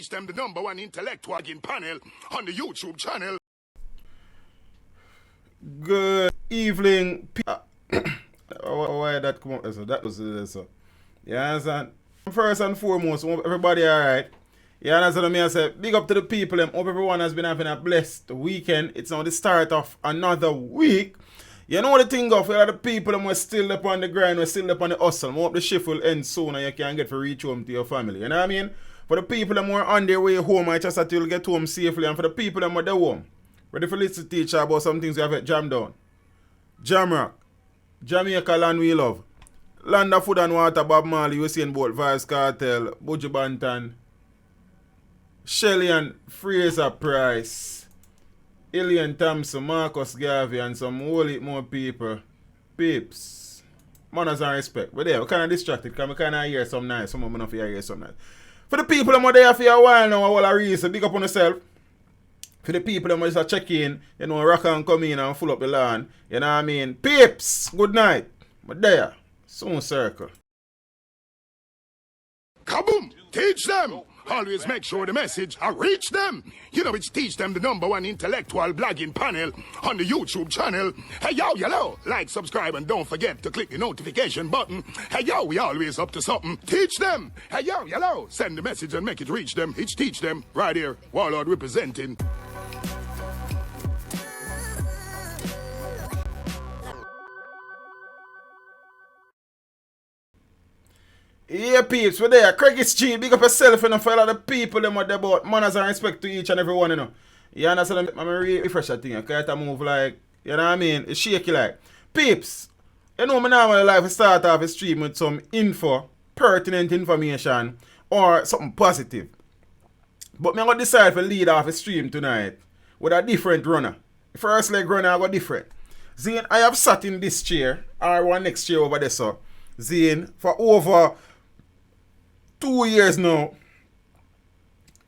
teach them the #1 intellectual in panel on the YouTube channel. Good evening. Why that come up? So that was so. You understand? First and foremost, hope everybody alright. You understand what I mean? I say, big up to the people. Hope everyone has been having a blessed weekend. It's now the start of another week. You know the thing of the people that are still up on the grind, we're still up on the hustle. I hope the shift will end soon and you can get to reach home to your family. You know what I mean? For the people that are on their way home, I just that you'll get home safely. And for the people that are there home, ready for listen to teach about some things we have jammed down. Jamrock, Jamaica land we love. Land of Food and Water, Bob Marley, Usain Bolt, Vibes Cartel, Buju Banton, Shelly and Fraser Price, Ilian Thompson, Marcus Garvey, and some whole heap more people. Peeps. Manners and respect. But there, we kind of distracted because we kind of hear some nice. Some of them don't hear some nice. For the people that are there for a while now, I will reason, big up on yourself. For the people that just check in, you know, rock and come in and full up the lawn. You know what I mean? Peeps, good night. But there, soon circle. Kaboom! Teach them! Always make sure the message reach them. You know, it's teach them the #1 intellectual blogging panel on the YouTube channel. Hey, yo, yellow. Like, subscribe, and don't forget to click the notification button. Hey, yo, we always up to something. Teach them. Hey, yo, yellow. Send the message and make it reach them. It's teach them. Right here. Warlord representing. Yeah, peeps, we're there. Craig Street, big up yourself, you know, for all of the people them are there about manners and respect to each and every one, you know. You understand? I'm really refresh that thing, okay? I move like, you know what I mean? It's shaky like. Peeps, you know, my normal life is start off a stream with some info, pertinent information, or something positive. But I'm going to decide to lead off a stream tonight with a different runner. The first leg runner I got different. Zane, I have sat in this chair, or one next chair over there, so. Zane, for over 2 years now,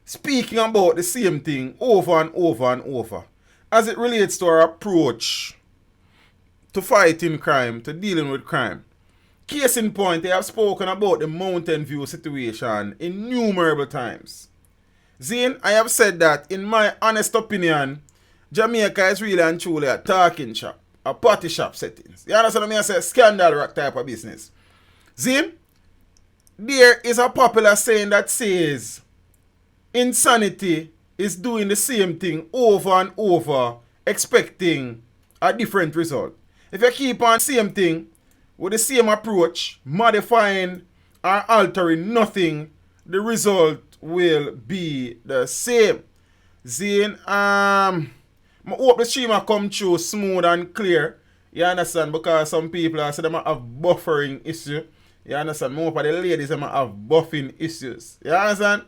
speaking about the same thing over and over and over as it relates to our approach to fighting crime, to dealing with crime. Case in point, I have spoken about the Mountain View situation innumerable times. Zane, I have said that in my honest opinion, Jamaica is really and truly a talking shop, a party shop settings. You understand what I say? Scandal rock type of business. Zane, there is a popular saying that says insanity is doing the same thing over and over, expecting a different result. If you keep on the same thing with the same approach, modifying or altering nothing, the result will be the same. Zane, I hope the stream will come through smooth and clear. You understand? Because some people are saying they have buffering issue. You understand? More for the ladies that have buffing issues. You understand?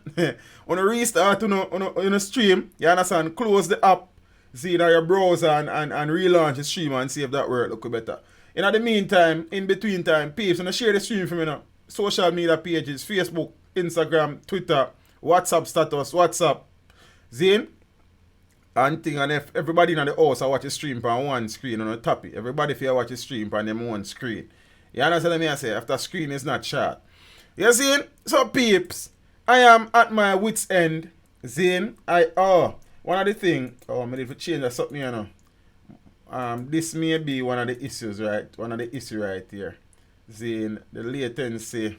When you restart on a stream, you understand? Close the app, see now your browser and relaunch the stream and see if that works look better. In the meantime, in between time, peeps, and share the stream for me now. Social media pages, Facebook, Instagram, Twitter, WhatsApp status, WhatsApp. Zane? And thing, and if everybody in the house I watch a stream on one screen on a topic, everybody feel watch a stream on them one screen. You understand what I say? After screen is not short. You see? So peeps, I am at my wit's end. Zane, one of the things, I need to change something, you know. This may be one of the issues, right? One of the issues right here. Zane, the latency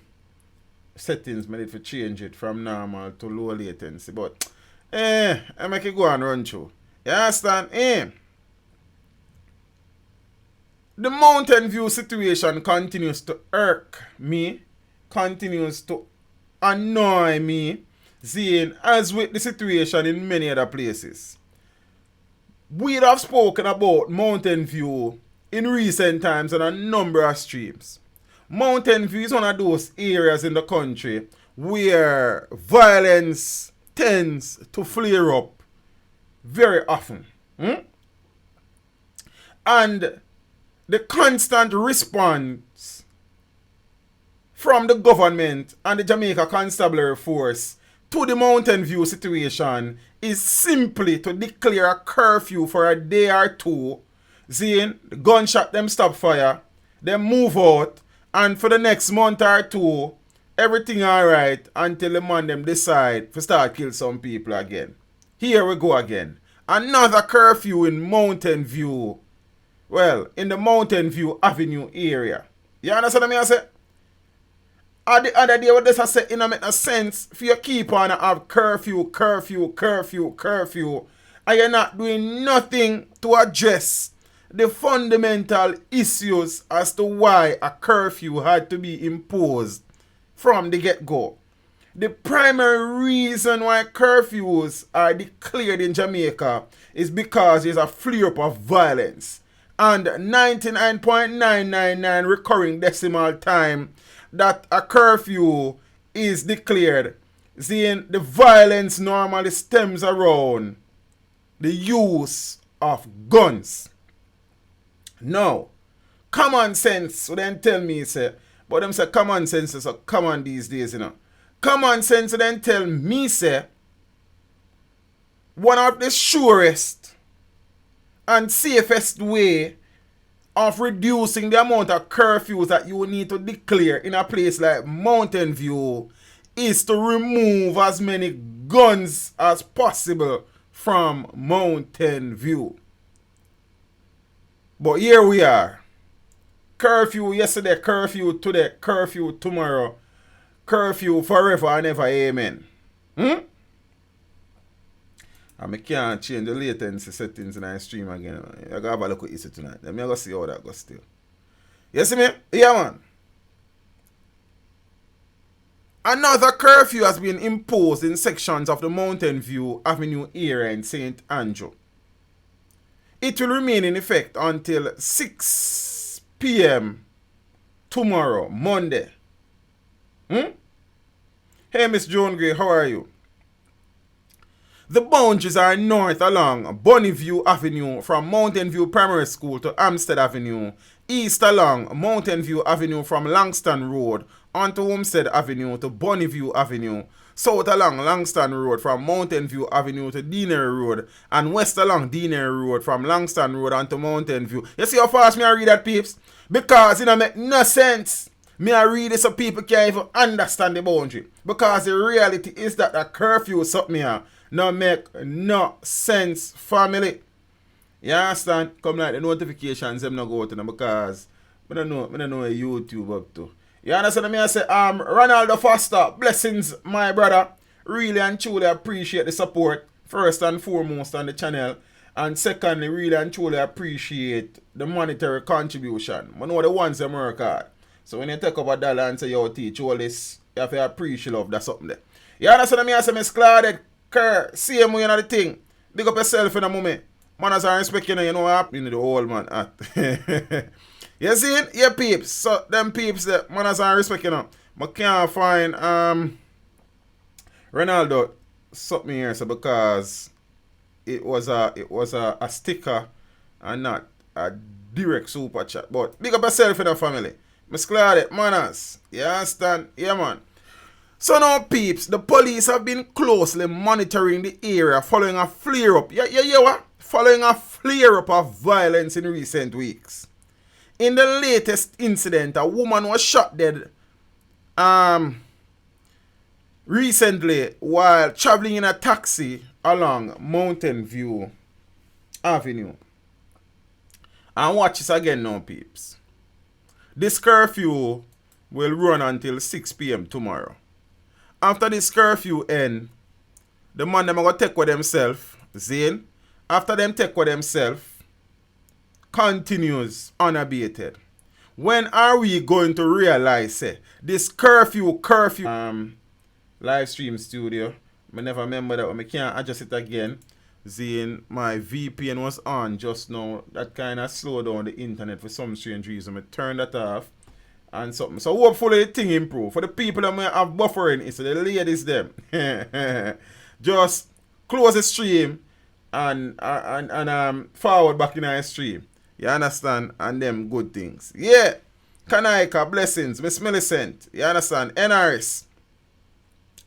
settings, I need to change it from normal to low latency. But I make it go and run through. You understand? The Mountain View situation continues to irk me, continues to annoy me, Zane, as with the situation in many other places. We have spoken about Mountain View in recent times on a number of streams. Mountain View is one of those areas in the country where violence tends to flare up very often. And the constant response from the government and the Jamaica Constabulary Force to the Mountain View situation is simply to declare a curfew for a day or two. Zane, the gunshot them stop fire, them move out, and for the next month or two, everything alright until the man them decide to start kill some people again. Here we go again. Another curfew in Mountain View. Well, in the Mountain View Avenue area. You understand what I say? The other day what this I say, it don't make no sense for you keep on have curfew, and you're not doing nothing to address the fundamental issues as to why a curfew had to be imposed from the get-go. The primary reason why curfews are declared in Jamaica is because there's a flare-up of violence. And 99.999 recurring decimal time that a curfew is declared, seeing the violence normally stems around the use of guns. Now, common sense would then tell me, say, but them say common sense is so common these days, you know. Common sense would then tell me, say, one of the surest and safest way of reducing the amount of curfews that you need to declare in a place like Mountain View is to remove as many guns as possible from Mountain View. But here we are. Curfew yesterday, curfew today, curfew tomorrow, curfew forever and ever, amen. And I can't change the latency settings in my stream again. I gotta have a look at it tonight. Let me go see how that goes still. You see me? Yeah, man. Another curfew has been imposed in sections of the Mountain View Avenue area in St. Andrew. It will remain in effect until 6 p.m. tomorrow, Monday. Hey, Miss Joan Gray, how are you? The boundaries are north along Bonneview Avenue from Mountain View Primary School to Amstead Avenue, east along Mountain View Avenue from Langston Road onto Homestead Avenue to Bonneview Avenue, south along Langston Road from Mountain View Avenue to Deanery Road, and west along Deanery Road from Langston Road onto Mountain View. You see how fast me I read that, peeps? Because it don't make no sense. Me I read it so people can't even understand the boundary. Because the reality is that a curfew is something here. No make no sense, family. You understand? Come like the notifications them not go to them because I don't know what YouTube up to. You understand me? I say Ronaldo Foster, blessings my brother. Really and truly appreciate the support. First and foremost on the channel. And secondly, really and truly appreciate the monetary contribution. I know the ones that work hard. So when you take up $1 and say yo teach all this, you have to appreciate love. That's something there. You understand me? I say Miss Claudette same way, you know the thing. Big up yourself in a moment. Manners are respecting you know what happening to the old man at. You see it? Yeah, peeps. So them peeps that manners are respecting you. I can't find Ronaldo something here so because it was a sticker and not a direct super chat. But big up yourself in the family. Miss Claudette, manners. You understand? Yeah, man. So now, peeps, the police have been closely monitoring the area following a flare-up. Yeah, what? Following a flare-up of violence in recent weeks. In the latest incident, a woman was shot dead recently while traveling in a taxi along Mountain View Avenue. And watch this again now, peeps. This curfew will run until 6 p.m. tomorrow. After this curfew end, the man them are going to take with themselves, Zane. After them take with themselves, continues unabated. When are we going to realize this curfew live stream studio? I never remember that one. I can't adjust it again. Zane, my VPN was on just now. That kind of slowed down the internet for some strange reason. I turned that off. And something. So hopefully the thing improve. For the people that may have buffering, it's the ladies them. Just close the stream and forward back in our stream. You understand? And them good things. Yeah. Kanaika, blessings. Miss Millicent. You understand? NRS.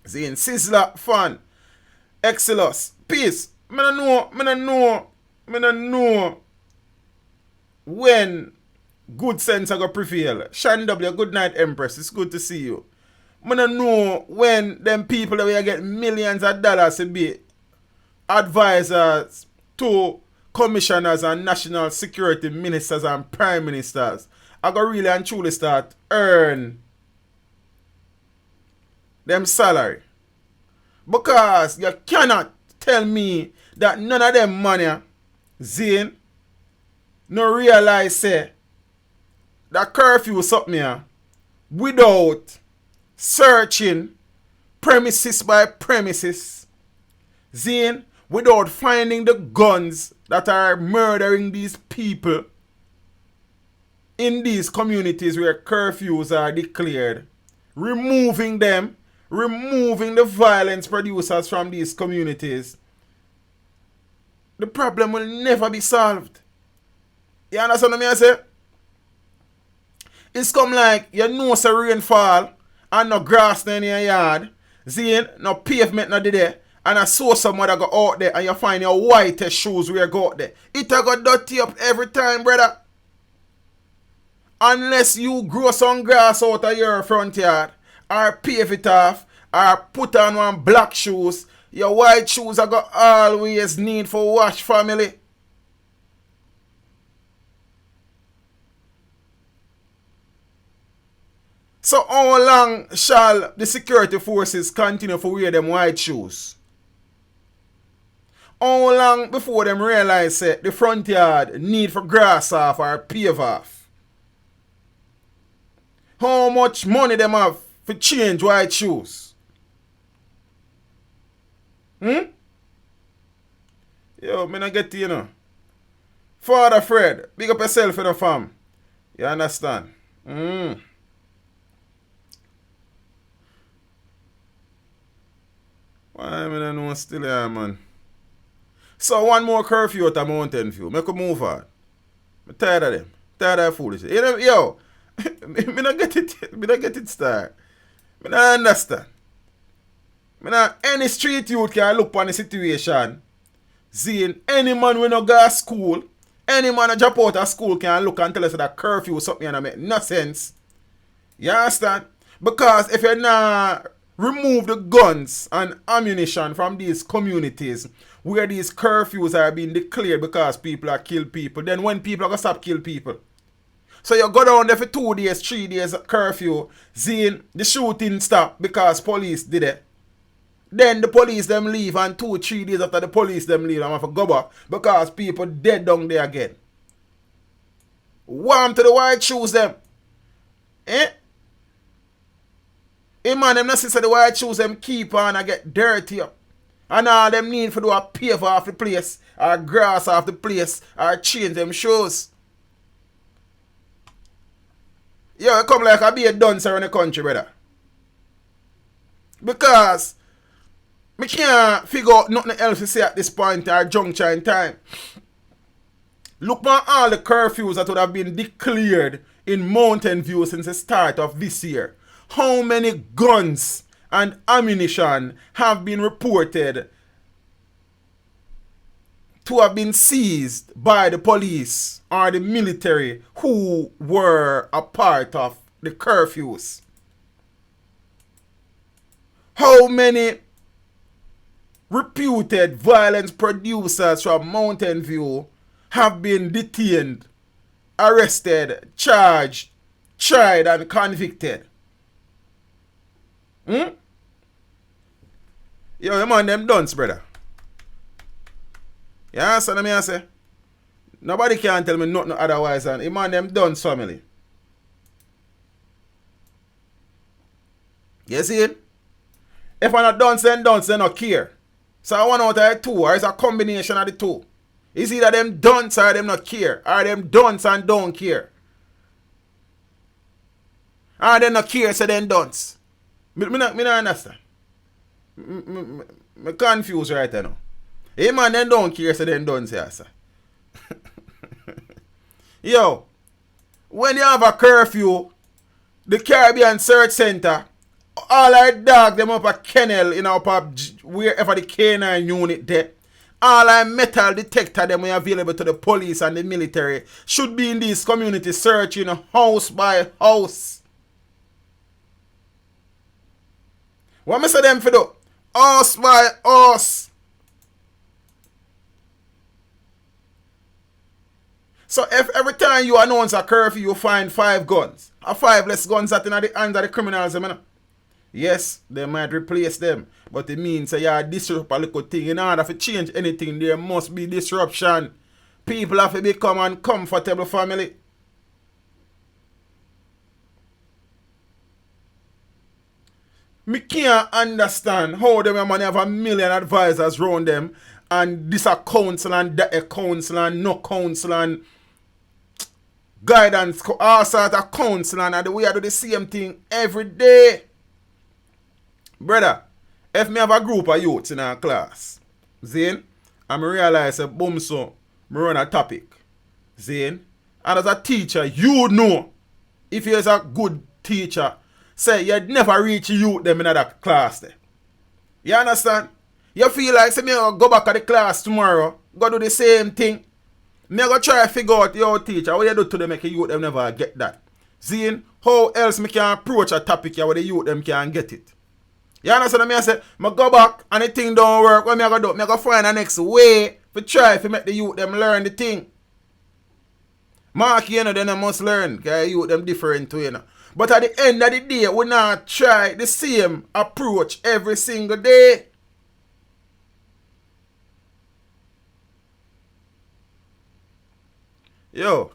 Zine, Sizzler, Fun. Exilus. Peace. Me no know when good sense are going to prevail. Shan W, good night, Empress. It's good to see you. I don't know when them people that we get millions of dollars to be advisors to commissioners and national security ministers and prime ministers are going to really and truly start earn them salary. Because you cannot tell me that none of them money, Zane, no realize say that curfew something here without searching premises by premises, Zane, without finding the guns that are murdering these people in these communities where curfews are declared, removing them, removing the violence producers from these communities, the problem will never be solved. You understand what I say? It's come like you know say rain fall and no grass in your yard, Zane, no pavement no there, and I saw someone that go out there and you find your white shoes where you go out there. It a got dirty up every time, brother. Unless you grow some grass out of your front yard, or pave it off, or put on one black shoes, your white shoes are got always need for wash, family. So how long shall the security forces continue to wear them white shoes? How long before them realize that the front yard need for grass off or pave off? How much money them have for change white shoes? Yo, me not get you know. Father Fred, big up yourself in the farm. You understand? Why I don't know still here, man. So one more curfew at a Mountain View. Make a move on. I'm tired of them. Tired of that foolishness. You know, yo, me not get it. Me not get it start. Me not understand. Me not any street youth can look on the situation. Seeing any man when no go to school, any man that drop out of school can look and tell us that curfew is something and make no sense. You understand? Because if you not remove the guns and ammunition from these communities where these curfews are being declared because people are kill people, then when people are going to stop kill people? So you go down there for 2 days, 3 days curfew, seeing the shooting stop because police did it. Then the police them leave and 2 3 days after the police them leave, I'm going to go back because people dead down there again. Warm to the white shoes them. Eh? Hey man, them not see the white shoes them keep on and get dirty up. And all them need for do a pave off the place, or grass off the place, or change them shoes. Yo, it come like a be a dancer in the country, brother. Because me can't figure out nothing else to say at this point or juncture in time. Look at all the curfews that would have been declared in Mountain View since the start of this year. How many guns and ammunition have been reported to have been seized by the police or the military who were a part of the curfews? How many reputed violence producers from Mountain View have been detained, arrested, charged, tried and convicted? Yo, man, them dunce, brother. You understand me I say? Nobody can tell me nothing otherwise than man, them dunce family. You see it? If I'm not dunce, then dunce, they not care. So I want out of the two, or it's a combination of the two. It's either them dunce or them not care, or them dunce and don't care. Or them not care, so then dunce. Me not understand. Me confused right now. Hey man, then don't care, so then don't say sir. Yo, when you have a curfew, the Caribbean Search Center, all our dog them up a kennel, you know, up a, wherever the K9 unit there. All our metal detector them are available to the police and the military should be in these communities searching house by house. What me say them for do? Us by us. So if every time you announce a curfew, you find 5 guns, or 5 less guns that in the hands of the criminals, you know? Yes, they might replace them, but it means that you disrupt a little thing. In order to change anything, there must be disruption. People have to become a comfortable family. Me can't understand how them money have a million advisors around them, and this a council and that a council and no council and guidance, all sort of council, and the way I do the same thing every day. Brother, if me have a group of youths in our class, Zane, and me realize a boom so, me run a topic, Zane, and as a teacher, you know, if you're a good teacher, say you'd never reach youth them in that class there. You understand? You feel like, say me go back to the class tomorrow, go do the same thing. Me go try to figure out your teacher, what you do to them make youth them never get that. Zane, how else me can approach a topic here where the youth them can get it? You understand me? I say, I go back and the thing don't work. What I go do? I go find the next way to try to make the youth them learn the thing. Mark, you know, then I must learn. Because youth them different too, you know. But at the end of the day, we not try the same approach every single day. Yo,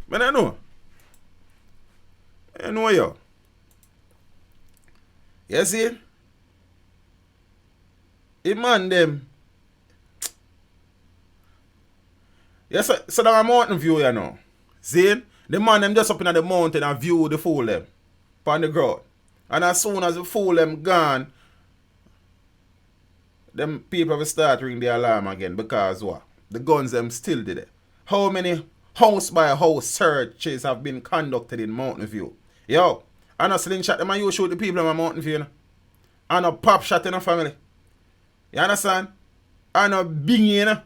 man, I know. I know yo. You see? The man them. Yes, so that a mountain view, you know. See? The man them just up in the mountain and view the fool them. On the ground. And as soon as the fool them gone, them people will start ring the alarm again. Because what? The guns them still did it. How many house by house searches have been conducted in Mountain View? Yo, and a slingshot them and you shoot the people in Mountain View, you know? And a pop shot in a family. You understand? And a bing, you know?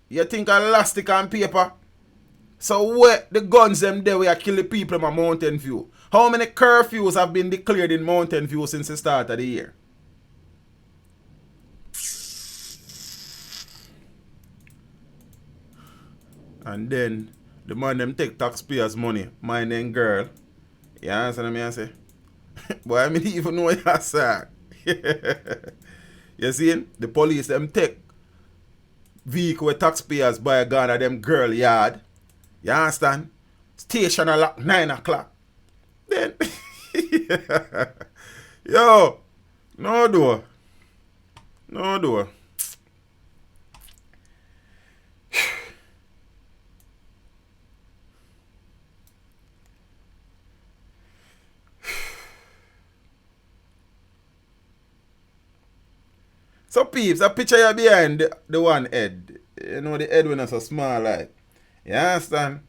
You think elastic and paper? So where the guns them there where kill the people in Mountain View? How many curfews have been declared in Mountain View since the start of the year? And then the man them take taxpayers' money, mine and girl. You understand me I say? Boy, I mean even know what you say. You see? The police them take vehicle with taxpayers buy a gun at them girl yard. You understand? Station at like 9 o'clock. Then yo, no door. No door. So peeps, a picture you behind the one head. You know the head when it's so small like. You understand?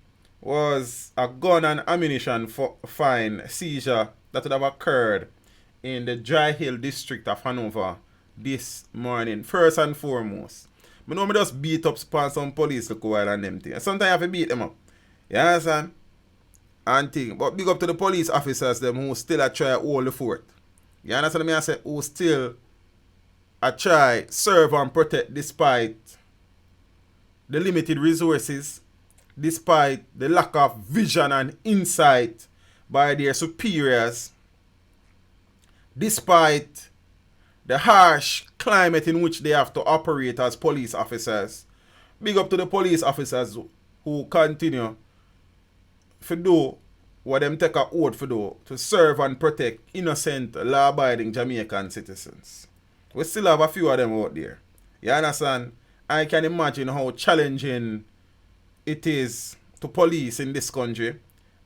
Was a gun and ammunition fine seizure that would have occurred in the Dry Hill district of Hanover this morning. First and foremost. I know me just beat up some police look while and them things. Sometimes I have to beat them up. You understand? And thing. But big up to the police officers them who still a try to hold the fort. You understand me? I say who still I try serve and protect despite the limited resources, despite the lack of vision and insight by their superiors, despite the harsh climate in which they have to operate as police officers. Big up to the police officers who continue to do what them take a oath for do, to serve and protect innocent, law-abiding Jamaican citizens. We still have a few of them out there. You understand? I can imagine how challenging it is to police in this country.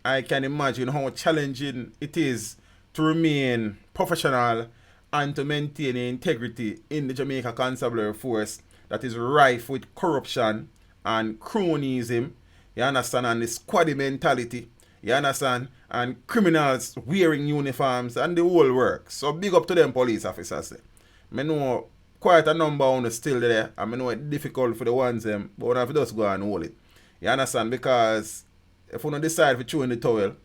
I can imagine how challenging it is to remain professional and to maintain integrity in the Jamaica Constabulary Force that is rife with corruption and cronyism. You understand? And the squaddy mentality. You understand? And criminals wearing uniforms and the whole work. So big up to them police officers. I know quite a number on still there. I know it's difficult for the ones them, but we have to just go and hold it. You understand? Because if we don't decide to chew in the towel,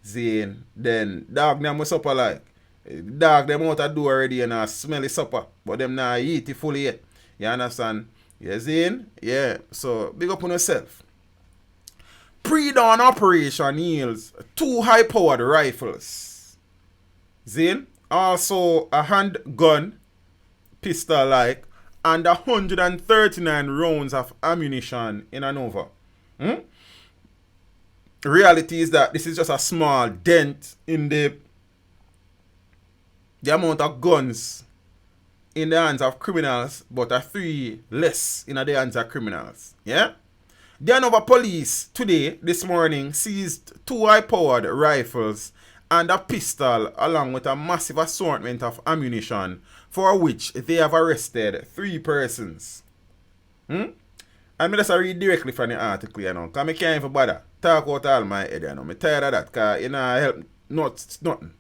then dog name must up like. Dog them out a door already and smelly supper. But them not eat it fully yet. You understand? You see? Yeah. So big up on yourself. Pre-dawn operation yields 2 high-powered rifles. Zin? Also a handgun, pistol-like, and 139 rounds of ammunition in an over. The reality is that this is just a small dent in the amount of guns in the hands of criminals, but a 3 less in the hands of criminals. Yeah? The Hanover police today, this morning, seized 2 high-powered rifles and a pistol along with a massive assortment of ammunition, for which they have arrested 3 persons. And me just read directly from the article, you know, because I can't even bother talk out all my head, you know. I'm tired of that, because, you know, help nothing.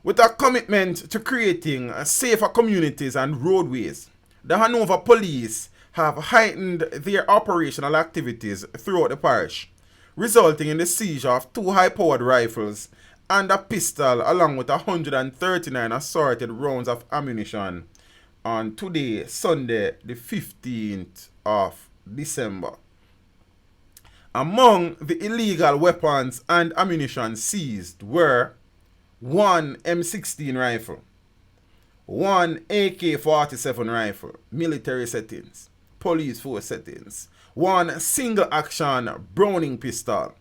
With a commitment to creating safer communities and roadways, the Hanover police have heightened their operational activities throughout the parish, resulting in the seizure of 2 high-powered rifles and a pistol along with 139 assorted rounds of ammunition on today, Sunday, the 15th of December. Among the illegal weapons and ammunition seized were 1 M16 rifle, 1 AK-47 rifle, military settings, police force settings, 1 single action Browning pistol,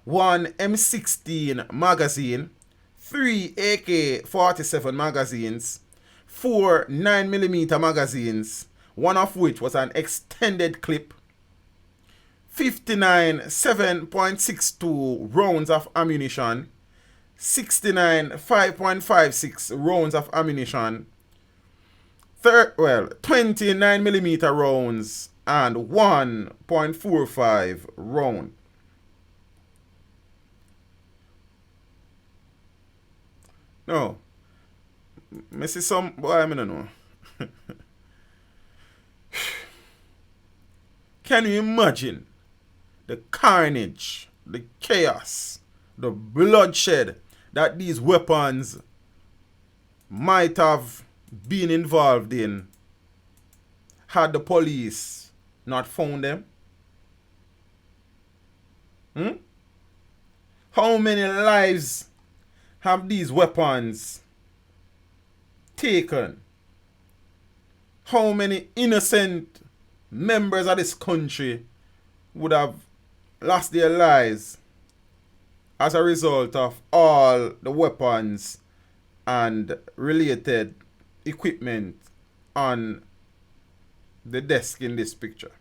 1 M16 magazine, 3 AK-47 magazines, 4 9mm magazines, one of which was an extended clip, 59 7.62 rounds of ammunition, 69 5.56 rounds of ammunition, 29mm rounds, and 1.45 round. No. I see some boy, I don't know. Can you imagine the carnage, the chaos, the bloodshed that these weapons might have been involved in had the police not found them? How many lives have these weapons taken? How many innocent members of this country would have lost their lives as a result of all the weapons and related equipment on the desk in this picture?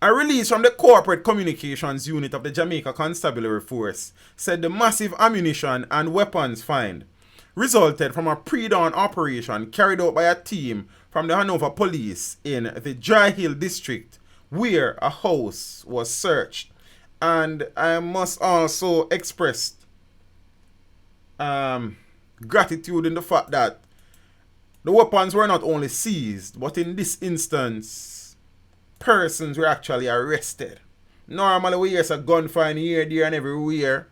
A release from the Corporate Communications Unit of the Jamaica Constabulary Force said the massive ammunition and weapons find resulted from a pre-dawn operation carried out by a team from the Hanover Police in the Dry Hill district, where a house was searched. And I must also express gratitude in the fact that the weapons were not only seized, but in this instance, persons were actually arrested. Normally we hear a gunfire here, there, and everywhere,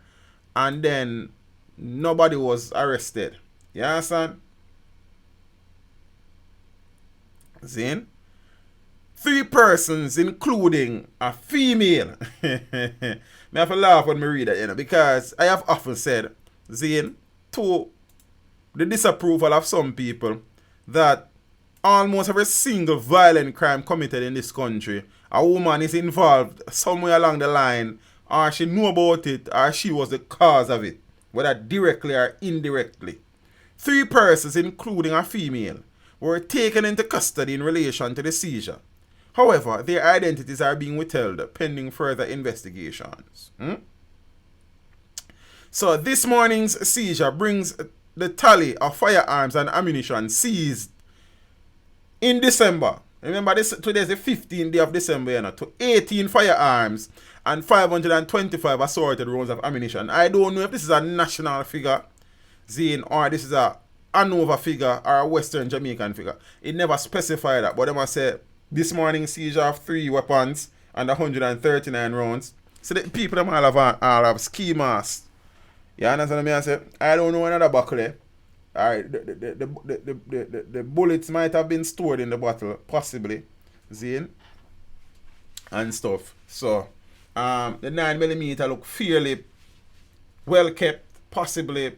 and then nobody was arrested. You understand? Zin? 3 persons, including a female. Me have to laugh when me read that, you know, because I have often said, Zin, to the disapproval of some people, that almost every single violent crime committed in this country, a woman is involved somewhere along the line, or she knew about it, or she was the cause of it, whether directly or indirectly. 3 persons, including a female, were taken into custody in relation to the seizure. However, their identities are being withheld pending further investigations. So this morning's seizure brings the tally of firearms and ammunition seized in December. Remember, today is the 15th day of December, you know, to 18 firearms and 525 assorted rounds of ammunition. I don't know if this is a national figure, Zane, or this is a Hanover figure or a Western Jamaican figure. It never specified that, but they must say this morning seizure of 3 weapons and 139 rounds. So the people them all have ski masks. You understand what I say? I don't know another buckle there. Alright, the bullets might have been stored in the bottle, possibly. Zine and stuff. So the 9mm look fairly well kept, possibly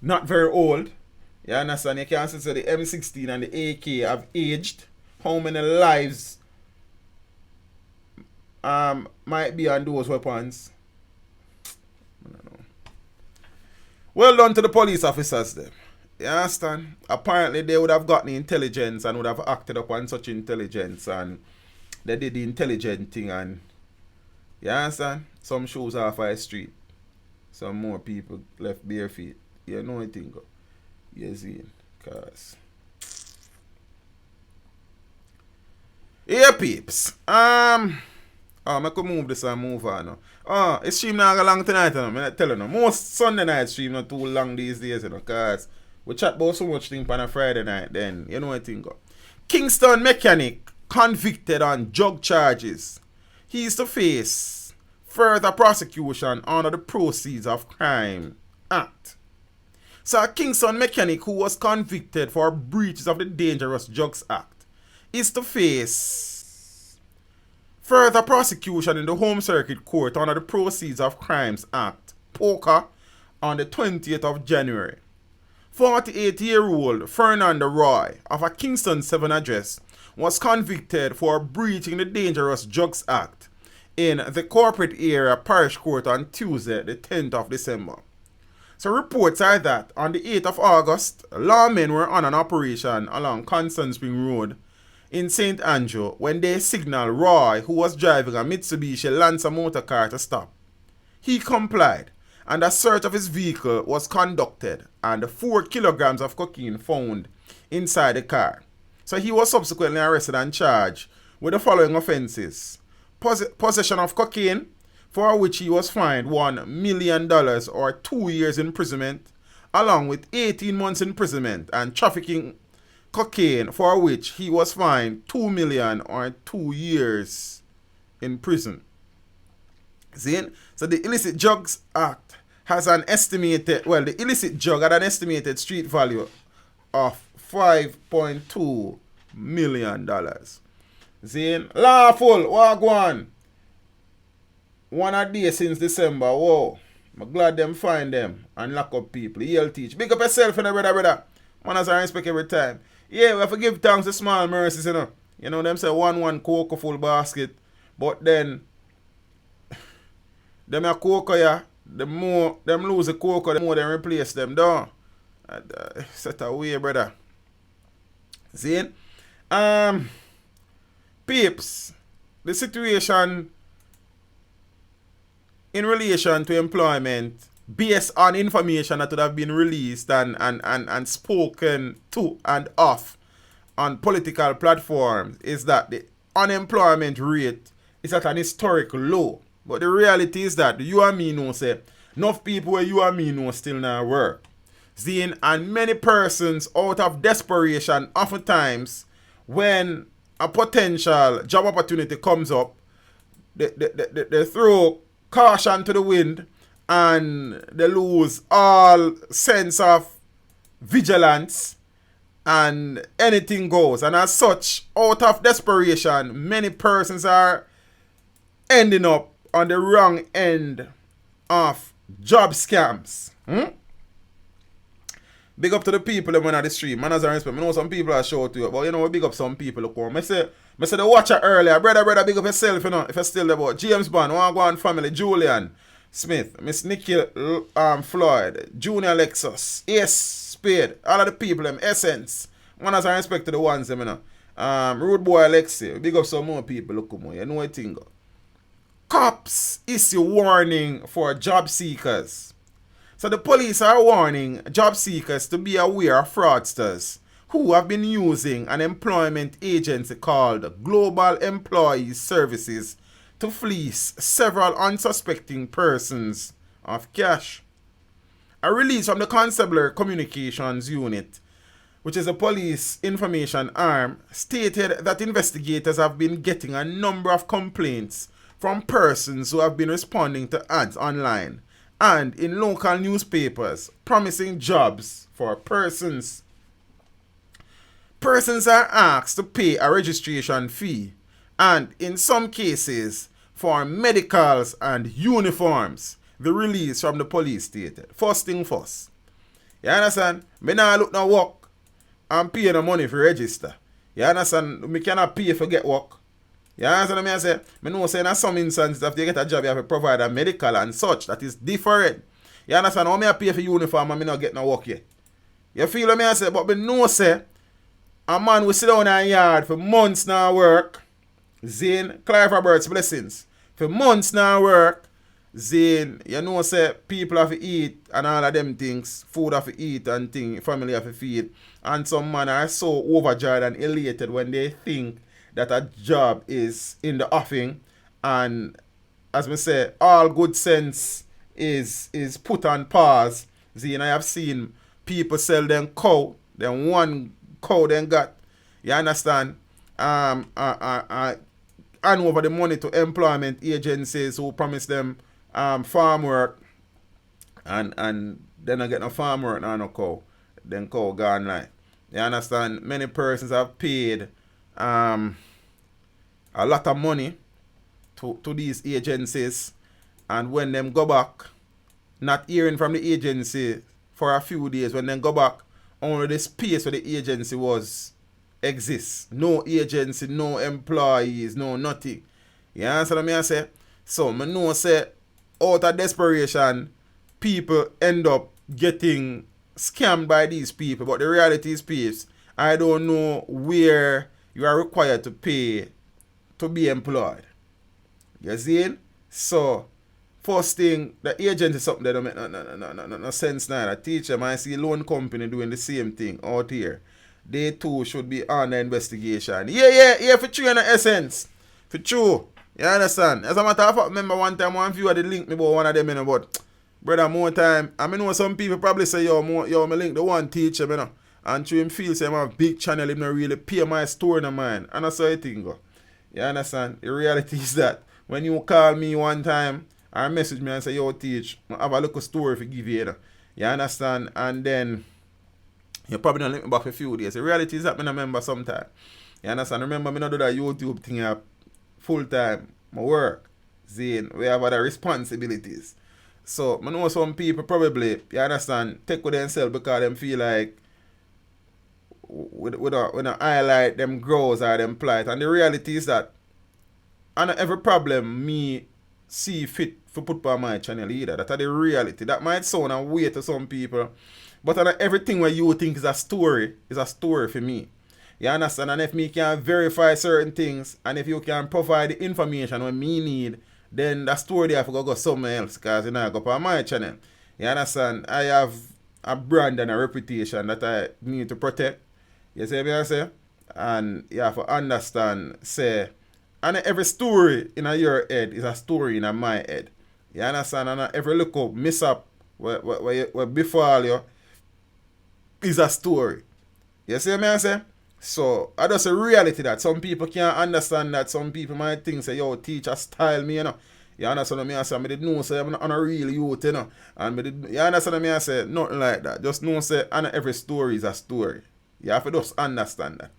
not very old. You understand? You can see so the M16 and the AK have aged. How many lives might be on those weapons? I don't know. Well done to the police officers then. You understand? Apparently they would have gotten intelligence and would have acted upon such intelligence, and they did the intelligent thing, and you understand? Some shows off our street. Some more people left bare feet. You know what I think? You see? Cause yeah, peeps. I could move this and move on now. It's stream not long tonight, you know. I'm not telling you. Most Sunday night stream not too long these days, you know, cause we chat about so much thing on a Friday night, then you know what I think. Kingston mechanic convicted on drug charges. He is to face further prosecution under the Proceeds of Crime Act. So a Kingston mechanic who was convicted for breaches of the Dangerous Drugs Act is to face further prosecution in the Home Circuit Court under the Proceeds of Crimes Act, POCA, on the 20th of January. 48-year-old Fernando Roy of a Kingston 7 address was convicted for breaching the Dangerous Drugs Act in the corporate area parish court on Tuesday, the 10th of December. So reports are that on the 8th of August, lawmen were on an operation along Constant Spring Road in St. Andrew when they signaled Roy, who was driving a Mitsubishi Lancer motor car, to stop. He complied, and a search of his vehicle was conducted, and 4 kilograms of cocaine found inside the car. So he was subsequently arrested and charged with the following offenses: possession of cocaine, for which he was fined $1 million or 2 years imprisonment, along with 18 months imprisonment, and trafficking cocaine, for which he was fined $2 million or 2 years in prison. See? So the Illicit Drugs Act has an estimated, the illicit drug had an estimated street value of $5.2 million. See? Lawful, wagwan. One a day since December. Whoa. I'm glad them find them and lock up people. You'll teach. Big up yourself, brother. Man has a respect every time. Yeah, we have to give thanks to small mercies, you know. You know, them say one cocoa full basket. But then, them a cocoa, yeah. The more them lose the cocoa, the more they replace them, though. Set away, brother. See? Peeps, the situation in relation to employment based on information that would have been released and spoken to and off on political platforms is that the unemployment rate is at an historic low. But the reality is that you and me know say enough people where you and me know still not work. Seeing, and many persons out of desperation oftentimes when a potential job opportunity comes up, they throw caution to the wind and they lose all sense of vigilance and anything goes. And as such, out of desperation, many persons are ending up on the wrong end of job scams. Big up to the people that went on the stream. Man, as I respect, I know some people are show to you, but you know, big up some people who come. I say the watcher earlier, brother, big up yourself, you know, if you're still there. But James Bond, Wagwan family, Julian Smith, Miss Nikki Floyd, Junior Lexus, Ace Spade, all of the people, them Essence. Man, as I respect to the ones, them, you know. Rude Boy Alexi, big up some more people, look more, you know what I think. Cops issue warning for job seekers. So the police are warning job seekers to be aware of fraudsters who have been using an employment agency called Global Employee Services to fleece several unsuspecting persons of cash. A release from the Constabulary Communications Unit which is a police information arm, stated that investigators have been getting a number of complaints from persons who have been responding to ads online and in local newspapers promising jobs for persons. Persons are asked to pay a registration fee and, in some cases, for medicals and uniforms, the release from the police stated. First thing first. You understand? Me nah look no work and pay no money for register. You understand? Me cannot pay for get work. You understand what I say? Me know say in some instances if you get a job you have to provide a medical and such. That is different. You understand? How me I pay for uniform and me not get no work yet. You feel what I say? But me know say a man will sit down in a yard for months now work. Zane, Clive Roberts blessings. For months now work. Zane, you know say people have to eat and all of them things. Food have to eat and things. Family have to feed. And some man are so overjoyed and elated when they think that a job is in the offing. And as we say, all good sense is put on pause. Zane, I have seen people sell them cow. Then one cow then got. You understand? And over the money to employment agencies who promise them farm work and then I get no farm work now no cow. Then cow gone like. You understand? Many persons have paid a lot of money to these agencies, and when them go back, not hearing from the agency for a few days, when them go back, only the space where the agency was exists. No agency, no employees, no nothing. You understand what I say? So I know say out of desperation, people end up getting scammed by these people. But the reality is, peeps, I don't know where you are required to pay to be employed. You see? So, first thing, the agent is something that don't make no sense now. The teacher might see loan company doing the same thing out here. They too should be on the investigation. Yeah, for true in the essence. For true. You understand? As a matter of fact, I remember one time one viewer did link me about one of them, you know, but brother, more time. I know some people probably say, yo, me link the one teacher, you know. And through him feel say I'm a big channel, him not really pay my story in mine. And that's how I think go. You understand? The reality is that when you call me one time or message me and say, yo, teach, I have a little story for give you, you know. You understand? And then you probably not link me back for a few days. The reality is that I remember sometime. You understand? Remember me not do that YouTube thing up full time. My work. Zane, we have other responsibilities. So I know some people probably, you understand, take with themselves because them feel like when I highlight them grows or them plight. And the reality is that and every problem me see fit for put on my channel either. That's the reality. That might sound and weird to some people. But everything where you think is a story for me. You understand? And if me can verify certain things and if you can provide the information when me need, then that story there I have to go somewhere else because you know I go on my channel. You understand? I have a brand and a reputation that I need to protect. You see what I say? And you have to understand, say, and every story in your head is a story in my head. You understand? And every little mishap where befall you is a story. You see what I say? So, I just a reality that some people can't understand that. Some people might think, say, yo, teacher style me, you know. You understand what I say? I did know, say, I'm not a real youth, you know. And you understand what I say? Nothing like that. Just know, say, and every story is a story. You have to just understand that.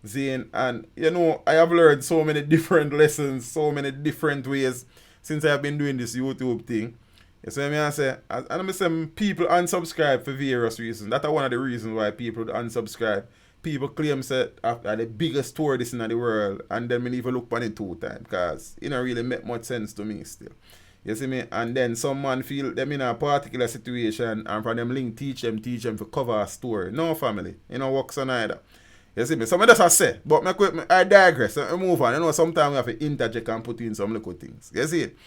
Zane, and, you know, I have learned so many different lessons, so many different ways since I have been doing this YouTube thing. You see what I say? And I'm saying people unsubscribe for various reasons. That's one of the reasons why people unsubscribe. People claim that after the biggest tour this in the world, and then me even look on it 2 times because it don't really make much sense to me still. You see me? And then some man feel them in a particular situation and from them link teach them to cover a story. No family. You know, works on either. You see me? So I just say, but I digress. I move on. You know, sometimes we have to interject and put in some little things. You see it?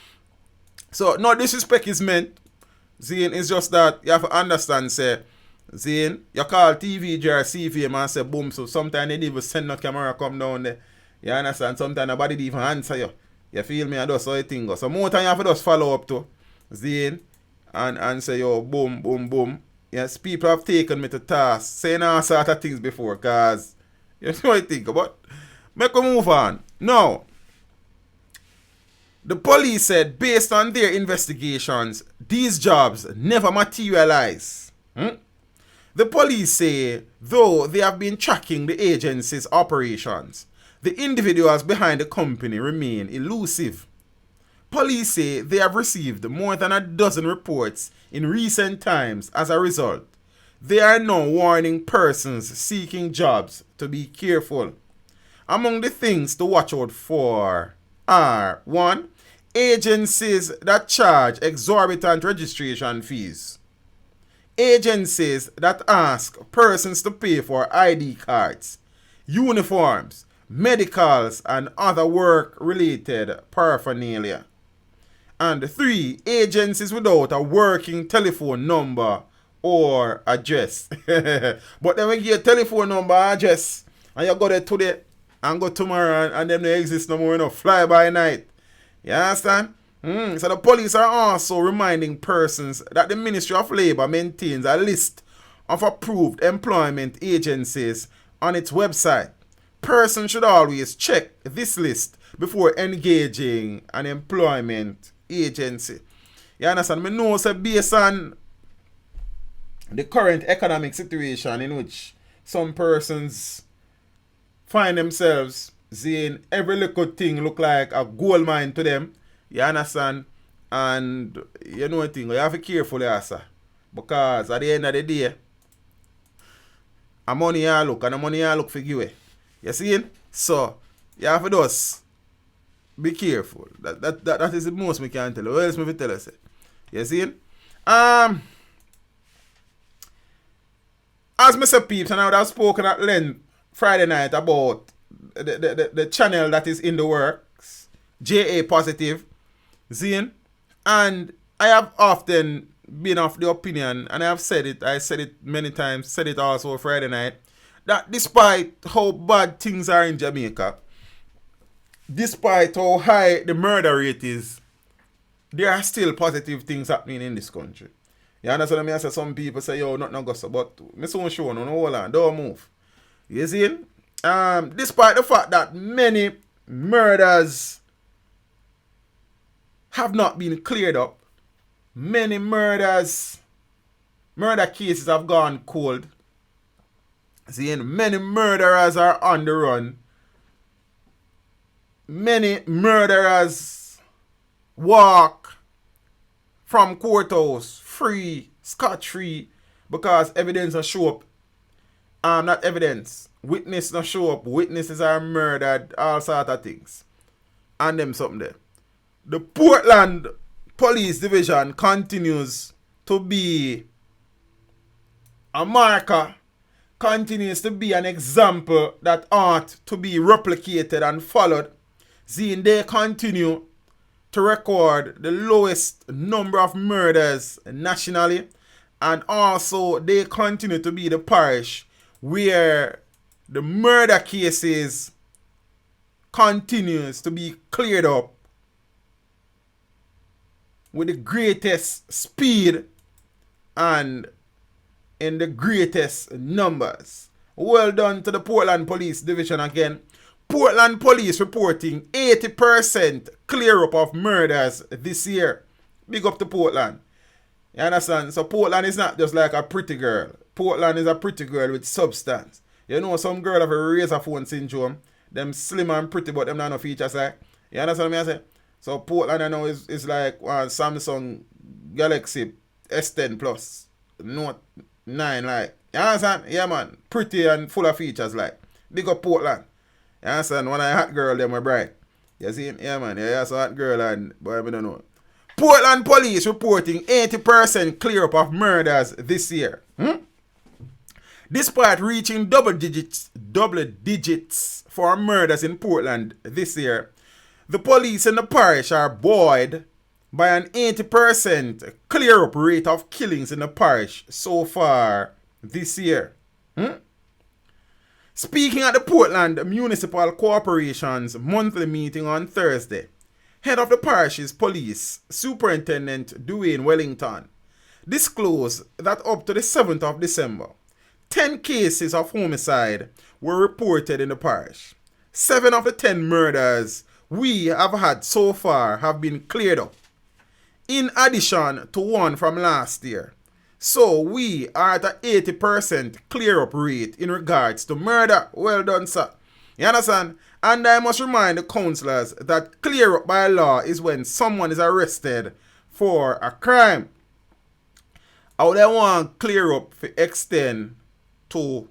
So no disrespect is meant. Zane, it's just that you have to understand, say, Zane, you call TVJ or CVM and say boom, so sometimes they even send no camera come down there. You understand? Sometimes nobody even answer you. You feel me? And that's how it thing goes. So more time you have to just follow up to Zane and say yo boom, boom, boom. Yes, people have taken me to task, saying all sort of things before, cause you know what I think about. Make a move on. Now, the police said based on their investigations, these jobs never materialize. The police say, though they have been tracking the agency's operations, the individuals behind the company remain elusive. Police say they have received more than a dozen reports in recent times as a result. They are now warning persons seeking jobs to be careful. Among the things to watch out for are 1. Agencies that charge exorbitant registration fees. Agencies that ask persons to pay for ID cards, uniforms, medicals, and other work-related paraphernalia. And 3. Agencies without a working telephone number or address. But then when you get a telephone number or address, and you go there today and go tomorrow and them they exist no more, you know, fly by night. You understand? So the police are also reminding persons that the Ministry of Labour maintains a list of approved employment agencies on its website. Persons should always check this list before engaging an employment agency. You understand? I know say based on the current economic situation in which some persons find themselves seeing every little thing look like a gold mine to them. You understand? And you know one thing, you have to be careful there, sir. Because at the end of the day, a money you look and the money you look for you. You see? So you have to just be careful. That is the most we can tell you. What else me tell you? You see? As Mr. Peeps, and I would have spoken at length Friday night about the channel that is in the works, JA Positive, Zine, and I have often been of the opinion, and I said it many times, said it also Friday night, that despite how bad things are in Jamaica, despite how high the murder rate is, there are still positive things happening in this country. You understand what I mean? I say some people say, yo, nothing go so, but I soon show no hold on, don't move. You see? Despite the fact that many murders have not been cleared up, many murder cases have gone cold. See, many murderers are on the run. Many murderers walk from courthouse free, scot-free, because evidence not show up. Not evidence. Witness not show up. Witnesses are murdered, all sort of things. And them something there. The Portland Police Division continues to be a marker, continues to be an example that ought to be replicated and followed. Seeing they continue to record the lowest number of murders nationally, and also they continue to be the parish where the murder cases continues to be cleared up with the greatest speed and in the greatest numbers. Well done to the Portland Police Division again. Portland Police reporting 80% clear up of murders this year. Big up to Portland. You understand? So Portland is not just like a pretty girl. Portland is a pretty girl with substance. You know some girl have a razor phone syndrome. Them slim and pretty but them not no features like. You understand what I say? So Portland I know is like Samsung Galaxy S10 Plus Note 9 like. You understand? Yeah man. Pretty and full of features like. Big up Portland. You understand? One of the hot girl them were bright. You see? Yeah man. Yeah, so hot girl and boy I don't know. Portland Police reporting 80% clear up of murders this year. Despite reaching double digits for murders in Portland this year, the police in the parish are buoyed by an 80% clear up rate of killings in the parish so far this year. Speaking at the Portland Municipal Corporation's monthly meeting on Thursday, head of the parish's police, Superintendent Dwayne Wellington, disclosed that up to the 7th of December, 10 cases of homicide were reported in the parish. 7 of the 10 murders we have had so far have been cleared up, in addition to one from last year. So we are at an 80% clear up rate in regards to murder. Well done, sir. You understand? And I must remind the councillors that clear up by law is when someone is arrested for a crime. How they want clear up to extend to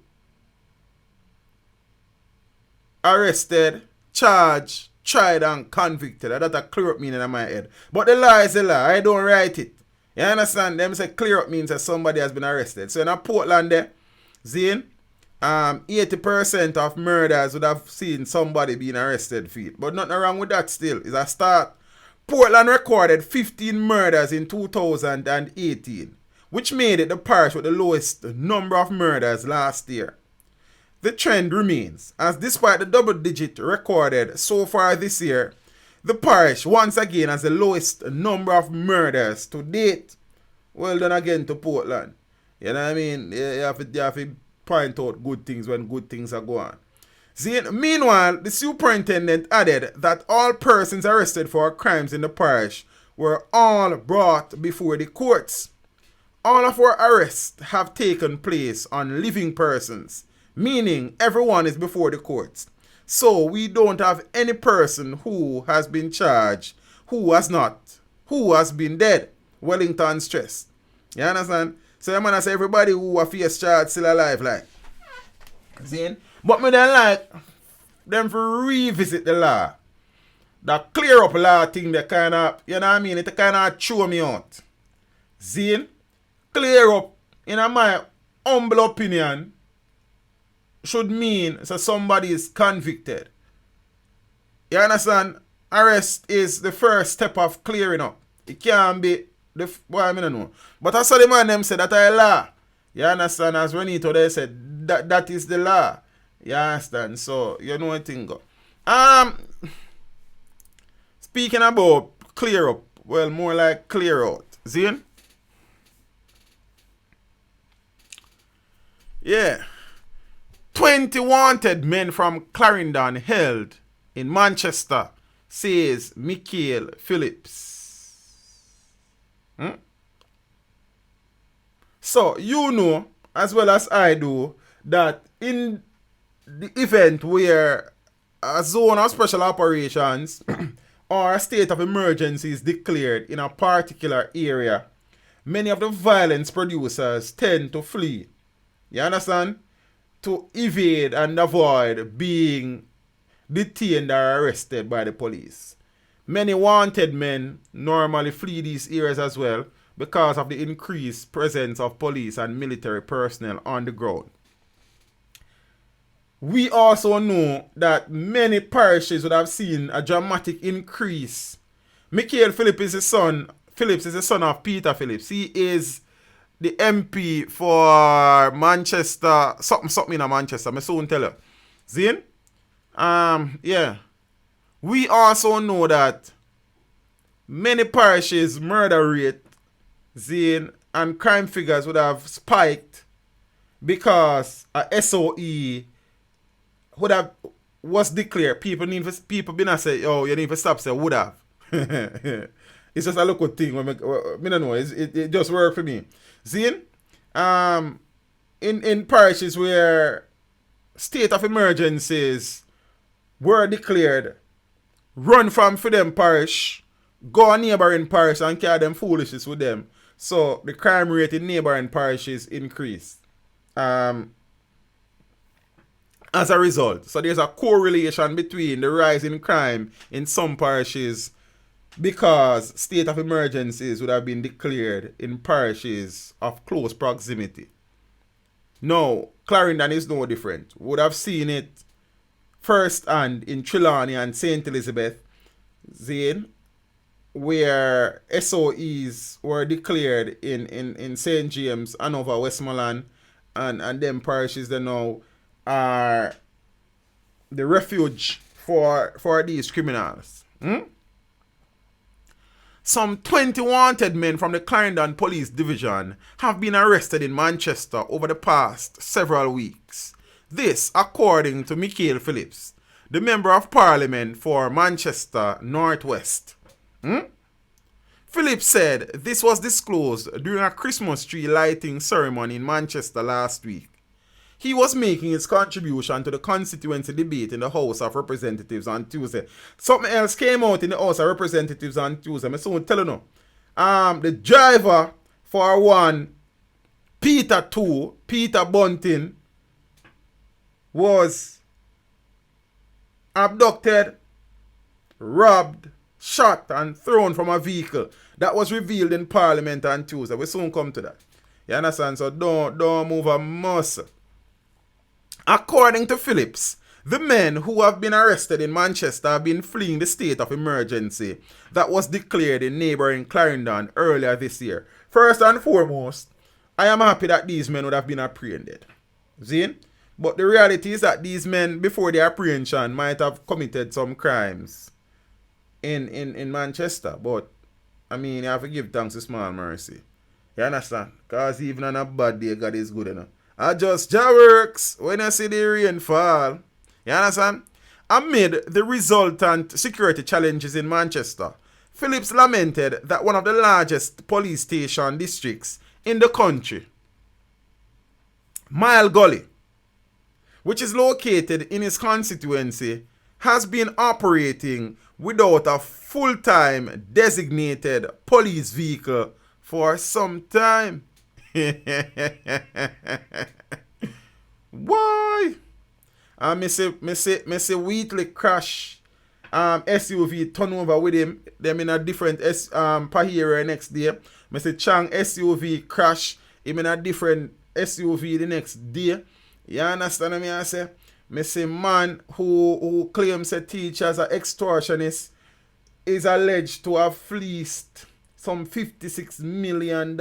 arrested, charged, tried and convicted. That's a clear up meaning in my head. But the law is the law. I don't write it. You understand? Them say clear up means that somebody has been arrested. So in Portland there, Zane, 80% of murders would have seen somebody being arrested for it. But nothing wrong with that still. It's a start. Portland recorded 15 murders in 2018, which made it the parish with the lowest number of murders last year. The trend remains, as despite the double digit recorded so far this year, the parish once again has the lowest number of murders to date. Well done again to Portland. You know what I mean? You have to point out good things when good things are going on. Meanwhile, the superintendent added that all persons arrested for crimes in the parish were all brought before the courts. All of our arrests have taken place on living persons, meaning everyone is before the courts. So we don't have any person who has been charged, who has not, who has been dead. Wellington stress. You understand? So I'm gonna say everybody who are face charged still alive, like. See? But me then like them to revisit the law. That clear up law thing that kind of, you know what I mean? It kind of chew me out. See? Clear up, in my humble opinion, should mean so somebody is convicted. You understand? Arrest is the first step of clearing up. It can't be the I don't know. But I saw the man them say that a law. You understand? As Renito they said that is the law. You understand? So you know what thing go. Speaking about clear up, well more like clear out. Zine? Yeah. 20 wanted men from Clarendon held in Manchester, says Michael Phillips. So, you know, as well as I do, that in the event where a zone of special operations or a state of emergency is declared in a particular area, many of the violence producers tend to flee. You understand? To evade and avoid being detained or arrested by the police. Many wanted men normally flee these areas as well because of the increased presence of police and military personnel on the ground. We also know that many parishes would have seen a dramatic increase. Michael Phillips is the son of Peter Phillips. He is the MP for Manchester, something in Manchester. I soon tell you. Zane? Yeah. We also know that many parishes murder rate, Zane, and crime figures would have spiked because a SOE was declared. People been a say, oh, you need to stop say would have. It's just a local thing. I don't know. It just worked for me. Zane, in parishes where state of emergencies were declared, run from for them parish, go a neighboring parish and carry them foolishness with them. So the crime rate in neighboring parishes increased. As a result, so there's a correlation between the rise in crime in some parishes because state of emergencies would have been declared in parishes of close proximity. Now, Clarendon is no different. Would have seen it firsthand in Trelawney and St. Elizabeth, Zane, where SOEs were declared in St. James, Hanover, Westmoreland, and them parishes that now are the refuge for these criminals. Some 20 wanted men from the Clarendon Police Division have been arrested in Manchester over the past several weeks. This, according to Michael Phillips, the Member of Parliament for Manchester North West. Phillips said this was disclosed during a Christmas tree lighting ceremony in Manchester last week. He was making his contribution to the constituency debate in the House of Representatives on Tuesday. Something else came out in the House of Representatives on Tuesday. I'm soon telling you. The driver for one, Peter Bunting, was abducted, robbed, shot, and thrown from a vehicle. That was revealed in Parliament on Tuesday. We soon come to that. You understand? So don't move a muscle. According to Phillips, the men who have been arrested in Manchester have been fleeing the state of emergency that was declared in neighbouring Clarendon earlier this year. First and foremost, I am happy that these men would have been apprehended. See? But the reality is that these men, before their apprehension, might have committed some crimes in Manchester. But, I mean, you have to give thanks to small mercy. You understand? Because even on a bad day, God is good enough. Just Jah works when you see the rain fall. You understand? Amid the resultant security challenges in Manchester, Phillips lamented that one of the largest police station districts in the country, Mile Gully, which is located in his constituency, has been operating without a full-time designated police vehicle for some time. Why? Me say Wheatley crash SUV turn over with him. Them in a different Pahira next day. Me say Chang SUV crash him in a different SUV the next day. You understand what I say? Me say man who claims a teacher as an extortionist is alleged to have fleeced some $56 million.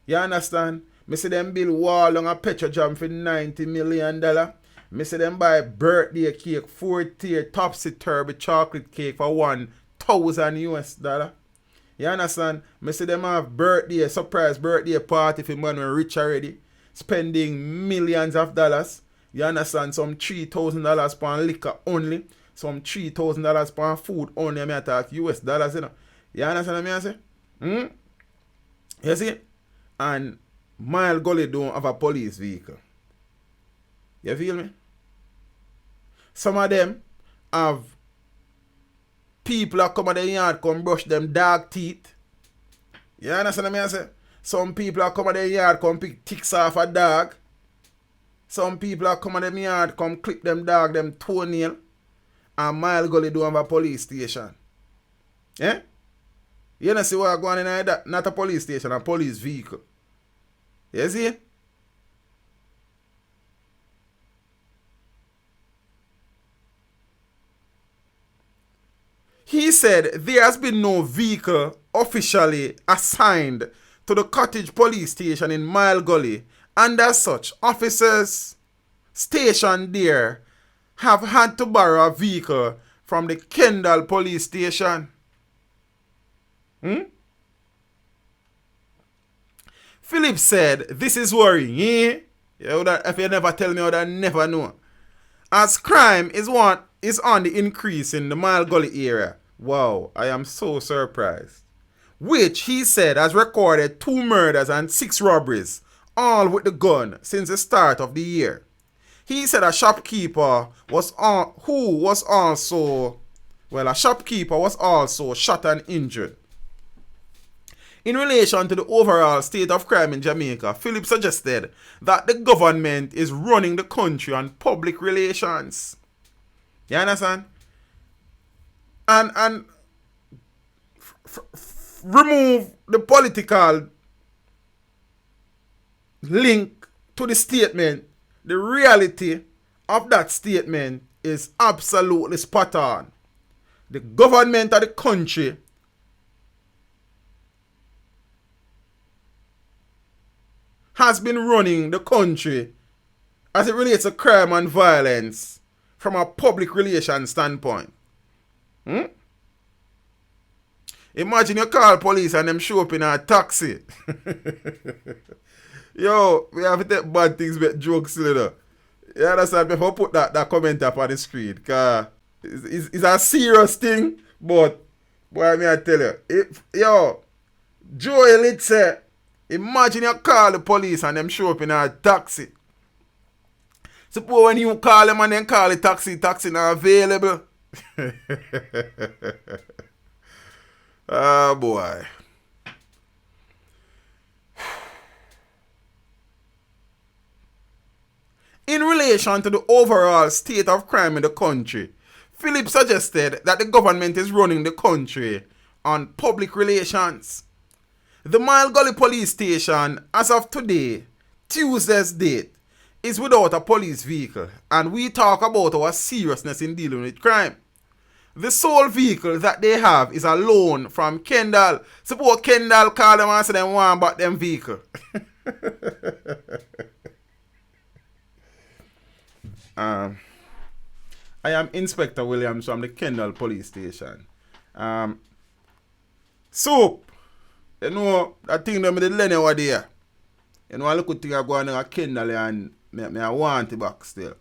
You understand? Me see them build wall on a petrol jam for $90 million. Me see them buy birthday cake, 4-tier topsy-turvy chocolate cake for $1,000 US. You understand? Me see them have surprise birthday party for man when rich already, spending millions of dollars. You understand? Some $3,000 per liquor only, some $3,000 per food only. I mean, I talk US dollars, you know. You understand what I say? You see? And Mile Gully don't have a police vehicle. You feel me? Some of them have people that come at the yard come brush them dog teeth. You understand what I say? Some people that come at the yard come pick ticks off a dog. Some people that come at the yard come clip them dog them toenail. And Mile Gully don't have a police station. Yeah? You know see what going on in that? Not a police station, a police vehicle. You see? He said there has been no vehicle officially assigned to the Cottage Police Station in Mile Gully, and as such, officers stationed there have had to borrow a vehicle from the Kendal Police Station. Phillips said, this is worrying. If you never tell me, I would never know. As crime is on the increase in the Mile Gully area. Wow, I am so surprised. Which, he said, has recorded 2 murders and 6 robberies, all with the gun, since the start of the year. He said a shopkeeper was also shot and injured. In relation to the overall state of crime in Jamaica, Phillips suggested that the government is running the country on public relations. You understand? And remove the political link to the statement. The reality of that statement is absolutely spot on. The government of the country has been running the country as it relates to crime and violence from a public relations standpoint. You Imagine you call police and them show up in a taxi. Yo, we have to take bad things with jokes, you know. You understand? Before I put that comment up on the screen, because it's a serious thing, but boy, I tell you, yo, Joel, it say, imagine you call the police and them show up in a taxi. Suppose when you call them and then call the taxi not available. Ah, boy. In relation to the overall state of crime in the country, Philip suggested that the government is running the country on public relations. The Mile Gully police station, as of today, Tuesday's date, is without a police vehicle, and we talk about our seriousness in dealing with crime. The sole vehicle that they have is a loan from Kendall. Suppose Kendall call them and say them want back them vehicle. I am Inspector Williams from the Kendall police station. Soap, you know, that thing that me did learn over there. You know, I look at thing I go on a Kendall and me I want it back still.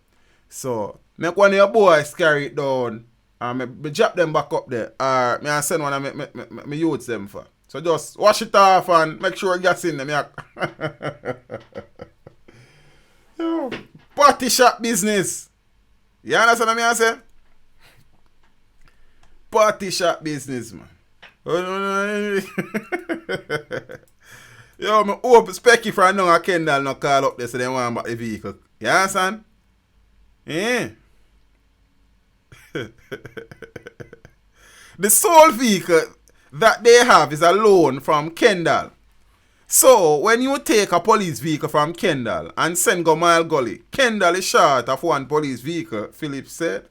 So, make one of your boys carry it down and me drop them back up there. Or me I send one of me youths them for. So just wash it off and make sure it gets in them. Yo, party shop business. You understand what I say? Party shop business, man. Yo, me hope Specky from now Kendall no call up there so they want back the vehicle. You understand? Yeah. The sole vehicle that they have is a loan from Kendall. So, when you take a police vehicle from Kendall and send go Mile Gully, Kendall is short of one police vehicle, Phillips said.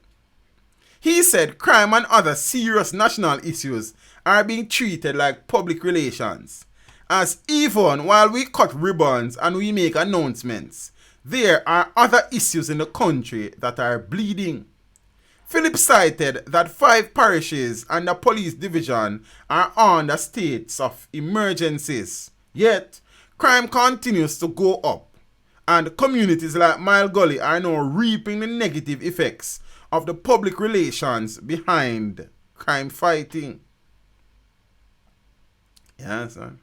He said crime and other serious national issues are being treated like public relations. As even while we cut ribbons and we make announcements, there are other issues in the country that are bleeding. Phillips cited that 5 parishes and the police division are under states of emergencies. Yet, crime continues to go up, and communities like Mile Gully are now reaping the negative effects of the public relations behind crime fighting. Yeah, son.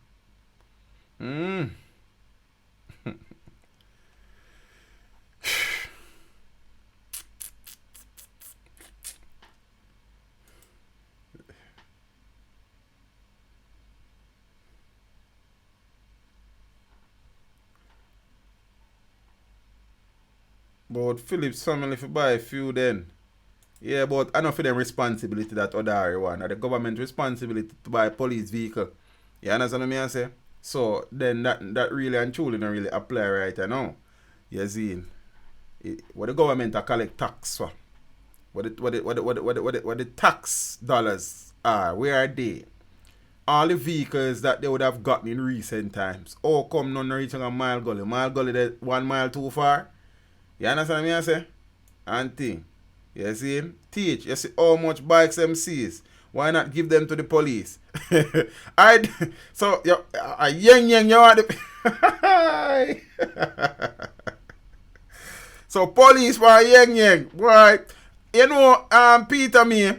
But Phillips family for buy a few then. Yeah, but I know for them responsibility that other one. Or the government responsibility to buy a police vehicle. You understand what I say? So then that really and truly don't really apply right now. You see, what the government are collect tax for? What the tax dollars are? Where are they? All the vehicles that they would have gotten in recent times. Oh, come none reaching a Mile Gully. Mile Gully that 1 mile too far. You understand what I say? And thing. You see? Teach. You see how much bikes them sees. Why not give them to the police? So, a yang you want the... So, police for a yang. Boy, you know, Peter me,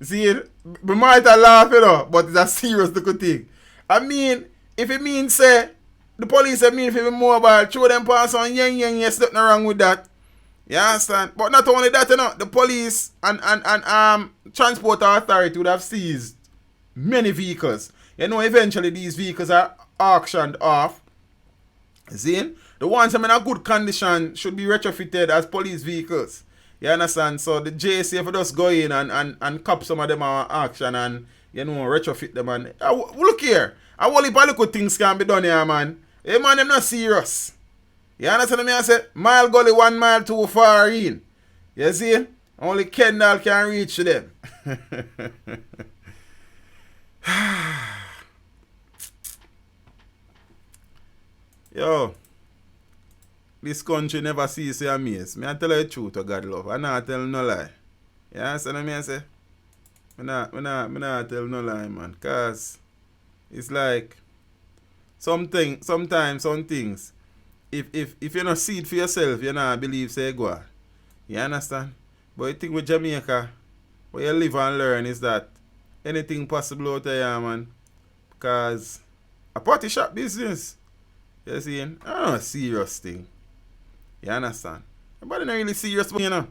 see, we might have laugh, you know, but it's a serious good thing. I mean, if it means, say, the police I mean if it be mobile, throw them pass on yang, yes, nothing wrong with that. You understand? But not only that, you know, the police and transport authority would have seized many vehicles. You know, eventually these vehicles are auctioned off. See? The ones that are in a good condition should be retrofitted as police vehicles. You understand? So the JSA for just go in and cop some of them at auction and, you know, retrofit them. And look here. A whole heap of little things can be done here, man. Hey, man, them not serious. You understand me? I say, Mile Gully 1 mile too far in. You see? Only Kendall can reach them. Yo, this country never sees you amaze. Me I tell you the truth, oh God love. I not tell no lie. You understand me? I say? Me not tell no lie, man. Cause it's like sometimes some things. If you not see it for yourself, you not believe say go on. You understand? But the thing with Jamaica, what you live and learn is that anything possible out there, man. Because a party shop business, you see, I don't know, a serious thing. You understand? Nobody not really serious, but you know.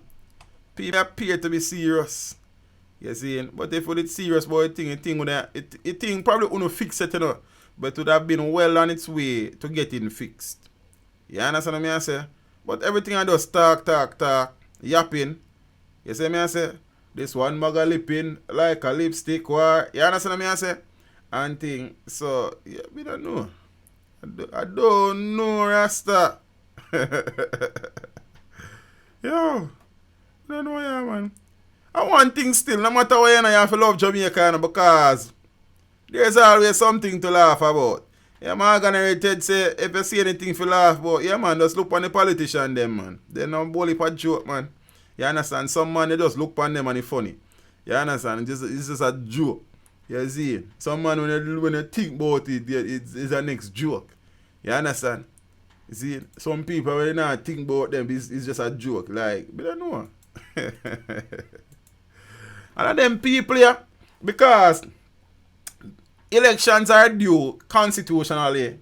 People appear to be serious. You see, but if it's serious about the thing probably wouldn't fix it, you know. But it would have been well on its way to getting fixed. You understand what I say? But everything I just talk, yapping. You see me I say? This one mugger lipping like a lipstick war. You understand what I say? And thing. So, yeah, we don't know. I don't know, Rasta. Yo. I don't know, yeah, man. And one thing still, no matter what you have to love Jamaica, because there's always something to laugh about. Yeah, man, gonna say, if you see anything to laugh about, yeah, man, just look on the politician, them, man. They don't bully for joke, man. You understand? Some man, they just look on them and it's funny. You understand? It's just a joke. You see? Some man, when you think about it, it's a next joke. You understand? You see? Some people, when they not think about them, it's just a joke. Like, we don't know. And them people, yeah, because elections are due constitutionally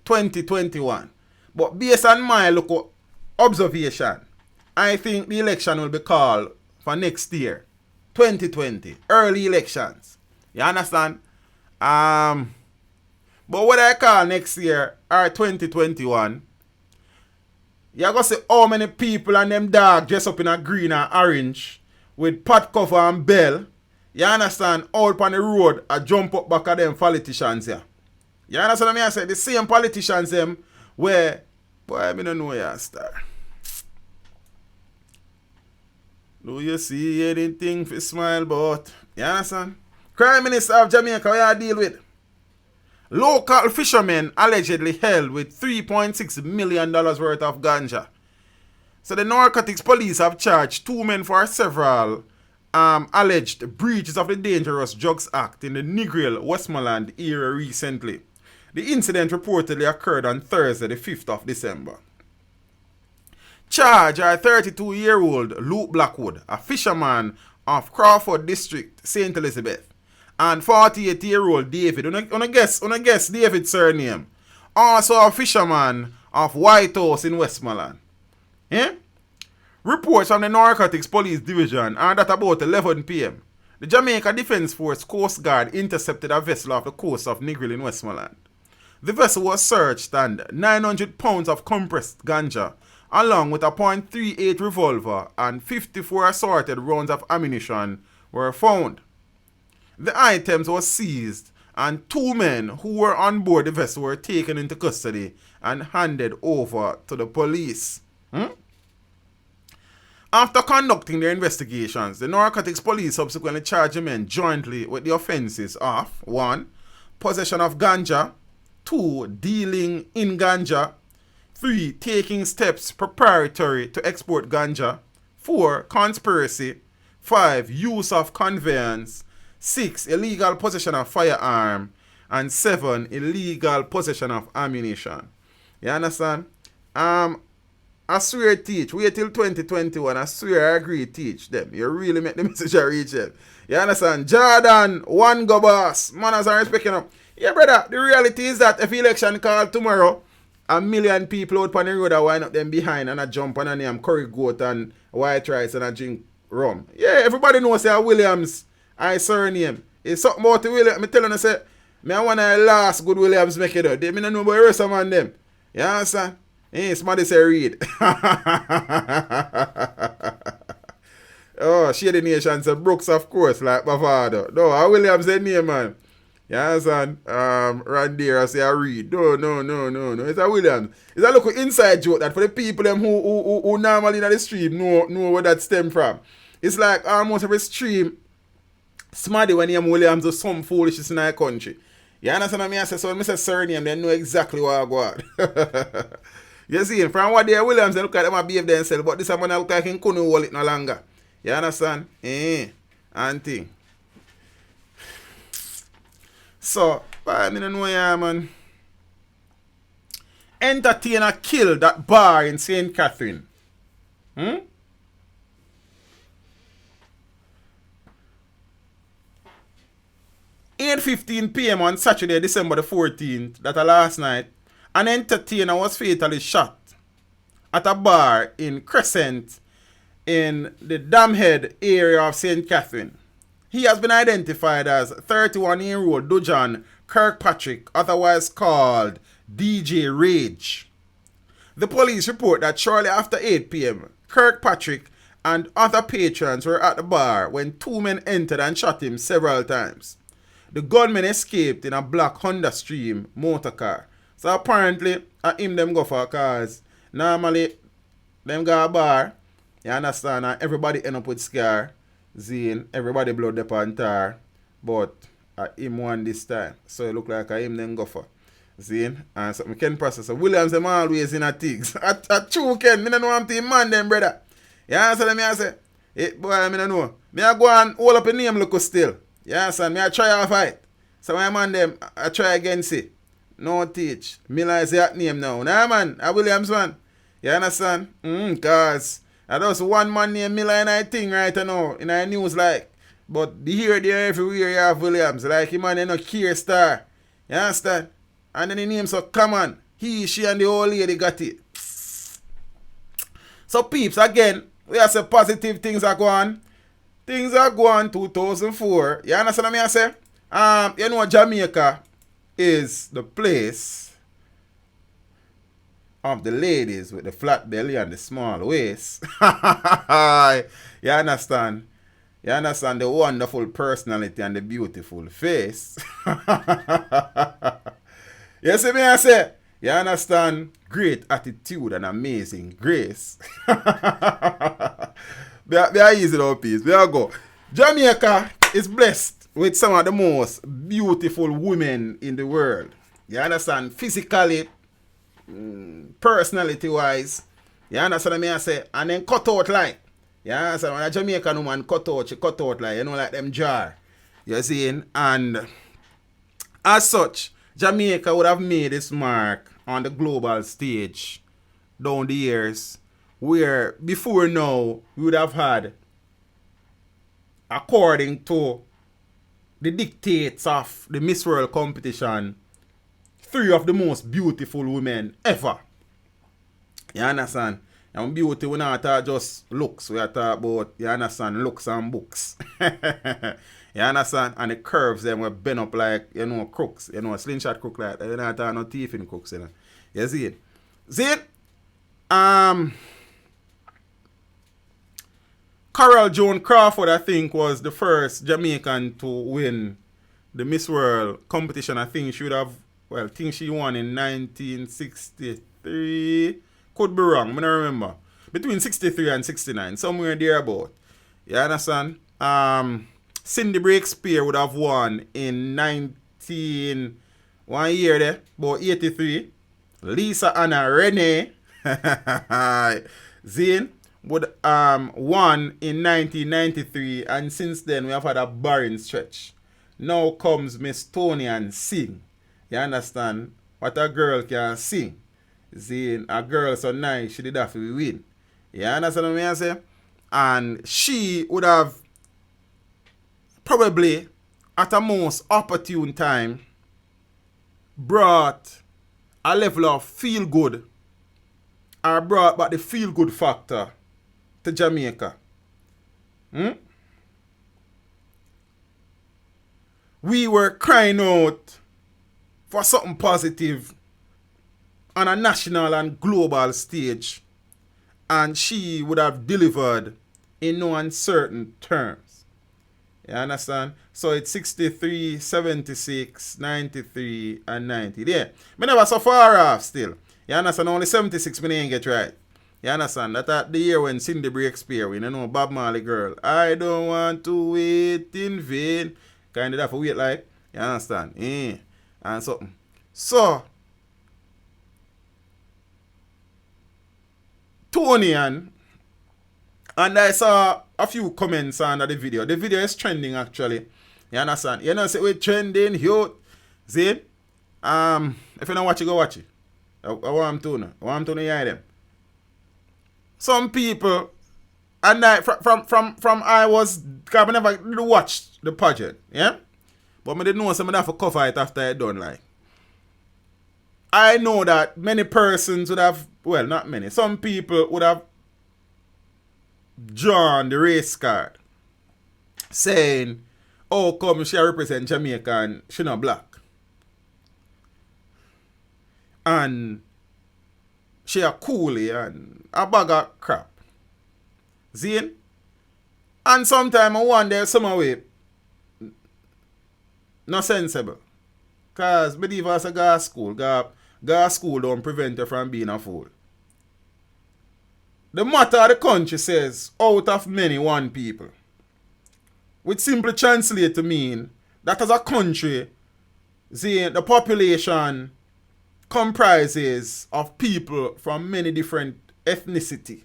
2021. But based on my local observation, I think the election will be called for next year, 2020, early elections. You understand? But what I call next year or 2021, you're going to see how many people and them dog dress up in a green and orange with pot cover and bell. You understand? Out on the road, I jump up back at them politicians here. You understand what I mean? I say the same politicians them where, boy, I don't know you star. Do you see anything for smile about? You understand? Crime Minister of Jamaica, what you deal with? Local fishermen allegedly held with $3.6 million worth of ganja. So the narcotics police have charged 2 men for several alleged breaches of the Dangerous Drugs Act in the Negril, Westmoreland area recently. The incident reportedly occurred on Thursday, the 5th of December. Charged are 32-year-old Luke Blackwood, a fisherman of Crawford District, St. Elizabeth, and 48-year-old David. Wanna guess David's surname. Also a fisherman of White House in Westmoreland. Yeah? Reports from the Narcotics Police Division are that about 11 p.m. the Jamaica Defence Force Coast Guard intercepted a vessel off the coast of Negril in Westmoreland. The vessel was searched and 900 pounds of compressed ganja, along with a .38 revolver and 54 assorted rounds of ammunition were found. The items were seized and 2 men who were on board the vessel were taken into custody and handed over to the police. After conducting their investigations, the Narcotics Police subsequently charged the men jointly with the offences of 1. Possession of ganja, 2. Dealing in ganja, 3. Taking steps preparatory to export ganja, 4. Conspiracy, 5. Use of conveyance, 6. Illegal possession of firearm, and 7. Illegal possession of ammunition. You understand? I swear teach. Wait till 2021. I swear I agree teach them. You really make the message reach them. You understand? Jordan, one go boss. Manners are respecting them. Yeah, brother. The reality is that if election called tomorrow, 1 million people out on the road are wind up them behind and I jump on a name curry goat and white rice and I drink rum. Yeah, everybody knows say Williams. I surname. It's something about the Williams. I'm telling you, say, I want to last good Williams make it up. They don't know about the rest of them. You understand? Somebody say read. Oh, Shady Nation say Brooks, of course, like my father. No, I Williams the name, man. You understand? Randy, I say I read. No. It's a Williams. It's a little inside joke that for the people them who normally in the stream know where that stem from. It's like almost every stream, somebody when name Williams do some foolishness in our country. You understand what I say? So when I say surname, they know exactly what I go on. You see, from what they Williams, they look at them and behave themselves, but this one look like he couldn't hold it no longer. You understand? And thing. So, I don't know, yeah, man. Entertainer killed that bar in St. Catherine. 8:15 p.m. on Saturday, December the 14th, that last night, an entertainer was fatally shot at a bar in Crescent in the Damhead area of St. Catherine. He has been identified as 31-year-old Dujan Kirkpatrick, otherwise called DJ Rage. The police report that shortly after 8 p.m., Kirkpatrick and other patrons were at the bar when two men entered and shot him several times. The gunmen escaped in a black Honda Stream motor car. So apparently, him them go for cars. Normally, them go a bar, you understand, and everybody end up with scar, zine, everybody blood upon tar, but him won this time. So it look like him them go for. Zine, and so I can process. Williams them always in a things. At true Ken, me don't know I'm team man them, brother. You understand me I say? Boy, I don't know. Me I go and hold up a name look still. You understand? Me I try a fight. So my man them, I try against it. No teach. Miller is that name now. Nah man, I Williams man. You understand? Cause I just one man named Miller in I thing right now. In our news like. But here, there, everywhere you have Williams. Like him man, you know, Kier Star. You understand? And then the name so come on. He, she and the old lady got it. So peeps, again, we have some positive things are going. Things are going 2004. You understand what I say? You know Jamaica is the place of the ladies with the flat belly and the small waist. You understand? You understand the wonderful personality and the beautiful face. You see me I say? You understand? Great attitude and amazing grace. Be easy though, peace. There you go. Jamaica is blessed with some of the most beautiful women in the world. You understand? Physically, personality wise. You understand what I say? And then cut out like. You understand? When a Jamaican woman cut out, she cut out like, you know, like them jar. You see? And as such, Jamaica would have made its mark on the global stage down the years, where before now we would have had, according to the dictates of the Miss World competition, 3 of the most beautiful women ever. You understand? And beauty, we not talk just looks, we are talking about, you understand, looks and books. You understand? And the curves them were bent up like, you know, crooks, you know, slingshot crook like that. You not talking no teeth in crooks, you know. You see it? See it? Coral Joan Crawford, I think, was the first Jamaican to win the Miss World competition. I think she would have, well, I think she won in 1963. Could be wrong, I don't remember. Between 63 and 69, somewhere thereabout. You understand? Cindy Breakspear would have won in 1 year there, about 83. Lisa Anna Renee Zane would won in 1993, and since then we have had a barren stretch. Now comes Miss Toni-Ann Singh. You understand? What a girl can sing. Zane, a girl so nice, she did have to win. You understand what I say? And she would have probably at a most opportune time brought a level of feel good, or brought back the feel good factor to Jamaica. We were crying out for something positive on a national and global stage, and she would have delivered in no uncertain terms. You understand? So it's 63, 76, 93, and 90. There. Me never so far off still. You understand? Only 76 me ain't get right. You understand? That the year when Cindy Breakspear win, you know, Bob Marley girl. I don't want to wait in vain. Kind of that for wait like. You understand? And something. So, Toni-Ann, and I saw a few comments under the video. The video is trending actually. You understand? You know, say we're trending, youth. See it? If you don't watch it, go watch it. I want to know. I want to know hear them. Some people, and I, from I was, because I never watched the pageant, yeah? But I didn't know somebody have to cover it after I done, like. I know that many persons would have, well, not many, some people would have drawn the race card saying, oh, come, she represent Jamaica and she not black. And she a coolie and a bag of crap. See? And sometimes I wonder some way not sensible. Because believe us a go school. Go school don't prevent you from being a fool. The motto of the country says, out of many, one people. Which simply translates to mean that as a country, the population comprises of people from many different ethnicity,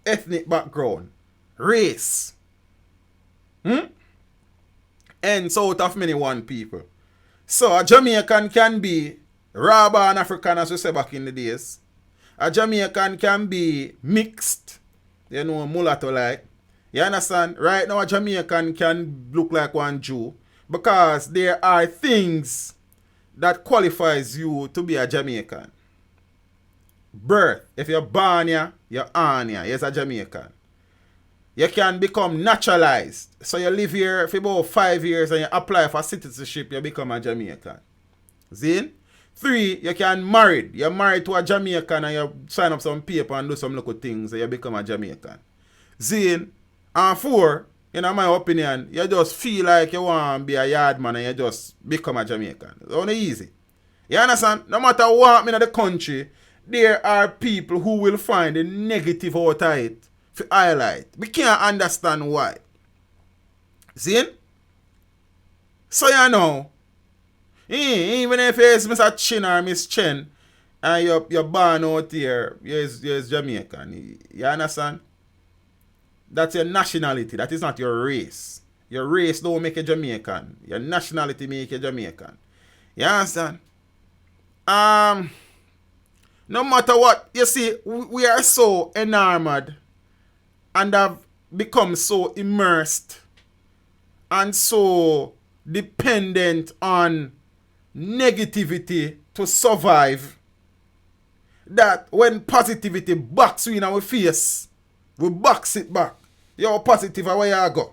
ethnic background, race. And so out of many, one people. So a Jamaican can be raw and African, as we say back in the days. A Jamaican can be mixed, you know, mulatto like. You understand? Right now a Jamaican can look like one Jew because there are things that qualifies you to be a Jamaican. Birth. If you're born here, you're on here. You're a Jamaican. You can become naturalized. So you live here for about 5 years and you apply for citizenship, you become a Jamaican. See? 3, you can marry. You're married to a Jamaican and you sign up some paper and do some little things and you become a Jamaican. See? And 4, in my opinion, you just feel like you want to be a yard man and you just become a Jamaican. It's only easy. You understand? No matter what in the country, there are people who will find the negative out of it to highlight. We can't understand why. See? So you know, even if it's Mr. Chin or Miss Chen and you're born out here, you're Jamaican. You understand? That's your nationality. That is not your race. Your race don't make you Jamaican. Your nationality make you Jamaican. You understand? No matter what, you see, we are so enamored and have become so immersed and so dependent on negativity to survive that when positivity backs you in our face, we box it back. You're positive, where you go?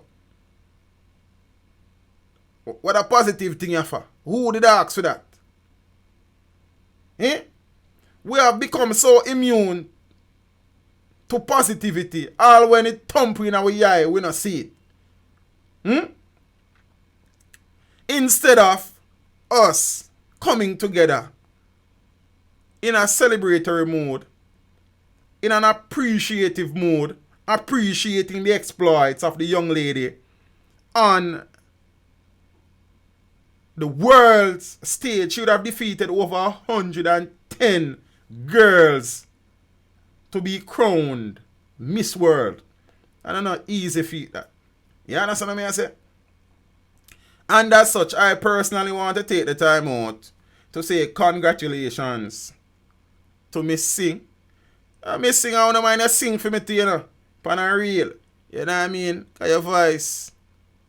What a positive thing you for? Who did I ask for that? We have become so immune to positivity. All when it thump in our eye, we not see it. Instead of us coming together in a celebratory mood, in an appreciative mood, appreciating the exploits of the young lady on the world's stage. She would have defeated over 110 girls to be crowned Miss World. And not easy feat that. You understand what I say? And as such, I personally want to take the time out to say congratulations to Miss Singh. Miss Singh, I don't mind to sing for me too, you know. Pan a real. You know what I mean? Cause your voice,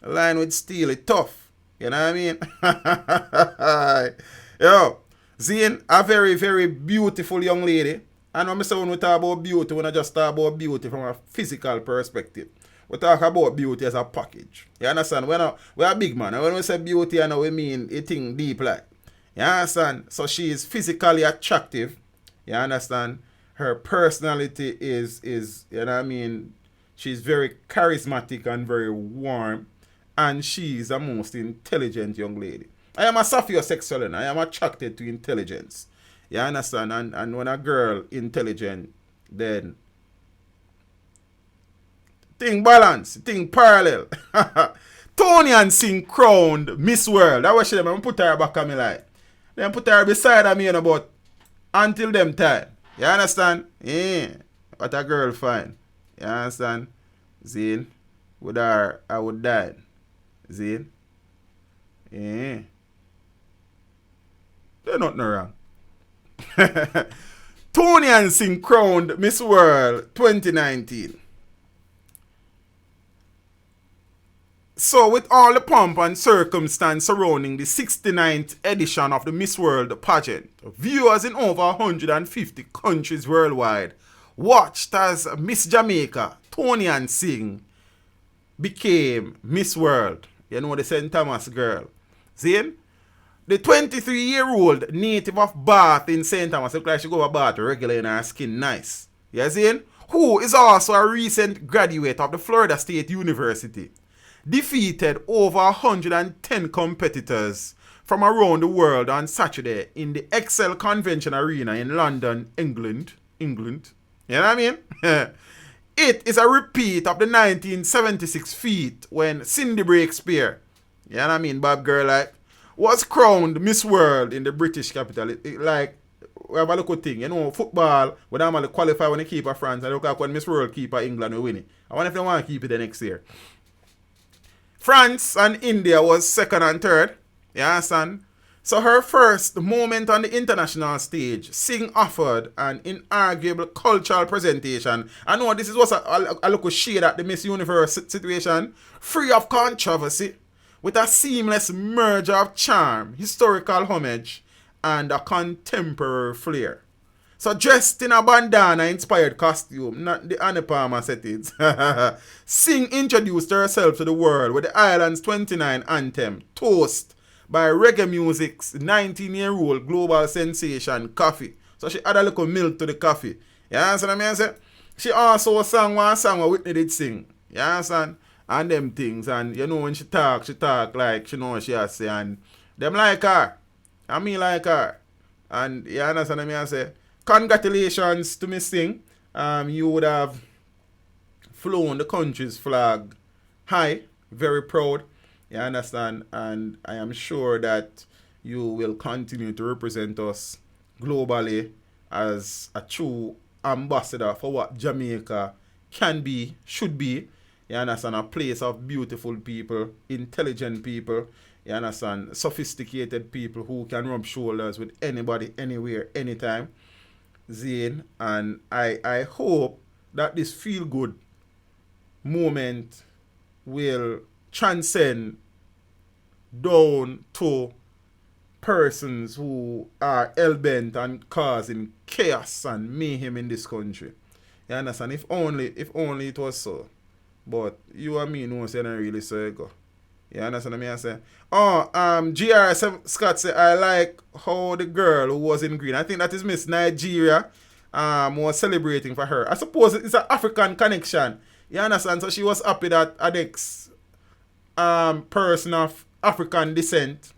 line with steel, it tough. You know what I mean? Yo, Zane, a very, very beautiful young lady. And when I say when we talk about beauty, when I just talk about beauty from a physical perspective. We talk about beauty as a package. You understand? We're a big man. And when we say beauty, I know we mean a thing deep like. You understand? So she is physically attractive. You understand? Her personality is you know what I mean? She's very charismatic and very warm. And she's a most intelligent young lady. I am a sapiosexual and I am attracted to intelligence. You understand? And when a girl intelligent, then thing balance, thing parallel. Toni-Ann Singh crowned Miss World. That was she them. I put her back on me like. Then put her beside of me, you know, but until them time. You understand? Yeah. What a girl find. You understand? Zane. With her, I would die. Zane. Yeah. There's nothing wrong. Toni-Ann Singh crowned Miss World 2019. So, with all the pomp and circumstance surrounding the 69th edition of the Miss World pageant, viewers in over 150 countries worldwide watched as Miss Jamaica, Toni-Ann Singh, became Miss World. You know, the St. Thomas girl. See? The 23-year-old native of Bath in St. Thomas, look like she go to Bath regular in her skin nice. You see? Who is also a recent graduate of the Florida State University, defeated over 110 competitors from around the world on Saturday in the Excel Convention Arena in London, England. You know what I mean? It is a repeat of the 1976 feat when Cindy Breakspear, you know what I mean, Bob Girl, like, was crowned Miss World in the British capital. Like, we have a look at thing, you know, football, we don't want to qualify when they keep France, and look at when Miss World keep England, we win it. I wonder if they want to keep it the next year. France and India was second and third. You understand? So her first moment on the international stage, Singh offered an inarguable cultural presentation. I know this is what's a look shade at the Miss Universe situation, free of controversy, with a seamless merger of charm, historical homage, and a contemporary flair. So dressed in a bandana-inspired costume, not the Annie Palmer settings, Singh introduced herself to the world with the Island's 29 anthem, Toast, by reggae music's 19-year-old global sensation, Coffee. So she add a little milk to the coffee. You understand what I mean? She also sang one song where Whitney did sing. You understand? And them things. And you know when she talk like she know what she has to say. And them like her. And me like her. And you understand what I say? Congratulations to Miss Singh. You would have flown the country's flag high. Very proud. You understand? And I am sure that you will continue to represent us globally as a true ambassador for what Jamaica can be, should be. You understand? A place of beautiful people, intelligent people. You understand? Sophisticated people who can rub shoulders with anybody, anywhere, anytime. Zane, and I hope that this feel-good moment will transcend down to persons who are hell-bent on causing chaos and mayhem in this country. You understand? If only it was so. But you and me know say not really so it go. You understand what I say? GR Scott say I like how the girl who was in green, I think that is Miss Nigeria, was celebrating for her. I suppose it's an African connection. You understand? So she was happy that a next person of African descent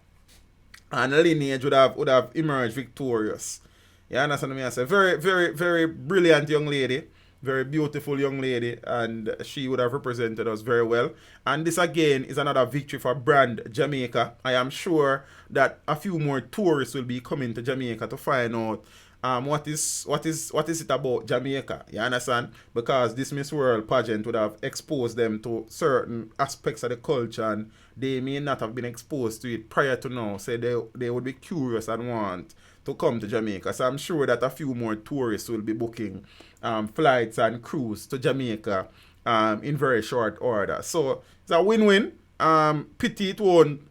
and lineage would have emerged victorious. You understand what I say? Very, very, very brilliant young lady. Very beautiful young lady, and she would have represented us very well. And this again is another victory for brand Jamaica. I am sure that a few more tourists will be coming to Jamaica to find out what is it about Jamaica. You understand? Because this Miss World pageant would have exposed them to certain aspects of the culture, and they may not have been exposed to it prior to now. So they would be curious and want to come to Jamaica. So I'm sure that a few more tourists will be booking flights and cruise to Jamaica in very short order. So it's a win-win. Pity it won't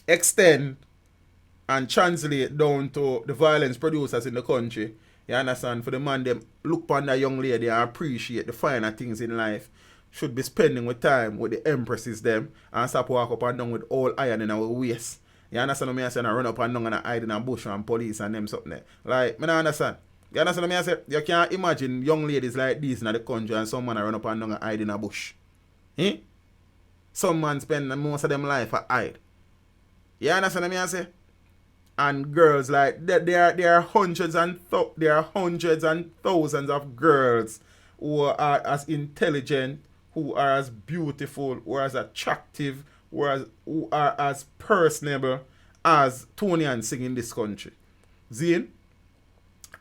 extend and translate down to the violence producers in the country. You understand? For the man, them look upon that young lady and appreciate the finer things in life. Should be spending with time with the empresses them and stop walk up and down with all iron in our waist. You understand what I say? And run up and down and hide in a bush and police and them something there. Like, I don't understand. You understand what I say? You can't imagine young ladies like this in the country and some man run up and down and hide in a bush. Some man spend most of them life at hide. You understand what I say? And girls like there are hundreds and thousands of girls who are as intelligent, who are as beautiful, who are as attractive, who are as personable as Toni-Ann Singh in this country. Zine?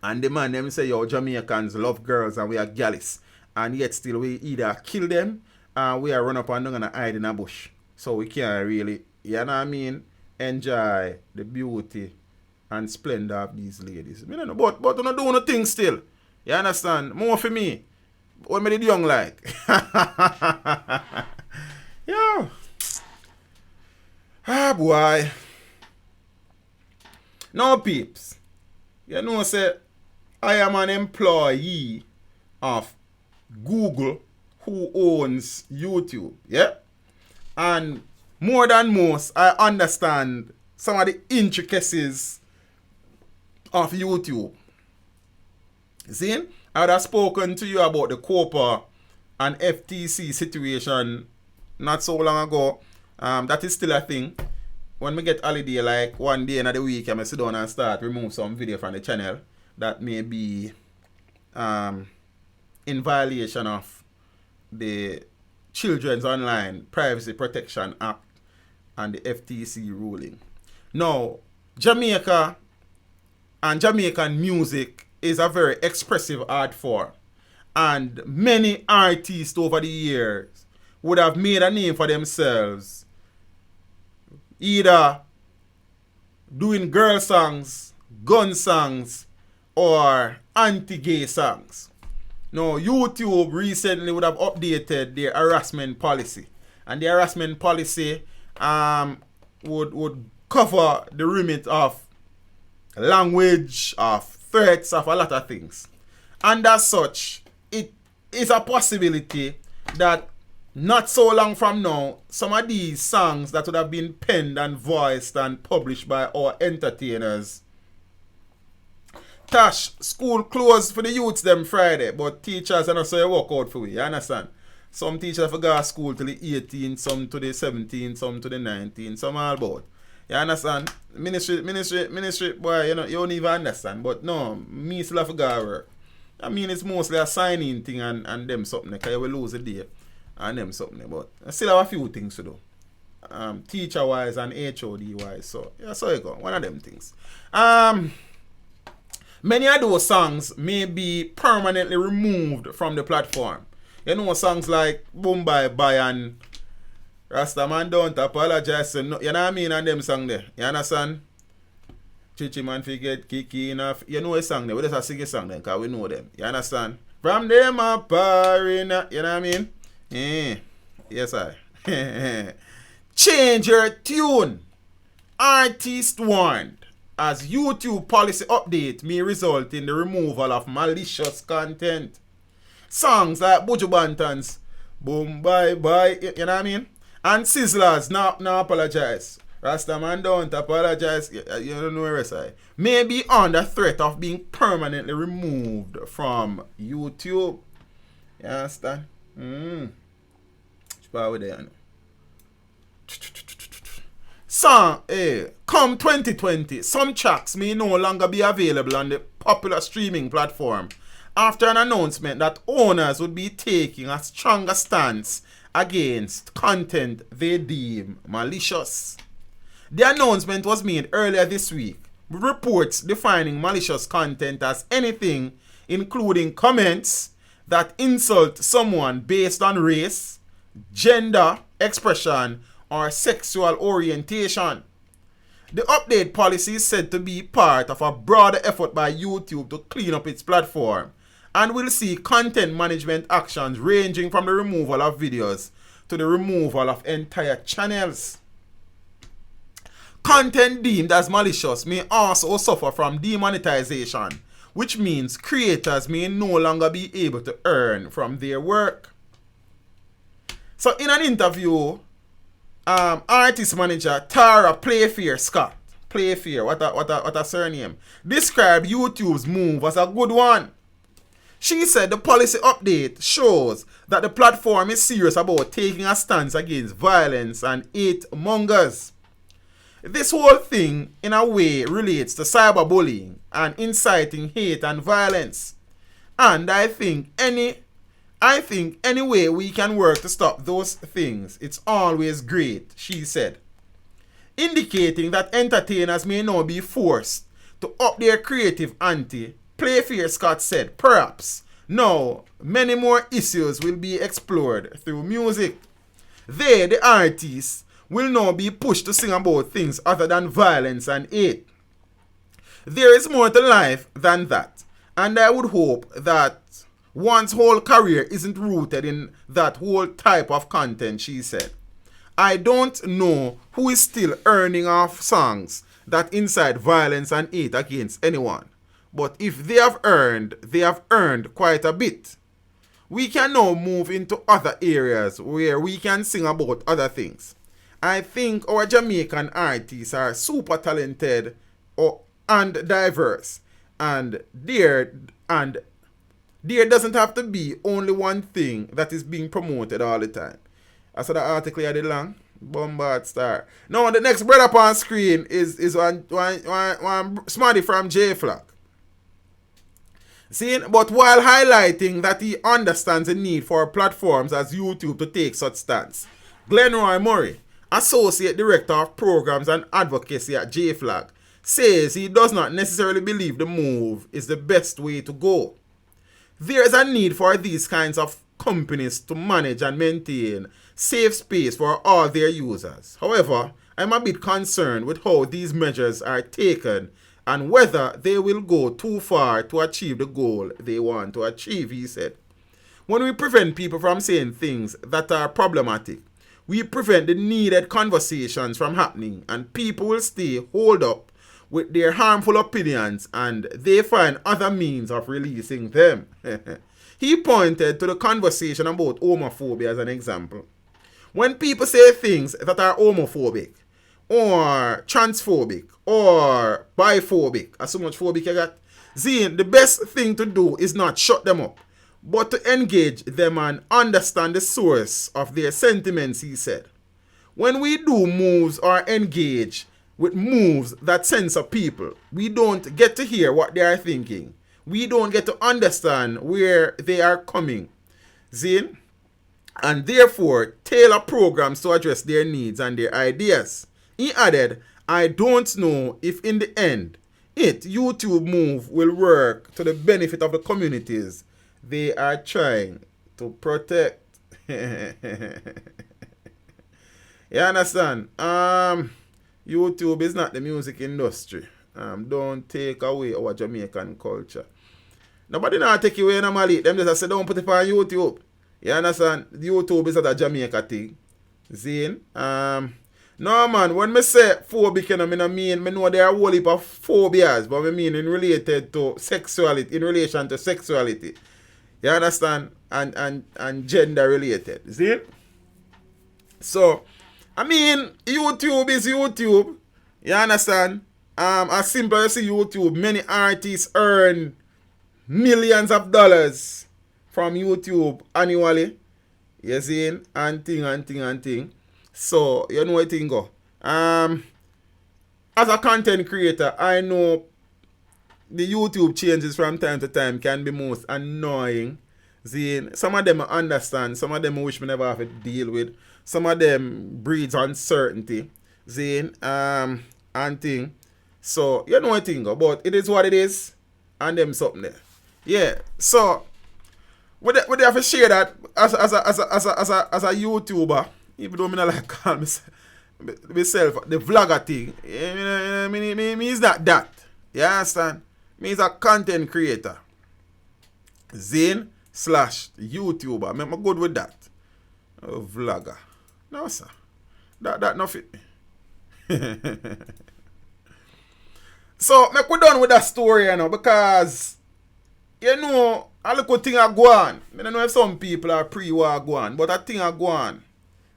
And the man them say, yo, Jamaicans love girls and we are gallus. And yet still we either kill them and we are run up and down and hide in a bush. So we can't really, you know what I mean, enjoy the beauty and splendor of these ladies. I don't know, but I don't do no thing still. You understand? More for me. What me did young like? Yeah. Ah, boy. Now, peeps. You know, say, I am an employee of Google who owns YouTube. Yeah? And more than most, I understand some of the intricacies of YouTube. See? I would have spoken to you about the COPA and FTC situation not so long ago. That is still a thing. When we get holiday, like one day in the week, I may sit down and start remove some video from the channel that may be in violation of the Children's Online Privacy Protection Act and the FTC ruling. Now, Jamaica and Jamaican music is a very expressive art form, and many artists over the years would have made a name for themselves either doing girl songs, gun songs, or anti-gay songs. Now, YouTube recently would have updated their harassment policy, and the harassment policy would cover the remit of language, of threats, of a lot of things. And as such, it is a possibility that not so long from now, some of these songs that would have been penned and voiced and published by our entertainers. Tash, school closed for the youths them Friday, but teachers are not so you work out for we, you understand? Some teachers forgot school till the 18th, some to the 17th, some to the 19th, some all about. You understand? Ministry, boy, you don't even understand. But no, me still have forgot work. I mean, it's mostly a signing thing and them something, because you will lose a day and them something. But I still have a few things to do. Teacher-wise and HOD-wise. So, yeah, so you go. One of them things. Many of those songs may be permanently removed from the platform. You know, songs like Boom Bye Bye and Rastaman Don't Apologize. You know what I mean? And them song there. You understand? Chichi Man Forget Kiki Enough. You know a song there. We just sing a song there because we know them. You understand? From them up, you know what I mean? Yes, I. Change your tune. Artist warned as YouTube policy update may result in the removal of malicious content. Songs like Buju Banton's Boom Bye Bye, you know what I mean? And Sizzlers, now apologize. Rastaman Don't Apologize, you don't know where I say. May be under threat of being permanently removed from YouTube. You understand? Come 2020, some tracks may no longer be available on the popular streaming platform after an announcement that owners would be taking a stronger stance against content they deem malicious. The announcement was made earlier this week, with reports defining malicious content as anything including comments that insult someone based on race, gender, expression, or sexual orientation. The update policy is said to be part of a broader effort by YouTube to clean up its platform, and will see content management actions ranging from the removal of videos to the removal of entire channels. Content deemed as malicious may also suffer from demonetization, which means creators may no longer be able to earn from their work. So in an interview, artist manager Tara Playfair, what a surname, described YouTube's move as a good one. She said the policy update shows that the platform is serious about taking a stance against violence and hate mongers. This whole thing, in a way, relates to cyberbullying and inciting hate and violence. And I think any way we can work to stop those things, it's always great, she said. Indicating that entertainers may now be forced to up their creative ante, Playfair Scott said, perhaps now many more issues will be explored through music. They, the artists, will now be pushed to sing about things other than violence and hate. There is more to life than that. And I would hope that one's whole career isn't rooted in that whole type of content, she said. I don't know who is still earning off songs that incite violence and hate against anyone. But if they have earned quite a bit. We can now move into other areas where we can sing about other things. I think our Jamaican artists are super talented and diverse. And there doesn't have to be only one thing that is being promoted all the time. I saw the article I did long. Bombard star. Now the next brother up on screen is one smarty from J Flag. See, but while highlighting that he understands the need for platforms as YouTube to take such stance, Glenroy Murray, Associate Director of Programs and Advocacy at J Flag, says he does not necessarily believe the move is the best way to go. There is a need for these kinds of companies to manage and maintain safe space for all their users. However, I'm a bit concerned with how these measures are taken and whether they will go too far to achieve the goal they want to achieve, he said. When we prevent people from saying things that are problematic, we prevent the needed conversations from happening, and people will stay holed up with their harmful opinions and they find other means of releasing them. He pointed to the conversation about homophobia as an example. When people say things that are homophobic, or transphobic, or biphobic, as so much phobic you got, Zine, the best thing to do is not shut them up, but to engage them and understand the source of their sentiments, he said. When we do moves or engage with moves that censor people, we don't get to hear what they are thinking. We don't get to understand where they are coming. Zine? And therefore tailor programs to address their needs and their ideas. He added, I don't know if in the end, YouTube move will work to the benefit of the communities they are trying to protect. You understand? YouTube is not the music industry. Don't take away our Jamaican culture. Nobody not take away no Mali. Them just say don't put it on YouTube. You understand? YouTube is not a Jamaica thing. Zine? No man, when me say phobic, I mean, I know there are a whole heap of phobias, but I mean in relation to sexuality. You understand? And gender related. See? So, I mean, YouTube is YouTube. You understand? As simple as YouTube, many artists earn millions of dollars from YouTube annually. You see? And thing. So, you know what thing go. As a content creator, I know the YouTube changes from time to time can be most annoying. See, some of them I understand, some of them I wish me never have to deal with. Some of them breeds uncertainty. See, and thing. So, you know what thing go, but it is what it is, and them something there. Yeah, so would they have to share that as a YouTuber? Even though I don't like call myself the vlogger thing. Me is not that. You understand? Me is a content creator. Zine/YouTuber. I'm good with that. Vlogger. No, sir. That not fit me. So, we done with that story, you know, because, you know, a little thing are go on. I don't know if some people are pre-war go on, but a thing are go on.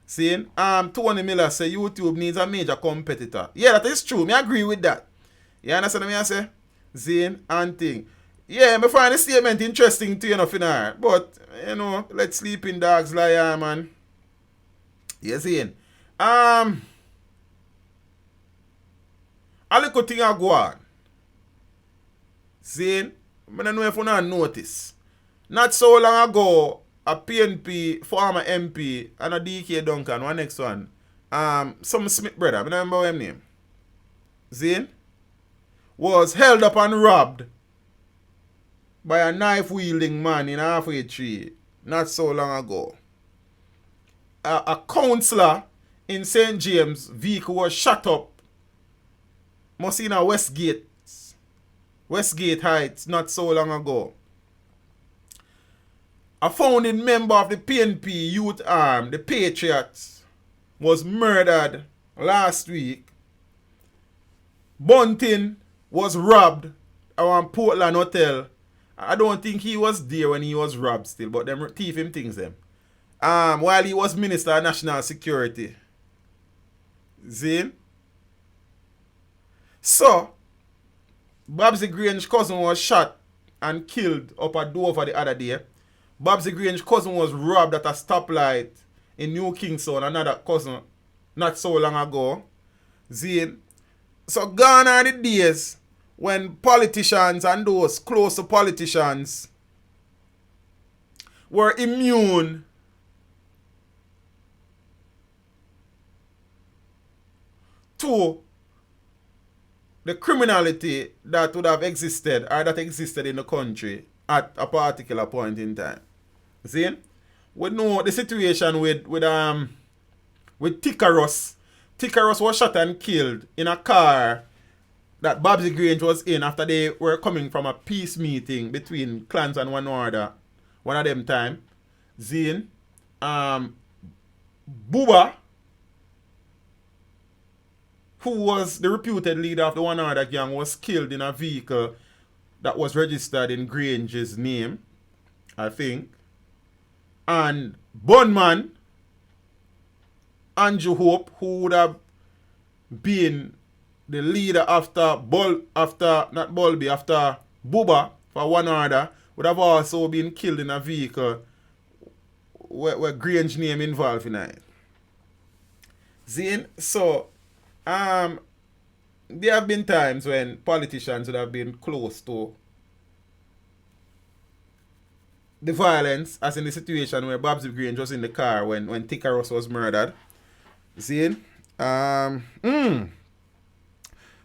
See, Tony Miller say YouTube needs a major competitor. Yeah, that is true. I agree with that. You understand what I say? Zine and thing. Yeah, I find the statement interesting too, you know, Finar. But, you know, let sleeping dogs lie, man. You see? A little thing I go on. See? I don't know if you not notice. Not so long ago, a PNP, former MP, and a DK Duncan, one next one. Some Smith brother, I don't remember his name. Zine? Was held up and robbed by a knife-wielding man in a halfway tree not so long ago. A councillor in St. James' vehicle was shot up. Must in a Westgate Westgate Heights, not so long ago. A founding member of the PNP youth arm, the Patriots, was murdered last week. Bunting was robbed around Portland Hotel. I don't think he was there when he was robbed still, but them thief him things them. While he was Minister of National Security. Zane? So, Babsy Grange's cousin was shot and killed up at Dover the other day. Babsy Grange's cousin was robbed at a stoplight in New Kingston, another cousin, not so long ago. Zane? So gone are the days when politicians and those close to politicians were immune to the criminality that would have existed or that existed in the country at a particular point in time. See? We know the situation with Tikaros. Tikaros was shot and killed in a car that Babsy Grange was in after they were coming from a peace meeting between clans and one order. One of them time. Zane. Buba, who was the reputed leader of the one order gang, was killed in a vehicle that was registered in Grange's name, I think. And Bunman, Andrew Hope, who would have been the leader after Buba for one order, would have also been killed in a vehicle where Grange name involved in it. Zane, so there have been times when politicians would have been close to the violence, as in the situation where Babsy Grange was in the car when Tikaros was murdered. See?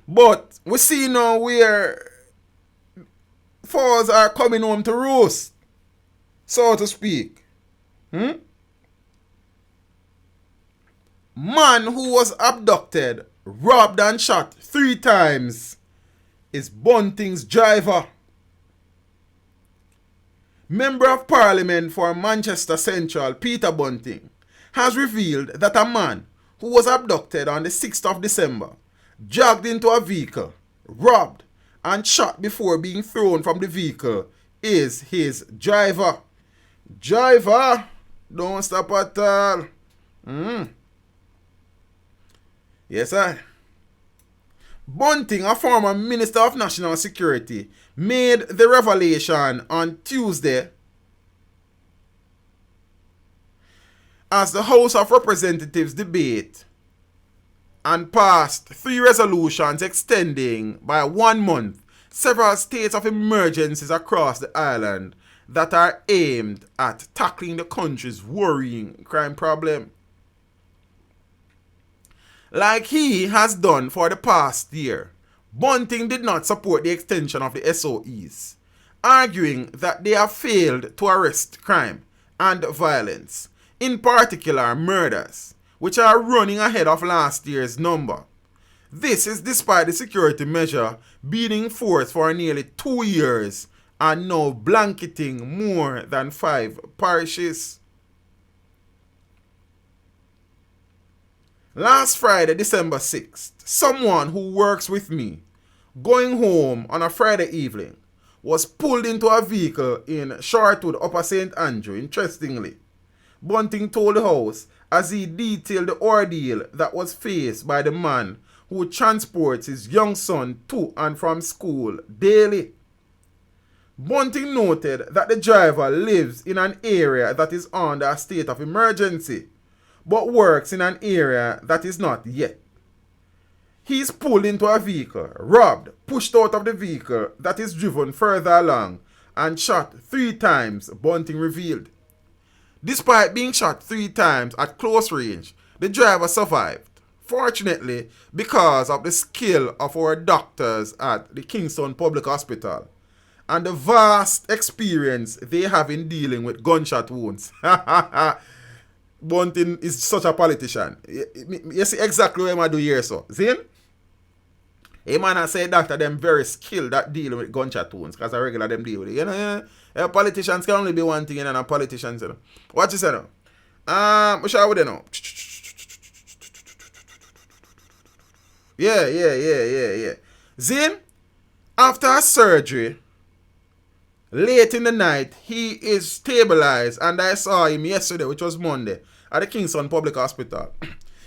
But we see now where falls are coming home to roost, so to speak. Man who was abducted, robbed and shot 3 times is Bunting's driver. Member of Parliament for Manchester Central, Peter Bunting, has revealed that a man who was abducted on the 6th of December, dragged into a vehicle, robbed, and shot before being thrown from the vehicle is his driver. Driver, don't stop at all. Yes, sir. Bunting, a former Minister of National Security, made the revelation on Tuesday as the House of Representatives debate and passed 3 resolutions extending by 1 month several states of emergencies across the island that are aimed at tackling the country's worrying crime problem. Like he has done for the past year, Bunting did not support the extension of the SOEs, arguing that they have failed to arrest crime and violence, in particular murders, which are running ahead of last year's number. This is despite the security measure being in force for nearly 2 years and now blanketing more than 5 parishes. Last Friday, December 6th, someone who works with me, going home on a Friday evening, was pulled into a vehicle in Shortwood, Upper St. Andrew, interestingly. Bunting told the House as he detailed the ordeal that was faced by the man who transports his young son to and from school daily. Bunting noted that the driver lives in an area that is under a state of emergency, but works in an area that is not yet. He is pulled into a vehicle, robbed, pushed out of the vehicle that is driven further along, and shot 3 times, Bunting revealed. Despite being shot 3 times at close range, the driver survived. Fortunately, because of the skill of our doctors at the Kingston Public Hospital and the vast experience they have in dealing with gunshot wounds. Bunting is such a politician. You see exactly what I do here, so. See? A man I say doctor them very skilled at dealing with gunshot wounds because I regular them deal with it. You know, politicians can only be one thing, and politicians, you know. What you say now? What shall we do now? Yeah. Then, after surgery, late in the night, he is stabilized, and I saw him yesterday, which was Monday, at the Kingston Public Hospital.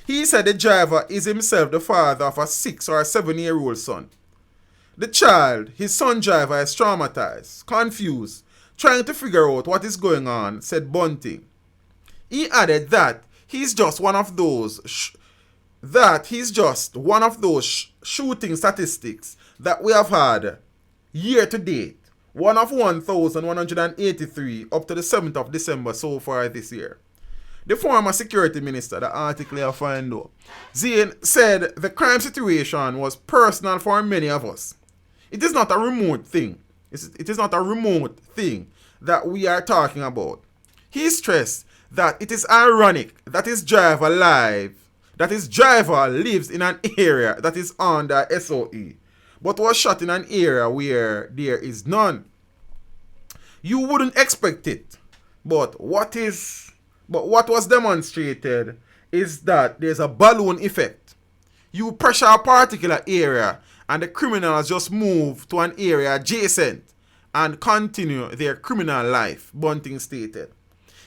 He said the driver is himself the father of a 6 or 7-year-old son. The child, his son driver, is traumatized, confused, trying to figure out what is going on, said Bunting. He added that he's just one of those shooting statistics that we have had year to date. One of 1,183 up to the 7th of December so far this year. The former security minister, the article I find out, Singh said the crime situation was personal for many of us. It is not a remote thing. It is not a remote thing that we are talking about. He stressed that it is ironic that his driver lives in an area that is under SOE, but was shot in an area where there is none. You wouldn't expect it, but what was demonstrated is that there's a balloon effect. You pressure a particular area and the criminals just move to an area adjacent and continue their criminal life, Bunting stated.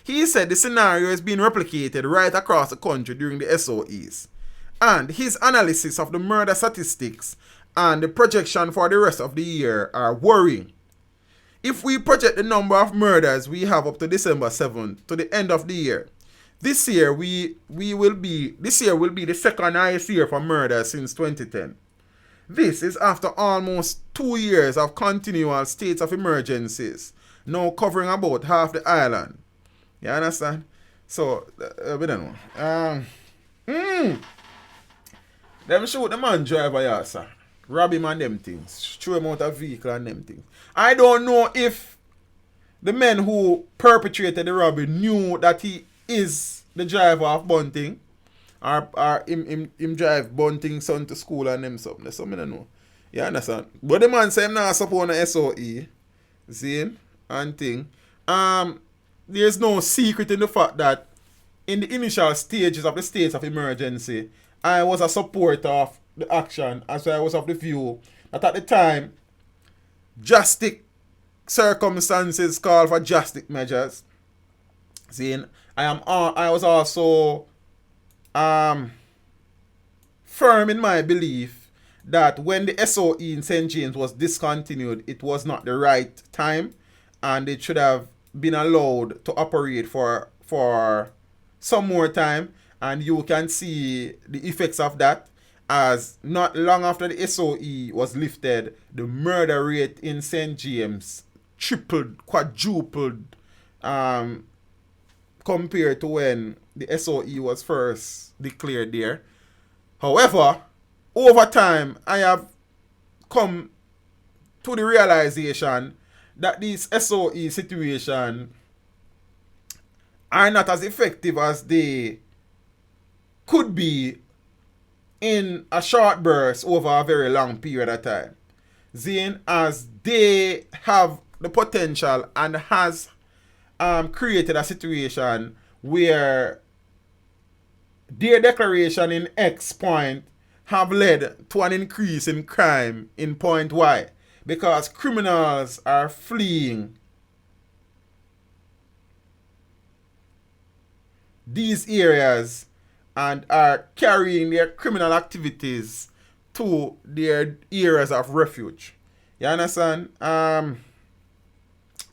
He said the scenario is being replicated right across the country during the SOEs. And his analysis of the murder statistics and the projection for the rest of the year are worrying. If we project the number of murders we have up to December 7th to the end of the year, this year will be the second highest year for murders since 2010. This is after almost 2 years of continual states of emergencies, now covering about half the island. You understand? So, we don't know. Them shoot the man driver, yeah, sir. Rob him and them things. Throw him out of vehicle and them things. I don't know if the men who perpetrated the robbery knew that he is the driver of Bunting. Or him drive Bunting son to school and them something. That's something I don't know. You understand? But the man say him not support the SOE. Zane and thing. There's no secret in the fact that in the initial stages of the states of emergency, I was a supporter of the action, as I was of the view that at the time, drastic circumstances call for drastic measures. Seeing, I was also firm in my belief that when the SOE in St. James was discontinued, it was not the right time, and it should have been allowed to operate for some more time, and you can see the effects of that. As not long after the SOE was lifted, the murder rate in St. James tripled, quadrupled, compared to when the SOE was first declared there. However, over time, I have come to the realization that these SOE situations are not as effective as they could be in a short burst over a very long period of time. Seeing as they have the potential and has created a situation where their declaration in X point have led to an increase in crime in point Y, because criminals are fleeing these areas and are carrying their criminal activities to their areas of refuge. You understand? The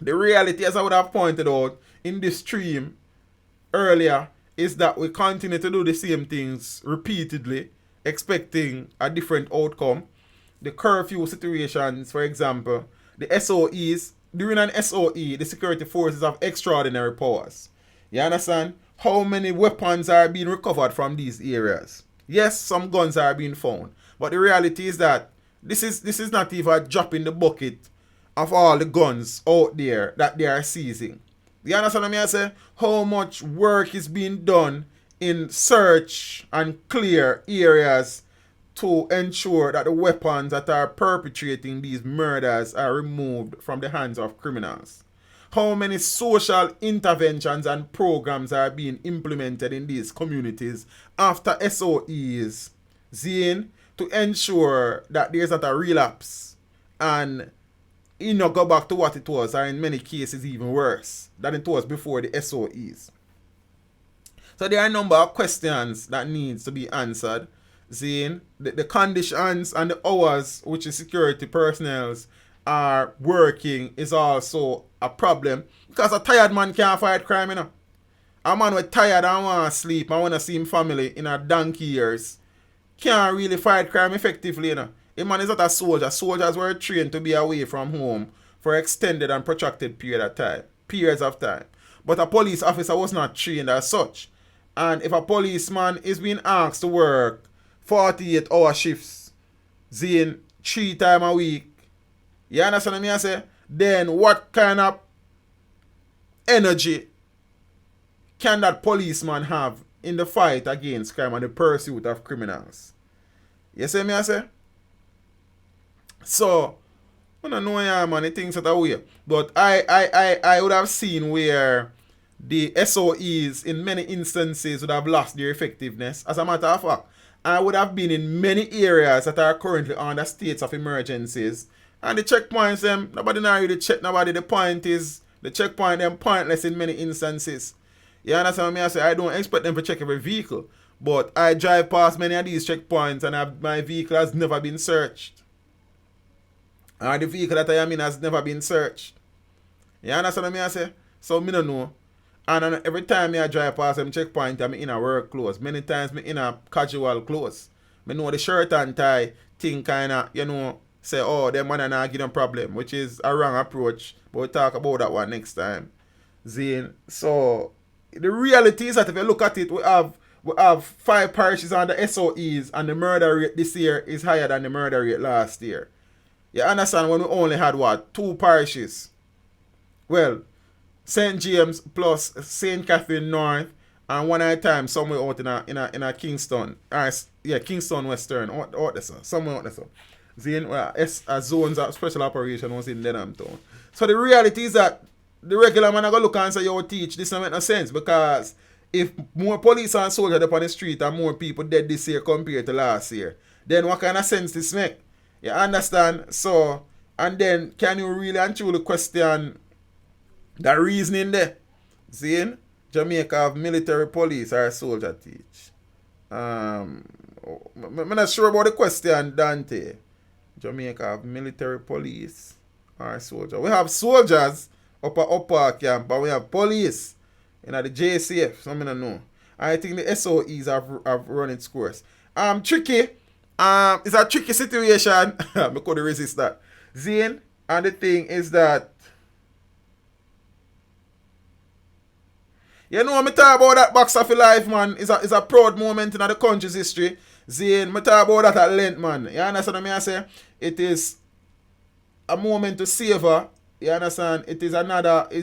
reality, as I would have pointed out in this stream earlier, is that we continue to do the same things repeatedly, expecting a different outcome. The curfew situations, for example, the SOEs, during an SOE, the security forces have extraordinary powers. You understand? How many weapons are being recovered from these areas? Yes, some guns are being found. But the reality is that this is not even a drop in the bucket of all the guns out there that they are seizing. You understand what I say? How much work is being done in search and clear areas to ensure that the weapons that are perpetrating these murders are removed from the hands of criminals? How many social interventions and programs are being implemented in these communities after SOEs, Zane, to ensure that there's not a relapse and go back to what it was, or in many cases even worse than it was before the SOEs. So there are a number of questions that needs to be answered. Zane, the conditions and the hours which the security personnel are working is also a problem, because a tired man can't fight crime, you know. A man with tired and want to sleep and want to see him family in a donkey years can't really fight crime effectively, you know. A man is not a soldier. Soldiers were trained to be away from home for extended and protracted periods of time. But a police officer was not trained as such. And if a policeman is being asked to work 48-hour shifts, Zane, 3 times a week, you understand what I say? Then what kind of energy can that policeman have in the fight against crime and the pursuit of criminals? You see me I say? So, I don't know, yeah, man, the things that are weird. But I would have seen where the SOEs in many instances would have lost their effectiveness. As a matter of fact, I would have been in many areas that are currently under states of emergencies. And the checkpoints, them, nobody not really check nobody. The point is, the checkpoint, them pointless in many instances. You understand what I say? I don't expect them to check every vehicle. But I drive past many of these checkpoints and my vehicle has never been searched. Or the vehicle that I am in has never been searched. You understand what I say? So, me don't know. And every time I drive past them checkpoint, I'm in a work clothes. Many times I'm in a casual clothes. I know the shirt and tie thing kind of, say, oh, them man not give them problem, which is a wrong approach. But we'll talk about that one next time. Zane. So, the reality is that if you look at it, we have 5 parishes under SOEs, and the murder rate this year is higher than the murder rate last year. You understand when we only had, 2 parishes? Well, St. James plus St. Catherine North, and one at a time somewhere out in a Kingston. Kingston Western, somewhere out there. Zane, zones of special operation was in Denham Town. So the reality is that the regular man are going to look and say, yo, teach, this don't make no sense, because if more police and soldiers up on the street and more people dead this year compared to last year, then what kind of sense this make? You understand? So, and then can you really and truly question the reasoning there? Zane, Jamaica have military police or soldier teach? I'm not sure about the question, Dante. Jamaica have military police or soldier? We have soldiers up at upper camp, but we have police in the JCF, so I don't know. I think the SOEs have run its course. Tricky. It's a tricky situation. I could resist that. Zane, and the thing is that, me talk about that box of life, man. It's a proud moment in the country's history. Zane, me talk about that at length, man. You understand what I say? It is a moment to savor. You understand? It's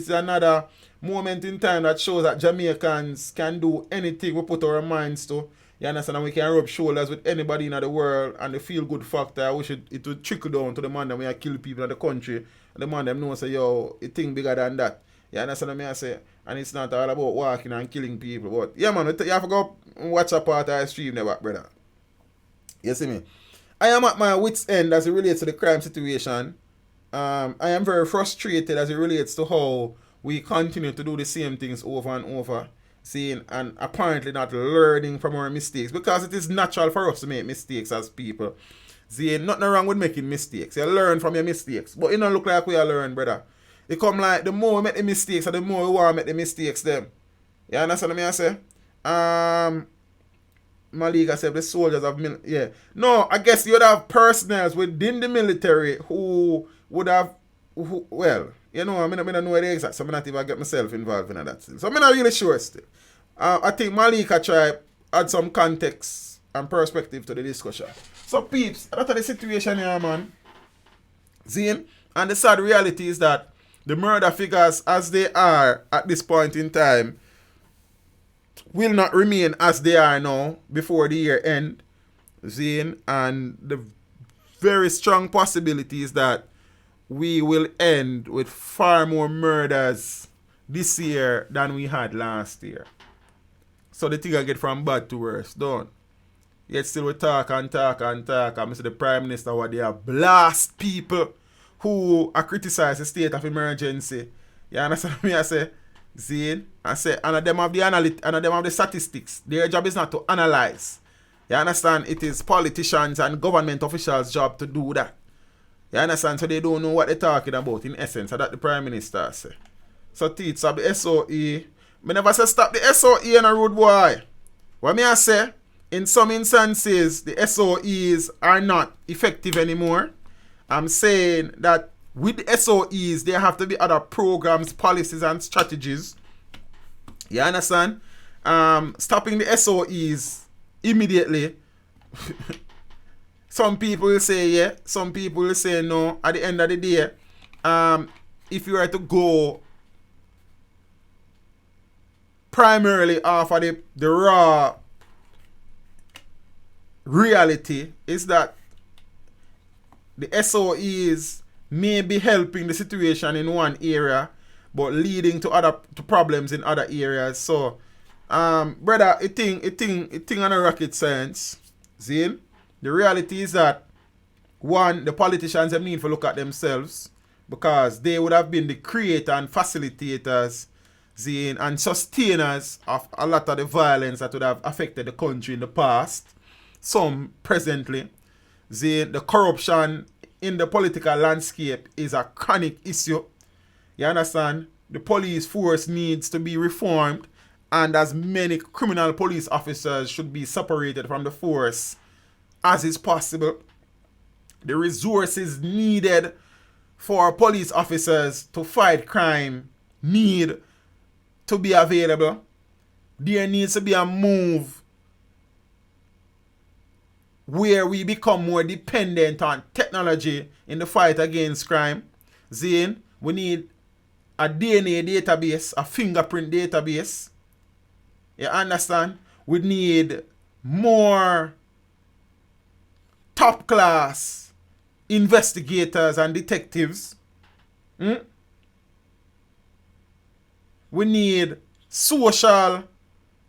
another moment in time that shows that Jamaicans can do anything we put our minds to. You understand? And we can rub shoulders with anybody in the world, and the feel good factor, I wish it would trickle down to the man that we are kill people in the country. And the man them know say, yo, it think bigger than that. You understand what I say? And it's not all about walking and killing people. But yeah, man, you have to go watch a part of the stream there, brother. You see me? I am at my wit's end as it relates to the crime situation. I am very frustrated as it relates to how we continue to do the same things over and over, seeing and apparently not learning from our mistakes, because it is natural for us to make mistakes as people. See, nothing wrong with making mistakes. You learn from your mistakes, but it don't look like we are learn, brother. It come like the more we make the mistakes, the more we want to make the mistakes them. You understand what I say? Maliga said the soldiers have No, I guess you would have personnel within the military who would have well, I don't know the exact, so I'm not even get myself involved in that still. So I'm not really sure still. I think Malika tried add some context and perspective to the discussion. So peeps, that's the situation here, man. Zane, and the sad reality is that the murder figures as they are at this point in time will not remain as they are now before the year end. Zine, and the very strong possibility is that we will end with far more murders this year than we had last year. So the thing I get from bad to worse, don't. Yet still we talk and talk and talk. And I see the Prime Minister what they have blast people who are criticize the state of emergency. You understand me? I say, Zine, I say, and them have the statistics. Their job is not to analyze. You understand? It is politicians and government officials' job to do that. You understand? So they don't know what they're talking about in essence. So that the Prime Minister say. So teach stop the SOE. Me never say stop the SOE in a road boy. What me I say? In some instances, the SOEs are not effective anymore. I'm saying that with the SOEs, there have to be other programs, policies, and strategies. You understand? Stopping the SOEs immediately. Some people will say yeah, some people will say no. At the end of the day, if you were to go primarily off of the raw reality, is that the SOEs may be helping the situation in one area, but leading to problems in other areas. So, brother, it thing on a rocket science. See, the reality is that one, the politicians have need to look at themselves, because they would have been the creator and facilitators, and sustainers of a lot of the violence that would have affected the country in the past. Some presently. The corruption in the political landscape is a chronic issue. You understand? The police force needs to be reformed, and as many criminal police officers should be separated from the force as is possible. The resources needed for police officers to fight crime need to be available. There needs to be a move where we become more dependent on technology in the fight against crime. We need a DNA database, a fingerprint database. You understand? We need more top class investigators and detectives. We need social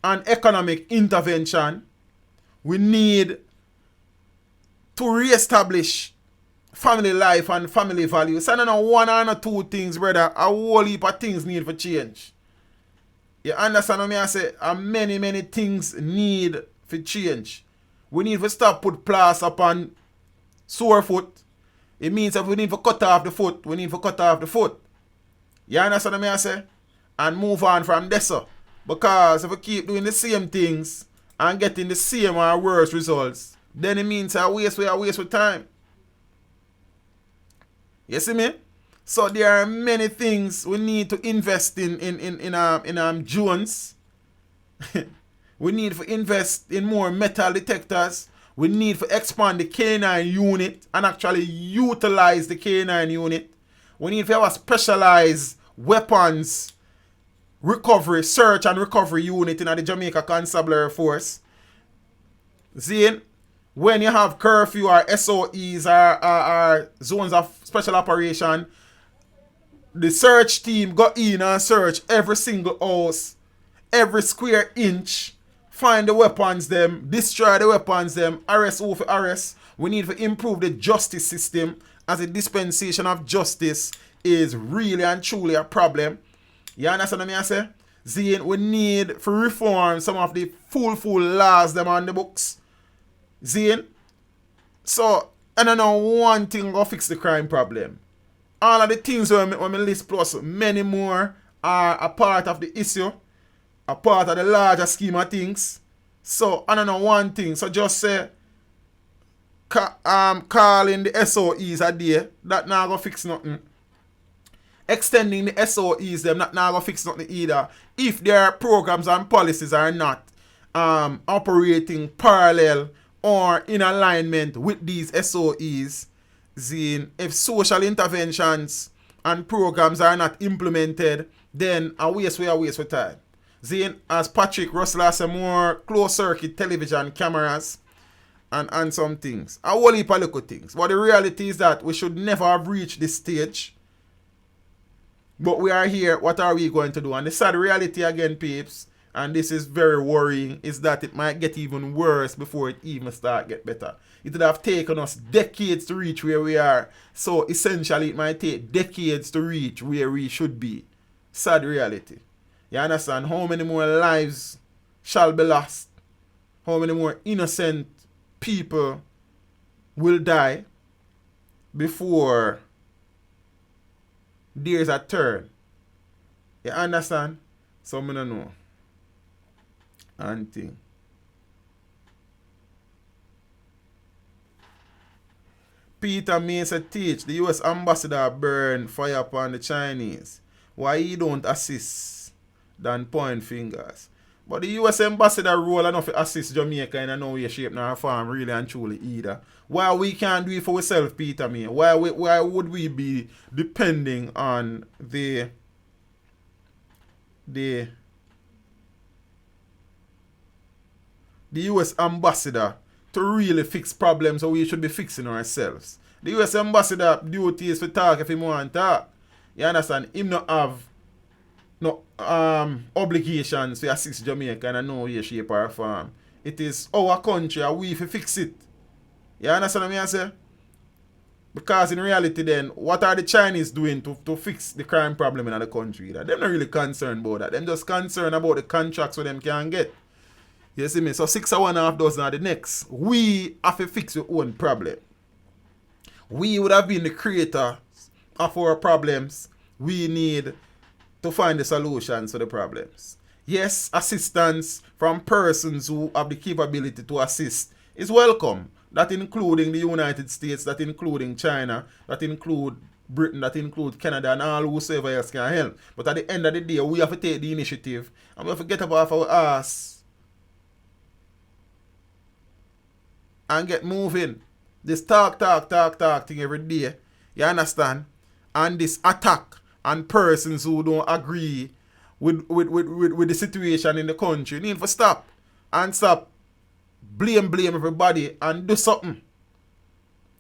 and economic intervention. We need to re-establish family life and family values. I don't know one or two things, brother. A whole heap of things need for change. You understand what I say? Many things need for change. We need to stop put plaster upon sore foot. It means that we need to cut off the foot. We need to cut off the foot. You understand what I say? And move on from this. Because if we keep doing the same things and getting the same or worse results, then it means I waste with time. You see me? So there are many things we need to invest in drones. We need to invest in more metal detectors. We need to expand the K9 unit and actually utilize the K9 unit. We need to have a specialized weapons recovery, search and recovery unit in the Jamaica Constabulary Force. See, when you have curfew or SOEs or zones of special operation, the search team go in and search every single house, every square inch, find the weapons them, destroy the weapons them, arrest who for arrest. We need to improve the justice system, as the dispensation of justice is really and truly a problem. You understand what I say? Zine, we need to reform some of the full laws them on the books. Zine. So, I don't know one thing will fix the crime problem. All of the things on my list plus many more are a part of the issue, a part of the larger scheme of things. So, I don't know one thing. So, just say, calling the SOEs a day, that not gonna fix nothing. Extending the SOEs, them not gonna fix nothing either. If their programs and policies are not operating parallel or in alignment with these SOEs, if social interventions and programs are not implemented, then a waste of time. As Patrick Russell has some more closed circuit television cameras and some things. A whole heap of little things. But the reality is that we should never have reached this stage. But we are here. What are we going to do? And the sad reality again, peeps, and this is very worrying, is that it might get even worse before it even start get better. It would have taken us decades to reach where we are. So essentially it might take decades to reach where we should be. Sad reality. You understand? How many more lives shall be lost? How many more innocent people will die before there's a turn? You understand? So I don't know. And thing. Peter Mason teach the US ambassador burn fire upon the Chinese. Why he don't assist than point fingers? But the US ambassador role enough to assist Jamaica in no way, shape, nor form, really and truly either. Why we can't do it for ourselves, Peter May? Why would we be depending on the US ambassador to really fix problems, so we should be fixing ourselves? The US ambassador duty is to talk if he want to talk. You understand? Him not have no obligations to assist Jamaica in no way, shape or form. It is our country and we to fix it. You understand what I say? Because in reality then, what are the Chinese doing to fix the crime problem in the country? They're not really concerned about that. They're just concerned about the contracts where them can get. You see me? So 6 or 1.5 dozen are the next. We have to fix our own problem. We would have been the creator of our problems. We need to find the solutions to the problems. Yes, assistance from persons who have the capability to assist is welcome. That including the United States, that including China, that include Britain, that include Canada and all whosoever else can help. But at the end of the day, we have to take the initiative and we have to get up off our ass and get moving. This talk thing every day, you understand? And this attack on persons who don't agree with the situation in the country need to stop. And stop blame everybody and do something.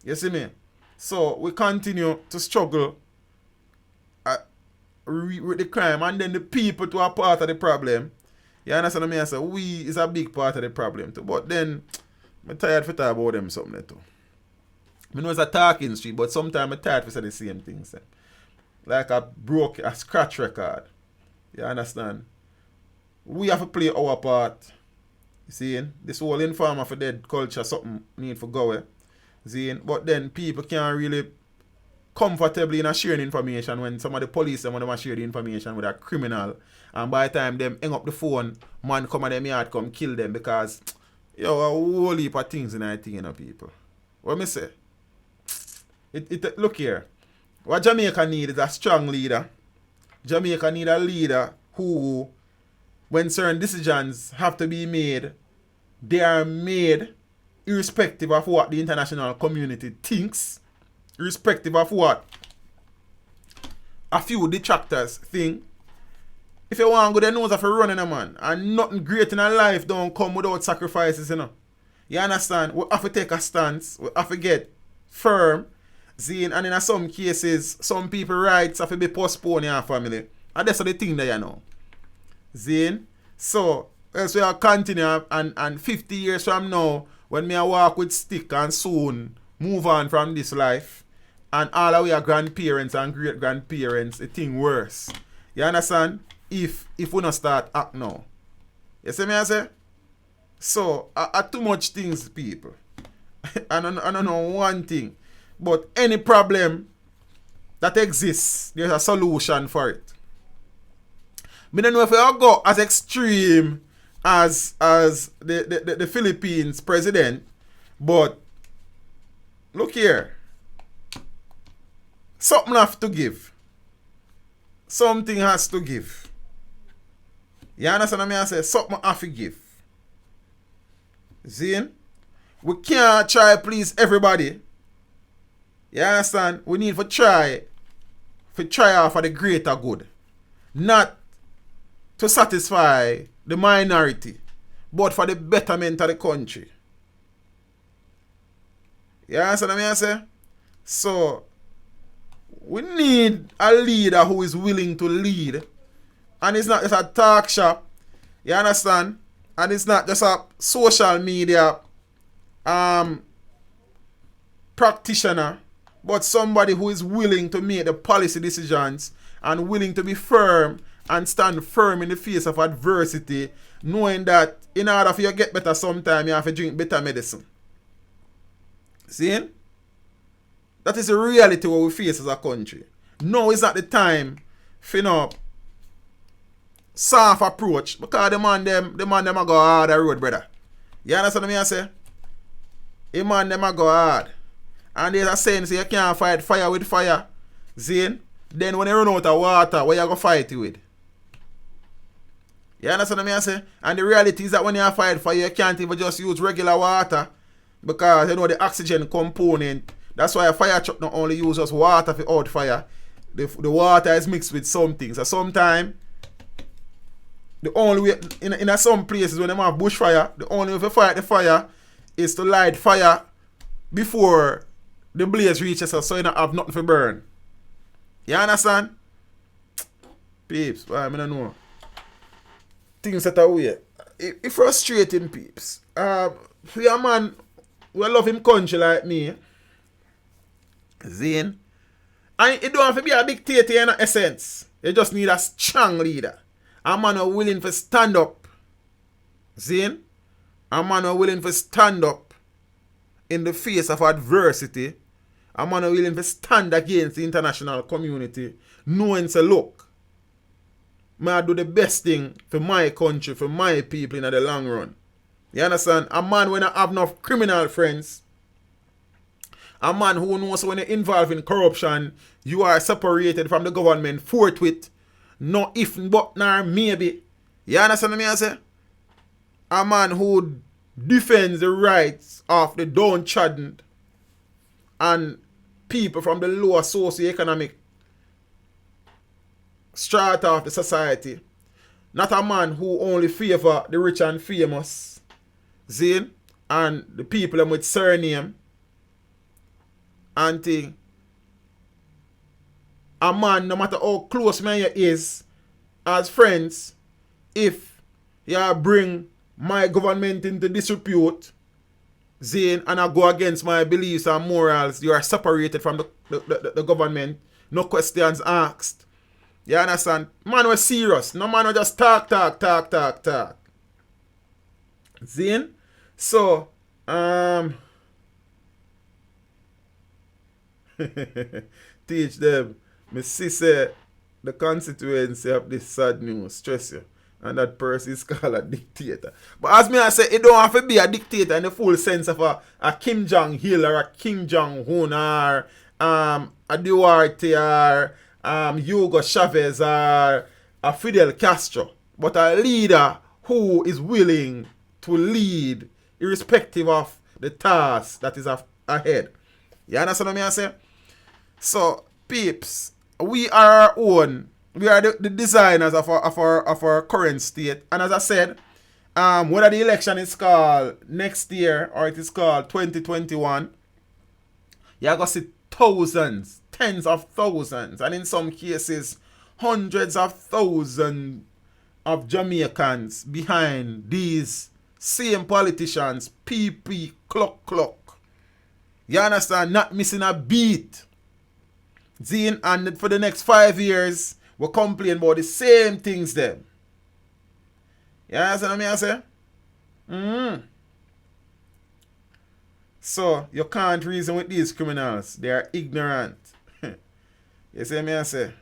You see me? So we continue to struggle with the crime, and then the people to are part of the problem. You understand what I mean? So we is a big part of the problem too. But then I'm tired to talk about them something too. I know it's a talking street, but sometimes I'm tired to say the same things. Like a scratch record. You understand? We have to play our part. You see? This whole informer for dead culture, something need for go away. See? But then people can't really comfortably sharing information when some of the police and when they share the information with a criminal. And by the time them hang up the phone, man come at them yard come kill them because a whole heap of things in that thing, people. What me say? Look here. What Jamaica need is a strong leader. Jamaica need a leader who, when certain decisions have to be made, they are made irrespective of what the international community thinks, irrespective of what a few detractors think. If you want to go, they knows if you're running a man. And nothing great in our life don't come without sacrifices, You understand? We have to take a stance. We have to get firm. And in some cases, some people rights have to be postponed in our family. And that's the thing that you know. So, as we are continue and 50 years from now, when me walk with stick and soon move on from this life, and all our grandparents and great-grandparents, the thing worse. You understand? If we not start act now. You see me I say? So, too much things, people. I don't know one thing. But any problem that exists, there's a solution for it. I don't know if I go as extreme as the Philippines president, but look here. Something have to give. Something has to give. You understand what I say? Something have to give. See? We can't try to please everybody. You understand? We need to try out for the greater good. Not to satisfy the minority, but for the betterment of the country. You understand what I say? So, we need a leader who is willing to lead. And it's not just a talk shop. You understand? And it's not just a social media practitioner, but somebody who is willing to make the policy decisions and willing to be firm and stand firm in the face of adversity, knowing that in order for you to get better sometime, you have to drink better medicine. See? That is the reality what we face as a country. No, it's not the time for soft approach, because the man them a go hard the road, brother. You understand what I say? The man them a go hard. And there's a saying, so you can't fight fire with fire. See? Then when you run out of water, what you going to fight it with? You understand what I say? And the reality is that when you fight fire, you can't even just use regular water, because you know the oxygen component. That's why a fire truck not only uses water for out fire. The water is mixed with something. So sometimes the only way in some places when they have bushfire, the only way to fight the fire is to light fire before the blaze reaches us, so you don't have nothing to burn. You understand? Peeps, I don't know. Things that are weird. It's frustrating, peeps. For a man who love him country like me, Zane, and you don't have to be a dictator in essence. You just need a strong leader. A man who willing to stand up. Zane, a man who willing to stand up in the face of adversity. A man who willing to stand against the international community, knowing say, look, I do the best thing for my country, for my people in the long run. You understand? A man when I have enough criminal friends, a man who knows when you're involved in corruption, you are separated from the government forthwith. No if but nor maybe. You understand what I say? A man who defends the rights of the downtrodden and people from the lower socioeconomic strata of the society. Not a man who only favor the rich and famous, Zane, and the people with surname and thing. A man, no matter how close man you is, as friends, if you bring my government into disrepute, Zane, and I go against my beliefs and morals, you are separated from the government. No questions asked. You understand? Man was serious. No man was just talk. Zane? So, teach them. My sister, the constituency of this sad news stress you. And that person is called a dictator. But as me I say, it don't have to be a dictator in the full sense of a Kim Jong-il or a Kim Jong-un or a Duarte or Hugo Chavez or a Fidel Castro. But a leader who is willing to lead irrespective of the task that is ahead. You understand what I say? So, peeps, we are our own. We are the designers of our current state. And as I said, whether the election is called next year or it is called 2021, you're going to see thousands, tens of thousands, and in some cases, hundreds of thousands of Jamaicans behind these same politicians, PP, clock. You understand? Not missing a beat. Zine, and for the next 5 years, we complain about the same things then. You understand what I say? So, you can't reason with these criminals. They are ignorant. You see what I say?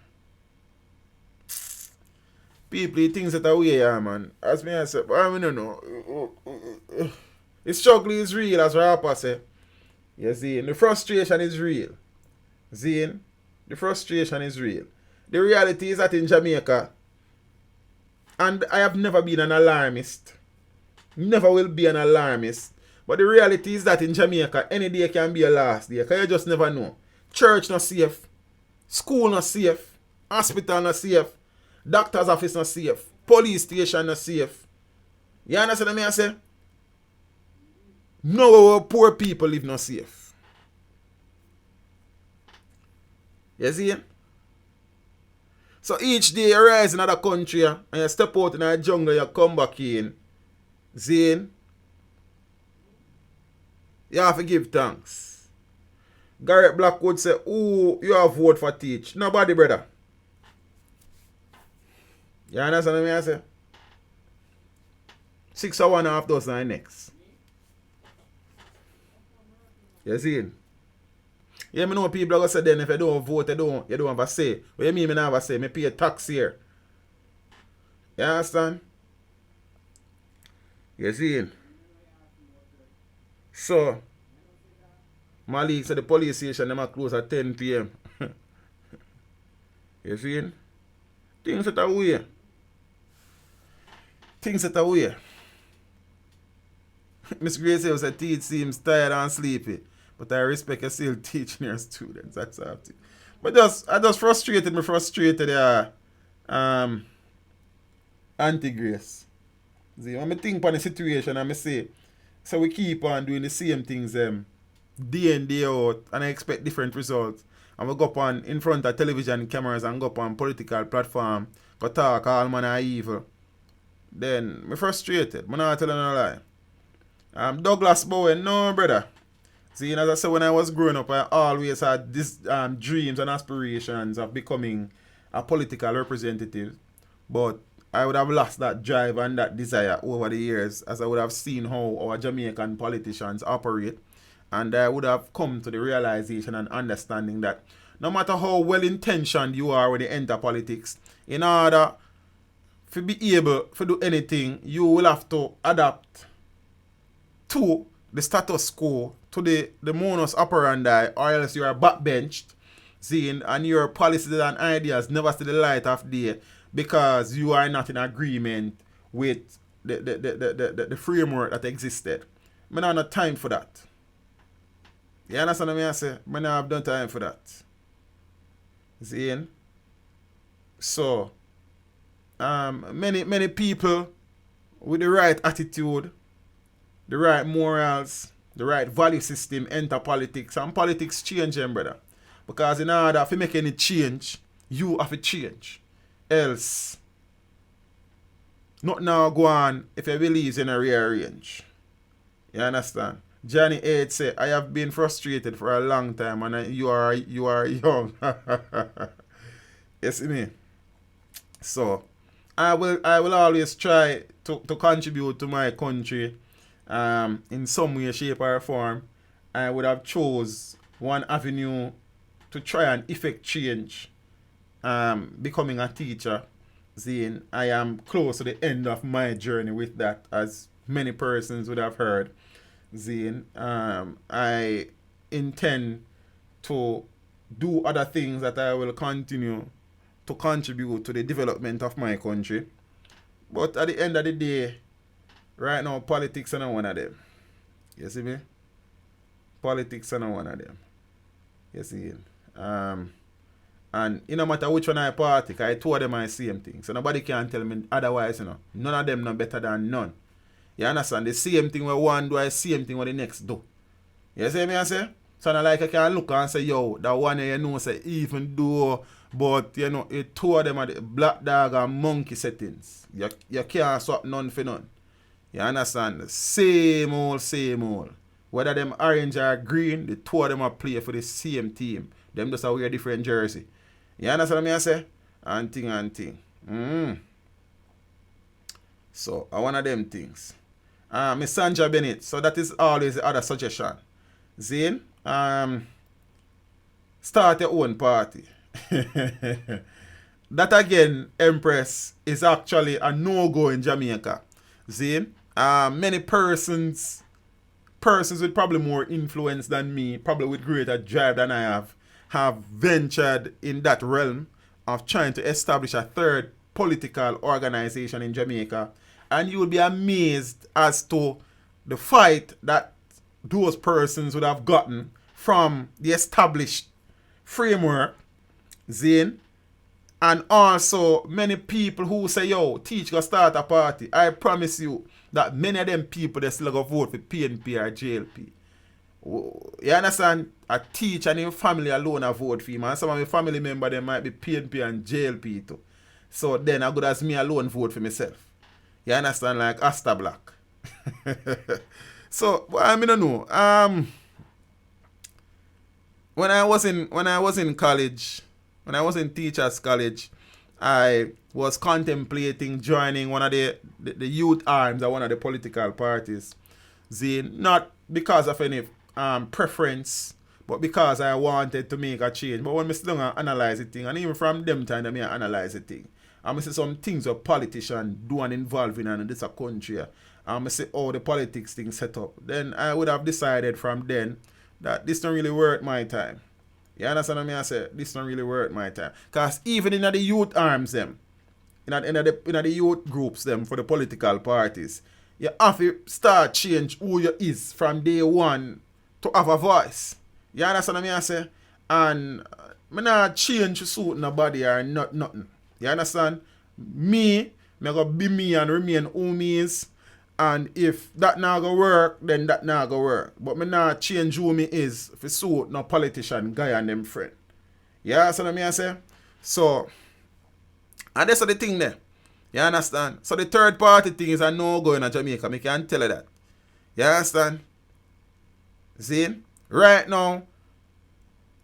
People, the things that are weird, man. As me I say, but I don't know. The struggle is real, as Rapper say. You see, the frustration is real. Zine, the frustration is real. The reality is that in Jamaica, and I have never been an alarmist, never will be an alarmist, but the reality is that in Jamaica, any day can be a last day, because you just never know. Church not safe, school not safe, hospital not safe, doctor's office not safe, police station not safe. You understand what I say? No poor people live not safe. You see? So each day you rise in another country and you step out in a jungle, you come back in. See? You have to give thanks. Garrett Blackwood say, "Who you have vote for teach?" Nobody, brother. You understand what I say? 6 or 1.5 dozen next. You see? Yeah, me know people are going to say then if you don't vote, you don't have a say. What you mean I don't have a say? I pay a tax here. You understand? You see? So, Malik said the police station them are close at 10 p.m. You see? Things that are weird. Things that are weird. Miss Grace said teach seems tired and sleepy, but I respect you still teaching your students. That's how But I just frustrated Auntie Grace. See, when I think on the situation and I say, so we keep on doing the same things day in, day out, and I expect different results. And we go up on in front of television cameras and go up on political platform, go talk all manner of evil. Then I'm frustrated. I'm not telling a lie. Douglas Bowen, no brother. See, as I said, when I was growing up, I always had these dreams and aspirations of becoming a political representative. But I would have lost that drive and that desire over the years as I would have seen how our Jamaican politicians operate. And I would have come to the realization and understanding that no matter how well-intentioned you are when you enter politics, in order to be able to do anything, you will have to adapt to the status quo, to the modus operandi, or else you are backbenched, seeing, and your policies and ideas never see the light of day because you are not in agreement with the framework that existed. I don't have time for that. You understand what I say? I don't have done time for that. Seeing? So, many people with the right attitude, the right morals, the right value system enter politics, and politics change them, brother. Because in order to make any change, you have to change. Else, not now go on if you believe in a rearrange. You understand? Johnny 8 say, I have been frustrated for a long time and you are young. You see me? So, I will always try to contribute to my country in some way, shape or form. I would have chose one avenue to try and effect change, becoming a teacher. Seeing I am close to the end of my journey with that, as many persons would have heard. Seeing I intend to do other things that I will continue to contribute to the development of my country. But at the end of the day, right now, politics are not one of them. You see me? Politics are not one of them. You see? And it no matter which one I party, I told them I same thing. So nobody can tell me otherwise, None of them no better than none. You understand? The same thing where one do, the same thing where the next do. You see me I say? So not like I can look and say, yo, that one say even though, but it two of them are the black dog and monkey settings. You can't swap none for none. You understand? Same old. Whether them orange or green, the two of them are play for the same team. Them just wear different jersey. You understand what I say? And thing. So, one of them things. Miss Sandra Bennett. So that is always the other suggestion. Zane, start your own party. That again, Empress, is actually a no-go in Jamaica. Zane, many persons with probably more influence than me, probably with greater drive than I have ventured in that realm of trying to establish a third political organization in Jamaica. And you will be amazed as to the fight that those persons would have gotten from the established framework, Zane. And also many people who say, yo, teach go start a party. I promise you that many of them people they still go vote for PNP or JLP. You understand? A teacher and him family alone a vote for him. And some of my family members they might be PNP and JLP too. So then I good as me alone vote for myself. You understand? Like Asta Black. So I mean don't know. When I was in college, when I was in teachers college, I was contemplating joining one of the youth arms of one of the political parties. Not because of any preference, but because I wanted to make a change. But when I sit down and analyze the thing, and even from them time, I analyze the thing. I see some things that politicians do and involve in this country. I see how the politics thing set up. Then I would have decided from then that this don't really worth my time. You understand what I say? This don't really worth my time. Because even in the youth arms them, in the youth groups them for the political parties, you have to start change who you is from day one to have a voice. You understand what I say? And I not change to suit nobody or nothing. You understand? Me go be me and remain who me is. And if that not go work, then that not go work. But me not change who me is for suit no politician guy and them friend. You understand what I say? So, and that's the thing there. You understand? So the third party thing is a no-go in Jamaica. I can tell you that. You understand? See? Right now,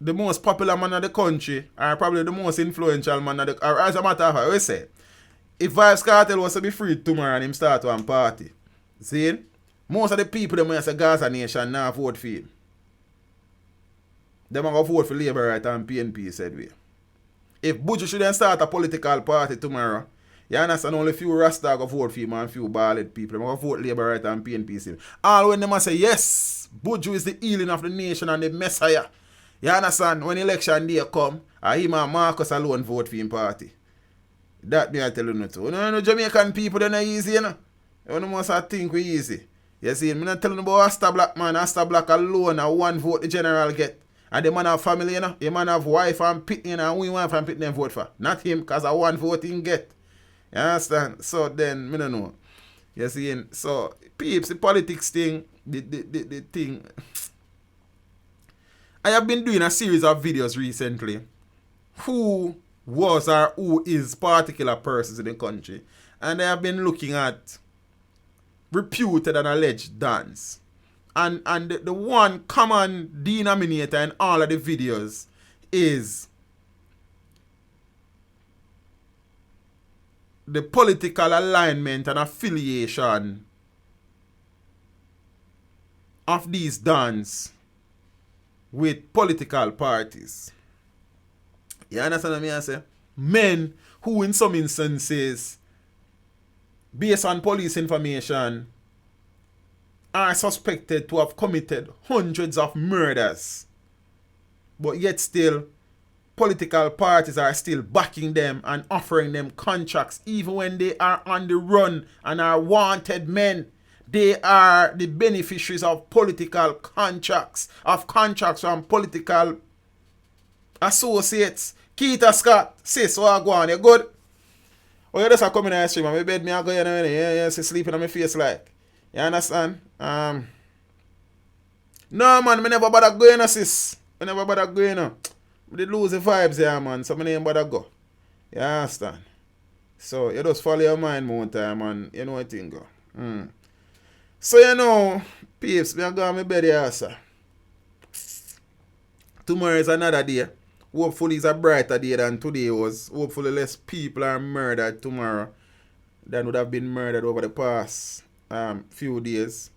the most popular man of the country, or probably the most influential man of the, or as a matter of fact, I say, if Vibes Cartel was to be free tomorrow and him start one party, see? Most of the people that say Gaza Nation now vote for him. They are going to vote for Labour Right and PNP, said we. If Buju should then start a political party tomorrow, you understand only few Rasta go vote for him and few ballot people. They're going to vote Labour Right and PNP. Still. All when them say, yes, Buju is the healing of the nation and the Messiah. You understand? When election day come, him and Marcus alone vote for him party. That me I tell you too. No, Jamaican people, they're not easy, you know. You know most I think we easy. You see, I'm not telling you about Asta Black, man. Asta Black alone, a one vote the general get. And the man have family, you know. The man have wife and pit, you know, and we wife and pit them vote for. Not him, because a one vote he get. You understand? So then, I don't know. You see, so, peeps, the politics thing, the thing. I have been doing a series of videos recently. Who was or who is particular persons in the country. And I have been looking at reputed and alleged dons. And the one common denominator in all of the videos is the political alignment and affiliation of these dons with political parties. You understand what I say? Men who in some instances, based on police information, are suspected to have committed hundreds of murders. But yet still, political parties are still backing them and offering them contracts even when they are on the run and are wanted men. They are the beneficiaries of political contracts, from political associates. Keita Scott, sis, what I go on, you good? Oh, you just come in the stream and my bed, me I go in a minute, yeah, sleeping on my face like. You understand? No man, me never bother going, sis. I never bother going. I did lose the vibes here, man, so I never bother go. You understand? So, you just follow your mind more time and you know what thing go. So, you know, peeps, me I go on my bed here, sir. Tomorrow is another day. Hopefully it's a brighter day than today was. Hopefully less people are murdered tomorrow than would have been murdered over the past few days.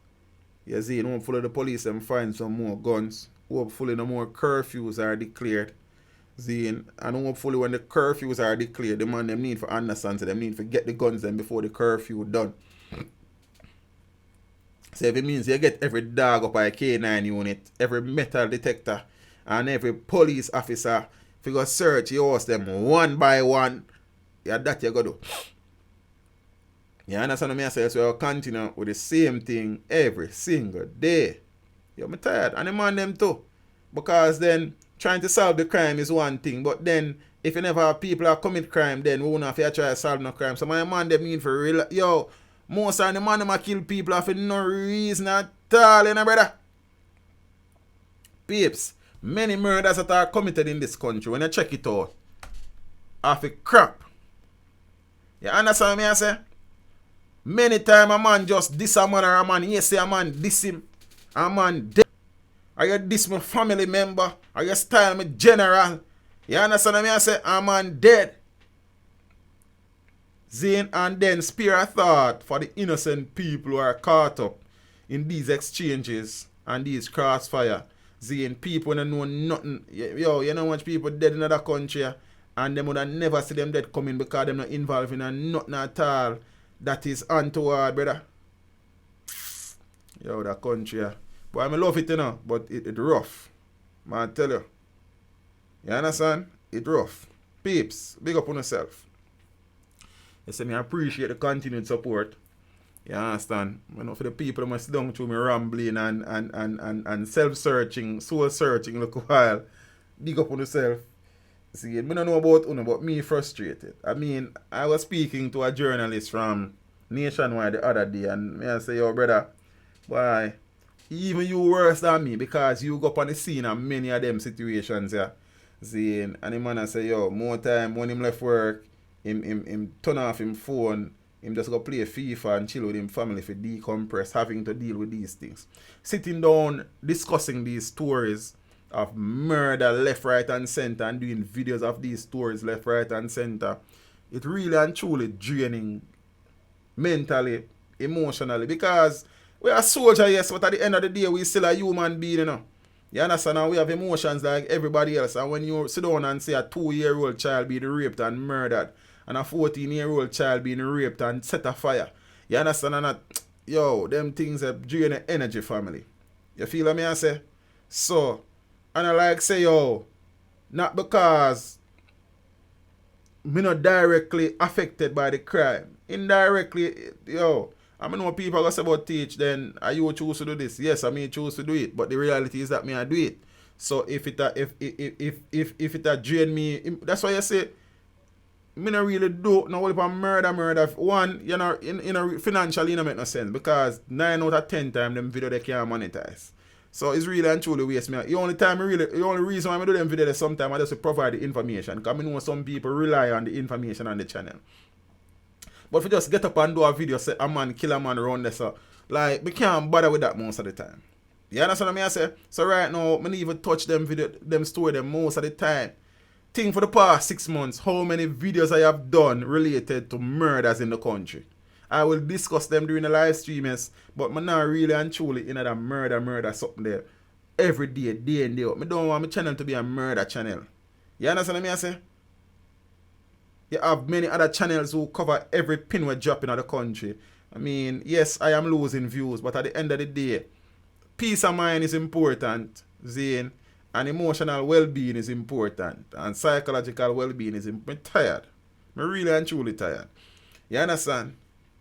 You see, hopefully the police them find some more guns. Hopefully no more curfews are declared. See, and hopefully when the curfews are declared, the man them need for understand, so them need to get the guns them before the curfew done. So if it means you get every dog up a K9 unit, every metal detector, and every police officer, if you go search, you ask them one by one, yeah, that you go do. You understand what I say? So you'll continue with the same thing every single day. You're tired. And the man them too. Because then trying to solve the crime is one thing. But then if you never have people that commit crime, then we won't have to try to solve no crime. So my man them mean for real. Yo, most of the man them kill people for no reason at all, you know, brother. Peeps, many murders that are committed in this country, when you check it out, are for crap. You understand me I say? Many times a man just diss a man or a man, yes, say a man diss him, a man dead. Or you diss my family member, or you style me general. You understand me I say? A man dead. Zane, and then spare a thought for the innocent people who are caught up in these exchanges and these crossfire. Zane, people don't know nothing. Yo, you know how much people dead in other country and them would have never see them dead coming because them not involved in nothing at all that is untoward, brother. Yo, that country. But I love it, you know, but it rough. Man, I tell you. You understand? It rough. Peeps, big up on yourself. You say me appreciate the continued support. You understand? You know, for the people who must down through me rambling and self-searching, soul-searching look a while. Big up on yourself. See, I don't know about Uno, but me frustrated. I mean, I was speaking to a journalist from Nationwide the other day, and me I say, yo, brother, why? Even you worse than me because you go up on the scene and many of them situations, yeah. See, and the man I say, yo, more time when him left work, him turn off him phone, him just go play FIFA and chill with him family for decompress, having to deal with these things. Sitting down, discussing these stories of murder left, right, and center, and doing videos of these stories left, right, and center, it really and truly draining mentally, emotionally, because we are soldiers, yes, but at the end of the day, we still a human being, you know. You understand? And we have emotions like everybody else. And when you sit down and see a 2-year-old child being raped and murdered, and a 14-year-old child being raped and set afire, you understand? And that, yo, them things are draining energy, family. You feel what I say? So, and I like say, yo, not because me not directly affected by the crime. Indirectly, yo, I know people go say about teach, then are you choose to do this? Yes, I mean choose to do it, but the reality is that me I do it. So if it drain me, that's why I say me not really do no only murder. One, you know, in financially it make no sense because 9 out of 10 times them video they can't monetize. So it's really and truly waste me. The only reason why I do them videos sometimes I just provide the information. Because I know some people rely on the information on the channel. But if you just get up and do a video, say a man kill a man around there, so like we can't bother with that most of the time. You understand what I say? So right now, I don't even touch them video, them story them most of the time. Think for the past 6 months, how many videos I have done related to murders in the country. I will discuss them during the live streams, but I'm not really and truly in that murder something there. Every day and day. I don't want my channel to be a murder channel. You understand what I say? You have many other channels who cover every pin we drop in the country. I mean, yes, I am losing views, but at the end of the day, peace of mind is important, Zane, and emotional well-being is important, and psychological well-being is important. I'm tired. I'm really and truly tired. You understand?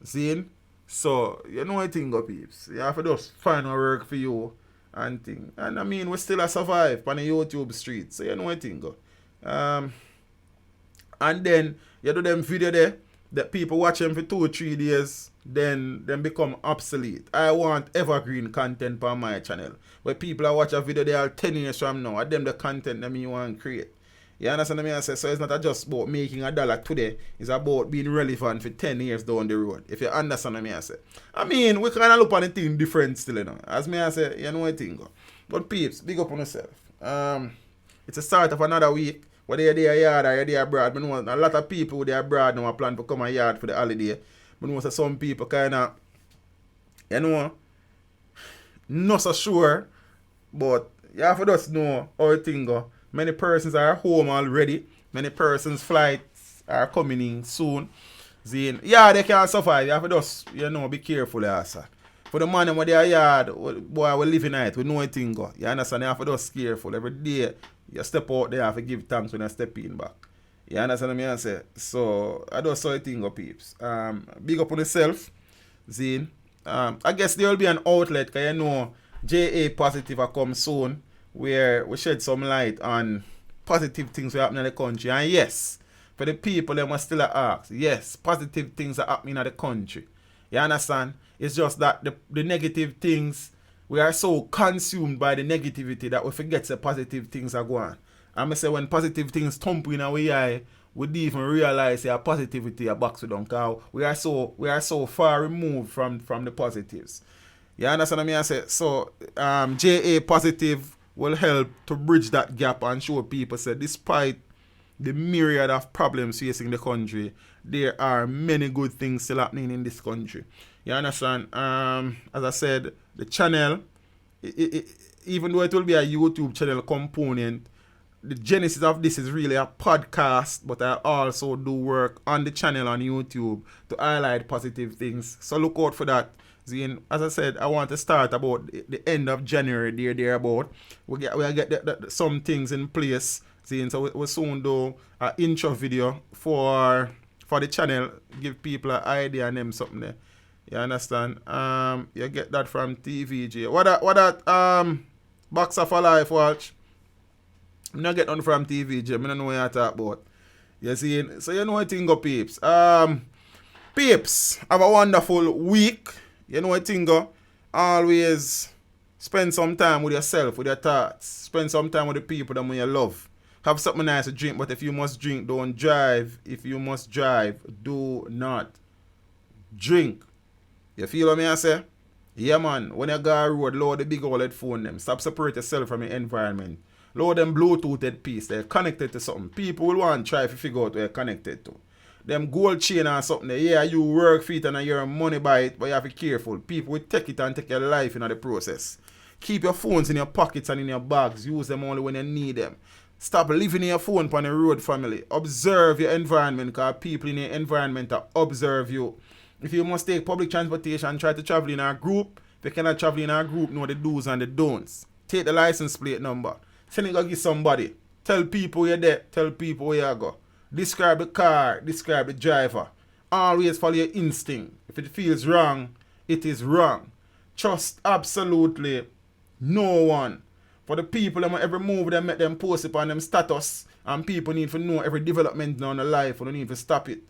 Zane? So, you know what I think of peeps. You have to just find a work for you and thing. And I mean, we still survive on the YouTube street. So, you know what I think of. And then you do them video there that people watch them for 2 or 3 days, then become obsolete. I want evergreen content on my channel. Where people are watch a video they are 10 years from now, and them the content that me want to create. You understand what I say? So it's not just about making $1 today, it's about being relevant for 10 years down the road. If you understand what I say. I mean, we kind of look on the thing different still, you know. As me I say, you know what I think. But peeps, big up on yourself. It's a start of another week. Whether you're there yard or you're there abroad, I know a lot of people who are abroad now plan to come a yard for the holiday. I know some people kind of, you know, not so sure, but you have to just know how it thing go. Many persons are home already. Many persons' flights are coming in soon. Zine. Yeah, they can't survive. You have to just, you know, be careful, also. For the man when they are yard, boy, we live in it. We know a thing go. You understand? You have to just careful. Every day, you step out there, you have to give thanks when you step in back. You understand what I say? So, I just saw a thing go, peeps. Big up on yourself, Zine. I guess there will be an outlet, because you know, JA Positive will come soon, where we shed some light on positive things that happen in the country. And yes, for the people, they must still ask. Yes, positive things are happening in the country. You understand? It's just that the negative things We are so consumed by the negativity that we forget the positive things are going. And I say when positive things thump in our eye, we don't even realize that positivity are box with them. Cause we are so far removed from the positives. You understand what I mean? I say so JA positive will help to bridge that gap and show people say despite the myriad of problems facing the country, there are many good things still happening in this country. You understand? As I said, the channel, even though it will be a YouTube channel component, the genesis of this is really a podcast, but I also do work on the channel on YouTube to highlight positive things. So look out for that. Zine, as I said, I want to start about the end of January, thereabout. We'll get some things in place. Zine, so we'll soon do an intro video for the channel, give people an idea and them something there. You understand? You get that from TVJ. What that Box of a Life watch? I not get on from TVJ. I don't know what you're talking about. You see? So you know what thing go, peeps. Peeps, have a wonderful week. You know what thing go? Always spend some time with yourself, with your thoughts. Spend some time with the people that you love. Have something nice to drink, but if you must drink, don't drive. If you must drive, do not drink. You feel what I say? Yeah, man. When you go on road, load the big old headphone them. Stop separate yourself from your environment. Load them Bluetooth headpiece. They're connected to something. People will want to try to figure out what they're connected to. Them gold chain or something. Yeah, you work for it and you earn money by it, but you have to be careful. People will take it and take your life in the process. Keep your phones in your pockets and in your bags. Use them only when you need them. Stop living in your phone on the road, family. Observe your environment, because people in your environment observe you. If you must take public transportation, try to travel in a group. If you cannot travel in a group, know the do's and the don'ts. Take the license plate number. Send it to give somebody. Tell people you're there. Tell people where you go. Describe the car. Describe the driver. Always follow your instinct. If it feels wrong, it is wrong. Trust absolutely no one. For the people, them every move them make them post it on them status, and people need to know every development on the life, and they need to stop it.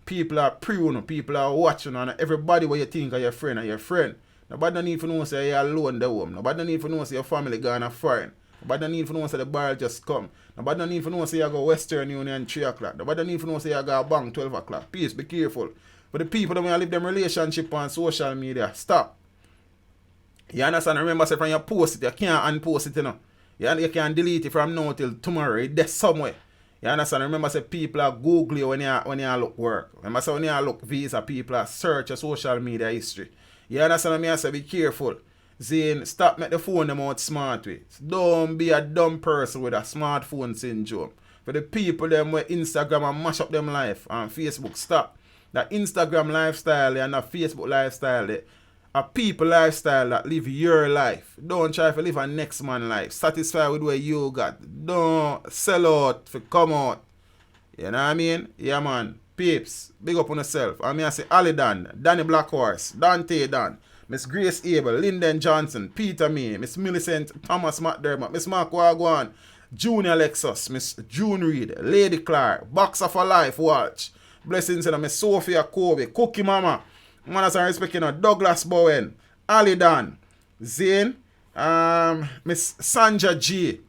People are preying, people are watching, and everybody what you think of your friend and your friend. Nobody don't need to know say you're alone the home. Nobody don't need to know say your family gone a foreign. Nobody don't need to know say the bar just come. Nobody don't need to know say you go Western Union 3 o'clock. Nobody don't need to know say you go bank 12 o'clock. Please be careful. But the people that want to live them relationship on social media, stop. You understand? Remember, say from you post it, you can't unpost it, you know. You can't delete it from now till tomorrow. It's there somewhere. You understand? Remember, say people are Google you when you look work. Remember, say when you look visa, people are search your social media history. You understand what I say? Be careful. Zane, stop make the phone them out smart way. Don't be a dumb person with a smartphone syndrome. For the people them where Instagram and mash up them life and Facebook, stop. That Instagram lifestyle and that Facebook lifestyle, a people lifestyle that live your life. Don't try to live a next man life. Satisfy with what you got. Don't sell out for come out. You know what I mean? Yeah, man. Peeps, big up on yourself. I mean, I say Alidan, Danny Blackhorse, Dante Dan, Miss Grace Abel, Lyndon Johnson, Peter May, Miss Millicent Thomas McDermott, Miss Mark Wagwan, Junior Lexus, Miss June Reed, Lady Clark, Box of a Life Watch, blessings to Miss Sophia Kobe, Cookie Mama, manners and respect, you know, Douglas Bowen, Alidan, Zane, Miss Sanja G,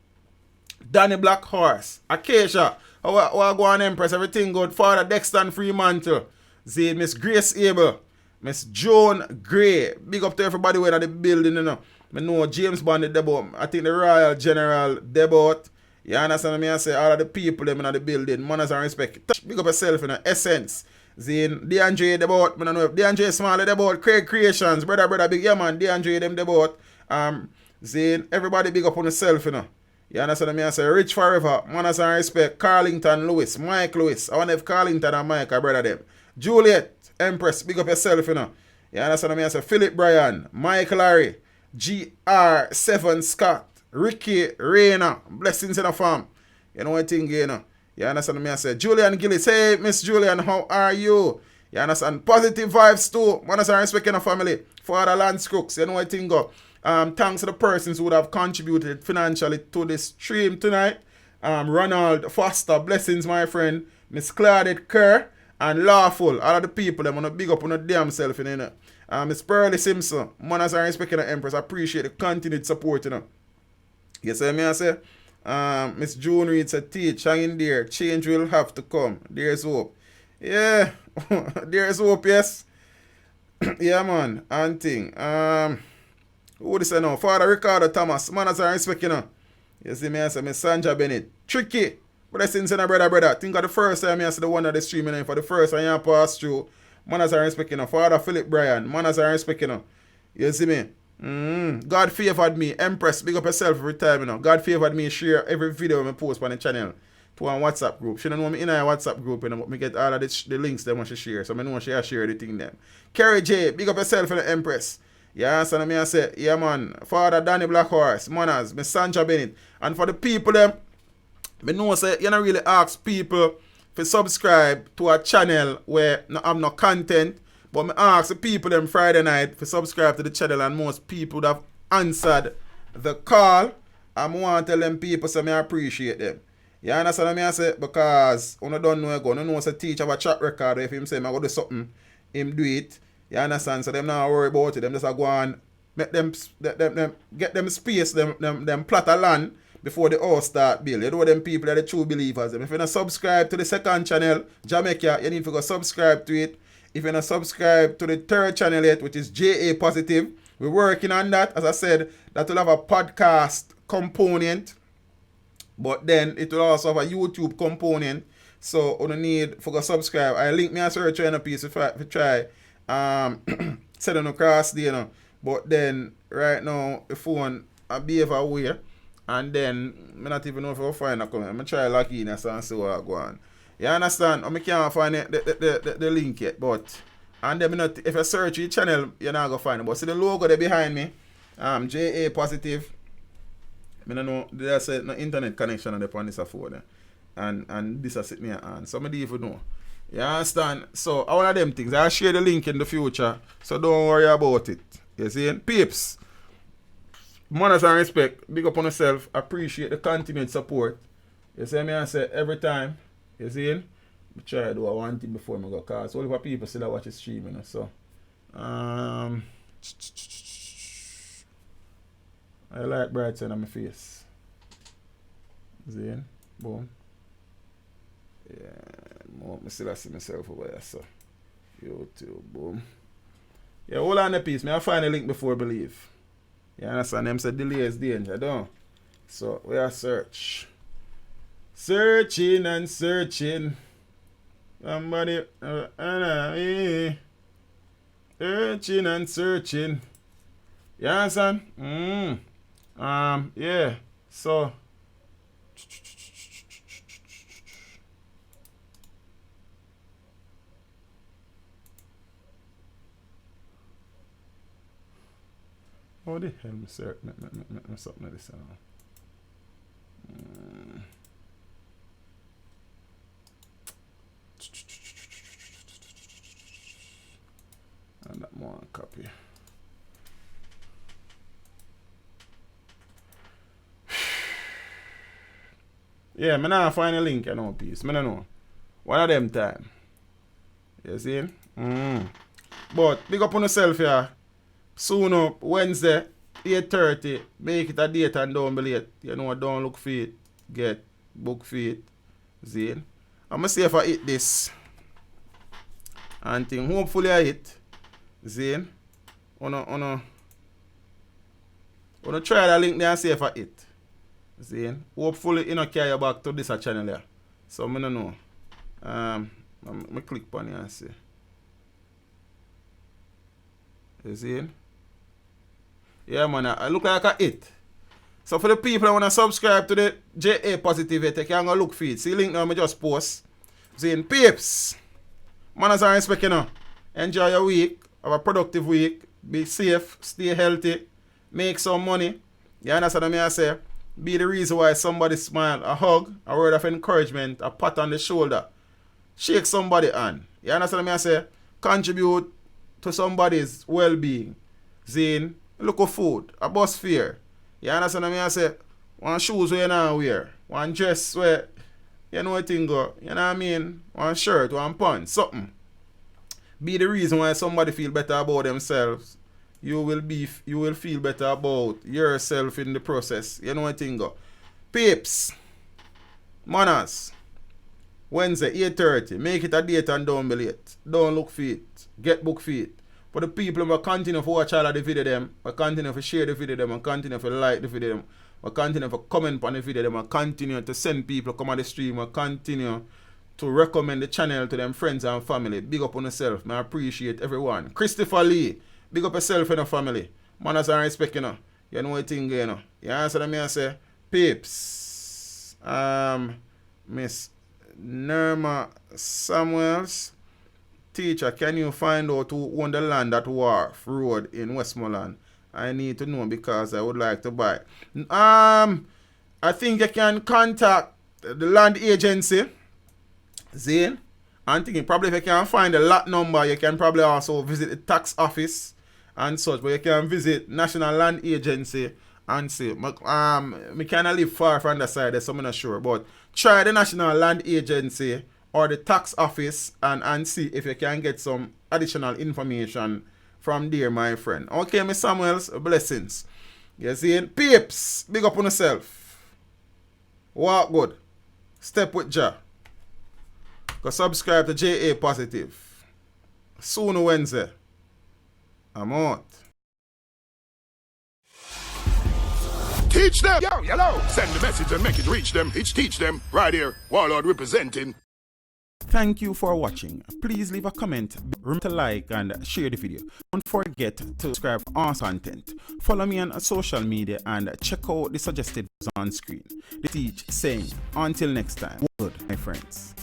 Danny Blackhorse, Acacia, Wagwan Empress, everything good, Father Dexter Fremantle, Zane, Miss Grace Abel, Miss Joan Gray. Big up to everybody who in the building, you know. I know James Bond debut. I think the Royal General debut. You understand me? I say all of the people them in the building. Manners and respect. Big up yourself, you know. Essence. Zane, DeAndre debut. I don't know if DeAndre Smalley debut. Craig Creations. Brother big. Yeah man, DeAndre them debut. Zane, everybody big up on yourself, you know. You understand me? I say Rich Forever. Manners and respect. Carlington Lewis. Mike Lewis. I wonder if Carlington and Mike are brother them. Juliet Empress, big up yourself, you know. You understand me? I say Philip Bryan, Mike Larry, GR7 Scott, Ricky Rayner, blessings in the farm. You know what thing, you know. You understand me? I say Julian Gillis, hey Miss Julian, how are you? You understand? Positive vibes too. Manners and respect in the family. Father Lance Crooks, you know what thing go. Thanks to the persons who would have contributed financially to this stream tonight. Ronald Foster, blessings my friend. Miss Claudette Kerr. And Lawful, all of the people, them want to big up on the damn self, you know. Miss Pearly Simpson, manners and respect, Empress. I appreciate the continued support, You see me I say? Miss June Reed said, teach, hang in there. Change will have to come. There's hope. Yeah, there's hope, yes. Yeah, man. And thing. Who this now? Father Ricardo Thomas, manners and respect, You see me I say, Miss Sandra Bennett. Tricky. But I say, brother. Think of the first time I see the one of the streaming for the first time I pass through. Manners and respect, Father Philip Bryan, manners and respect, You see me? God favored me. Empress, big up yourself every time, God favored me share every video I post on the channel to one WhatsApp group. She don't know me in a WhatsApp group, but me get all of the links them when she share. So I know she share the thing them. Carrie J, big up yourself, Empress. Yeah, understand me I say, yeah man, Father Danny Blackhorse, manners, Miss Sandra Bennett. And for the people them, me know say you don't really ask people to subscribe to a channel where no have no content. But me ask the people them Friday night to subscribe to the channel, and most people would have answered the call. And I want to tell them people so I appreciate them. You understand what I say? Because you don't know you know say teach have a track record. If him say I go do something, him do it. You understand? So them not worry about it. Them just go on make them get them space, them plot of land before they all start build. You know them people are the true believers. If you not subscribe to the second channel, Jamaica, you need to go subscribe to it. If you're not subscribed to the third channel yet, which is JA Positive, we're working on that. As I said, that will have a podcast component, but then it will also have a YouTube component. So you don't need to go subscribe. I link me a search on a piece if I try set on across there, But then right now the phone I be away, and then I not even know if I'll find it. I'm try log in and see what I go on. You understand? I can't find the link yet, but and then if I search your channel, you're not gonna find it. But see the logo there behind me, JA Positive. I don't know there's no internet connection on the on this phone, and this has sit me on. So I don't even know. You understand? So all of them things, I'll share the link in the future. So don't worry about it. You see? Peeps, manners and respect, big up on yourself, appreciate the continued support. You see me I say every time. You see? I try to do one thing before I go, because all of people still watch the stream, So, I like bright side on my face. See? Boom. Yeah, I still see myself over there, so. YouTube, boom. Yeah, hold on the piece. I find the link before I believe. You understand? Them say delay is danger, don't? So, we are search. Searching and searching. Somebody, searching and searching. You understand? Yeah. So. How the hell me search? Me something like this. And that more copy. Yeah, me now find a link, piece. Me no know. One of them time. You see? But big up on yourself here. Soon up, Wednesday, 8:30. Make it a date and don't be late. You know, don't look for it. Get book for it. See? I'm going to see if I hit this. And thing. Hopefully I hit. See? Wanna try the link there and see if I hit. See? Hopefully you carry you back to this channel there. So I don't know. I'm click on it and see. You see? Yeah man, I look like a hit. So for the people that want to subscribe to the JA Positive, you can go look for it. See link now I just post. See peeps. Manners and respect, Enjoy your week. Have a productive week. Be safe. Stay healthy. Make some money. You understand what I say? Be the reason why somebody smile. A hug. A word of encouragement. A pat on the shoulder. Shake somebody hand. You understand what I say? Contribute to somebody's well-being. Zine. Look at food. A bus fare. You understand what I say? One shoes where you now wear. One dress where you know what thing go. You know what I mean? One shirt, one pants, something. Be the reason why somebody feel better about themselves. You will feel better about yourself in the process. You know what I think? Peeps, manners. Wednesday, 8:30. Make it a date and don't be late. Don't look for it. Get book for it. For the people who continue to watch all of the video them, we continue to share the video them, and continue to like the video them, we continue to comment on the video them, and continue to send people come on the stream, and continue to recommend the channel to them friends and family. Big up on yourself. I appreciate everyone. Christopher Lee, big up yourself and your family. Manners and respect, you know. You know what thing, you know. You answer to me and say, Peeps, Miss Nerma Samuels, teacher, can you find out who owned the land at Wharf Road in Westmoreland? I need to know because I would like to buy. I think you can contact the land agency, Zane. I'm thinking probably if you can find the lot number, you can probably also visit the tax office and such. But you can visit National Land Agency and see. Me cannot live far from the side, so I'm not sure. But try the National Land Agency or the tax office and see if you can get some additional information from there, my friend. Okay, Miss Samuels, blessings. You see, Peeps, big up on yourself. Walk good. Step with Jah. Go subscribe to JA Positive. Soon Wednesday. I'm out. Teach them. Yo, hello. Send the message and make it reach them. It's teach them. Right here. Warlord representing. Thank you for watching. Please leave a comment, remember to like and share the video. Don't forget to subscribe for our content. Follow me on social media and check out the suggested videos on screen. The teach saying, until next time, good, my friends.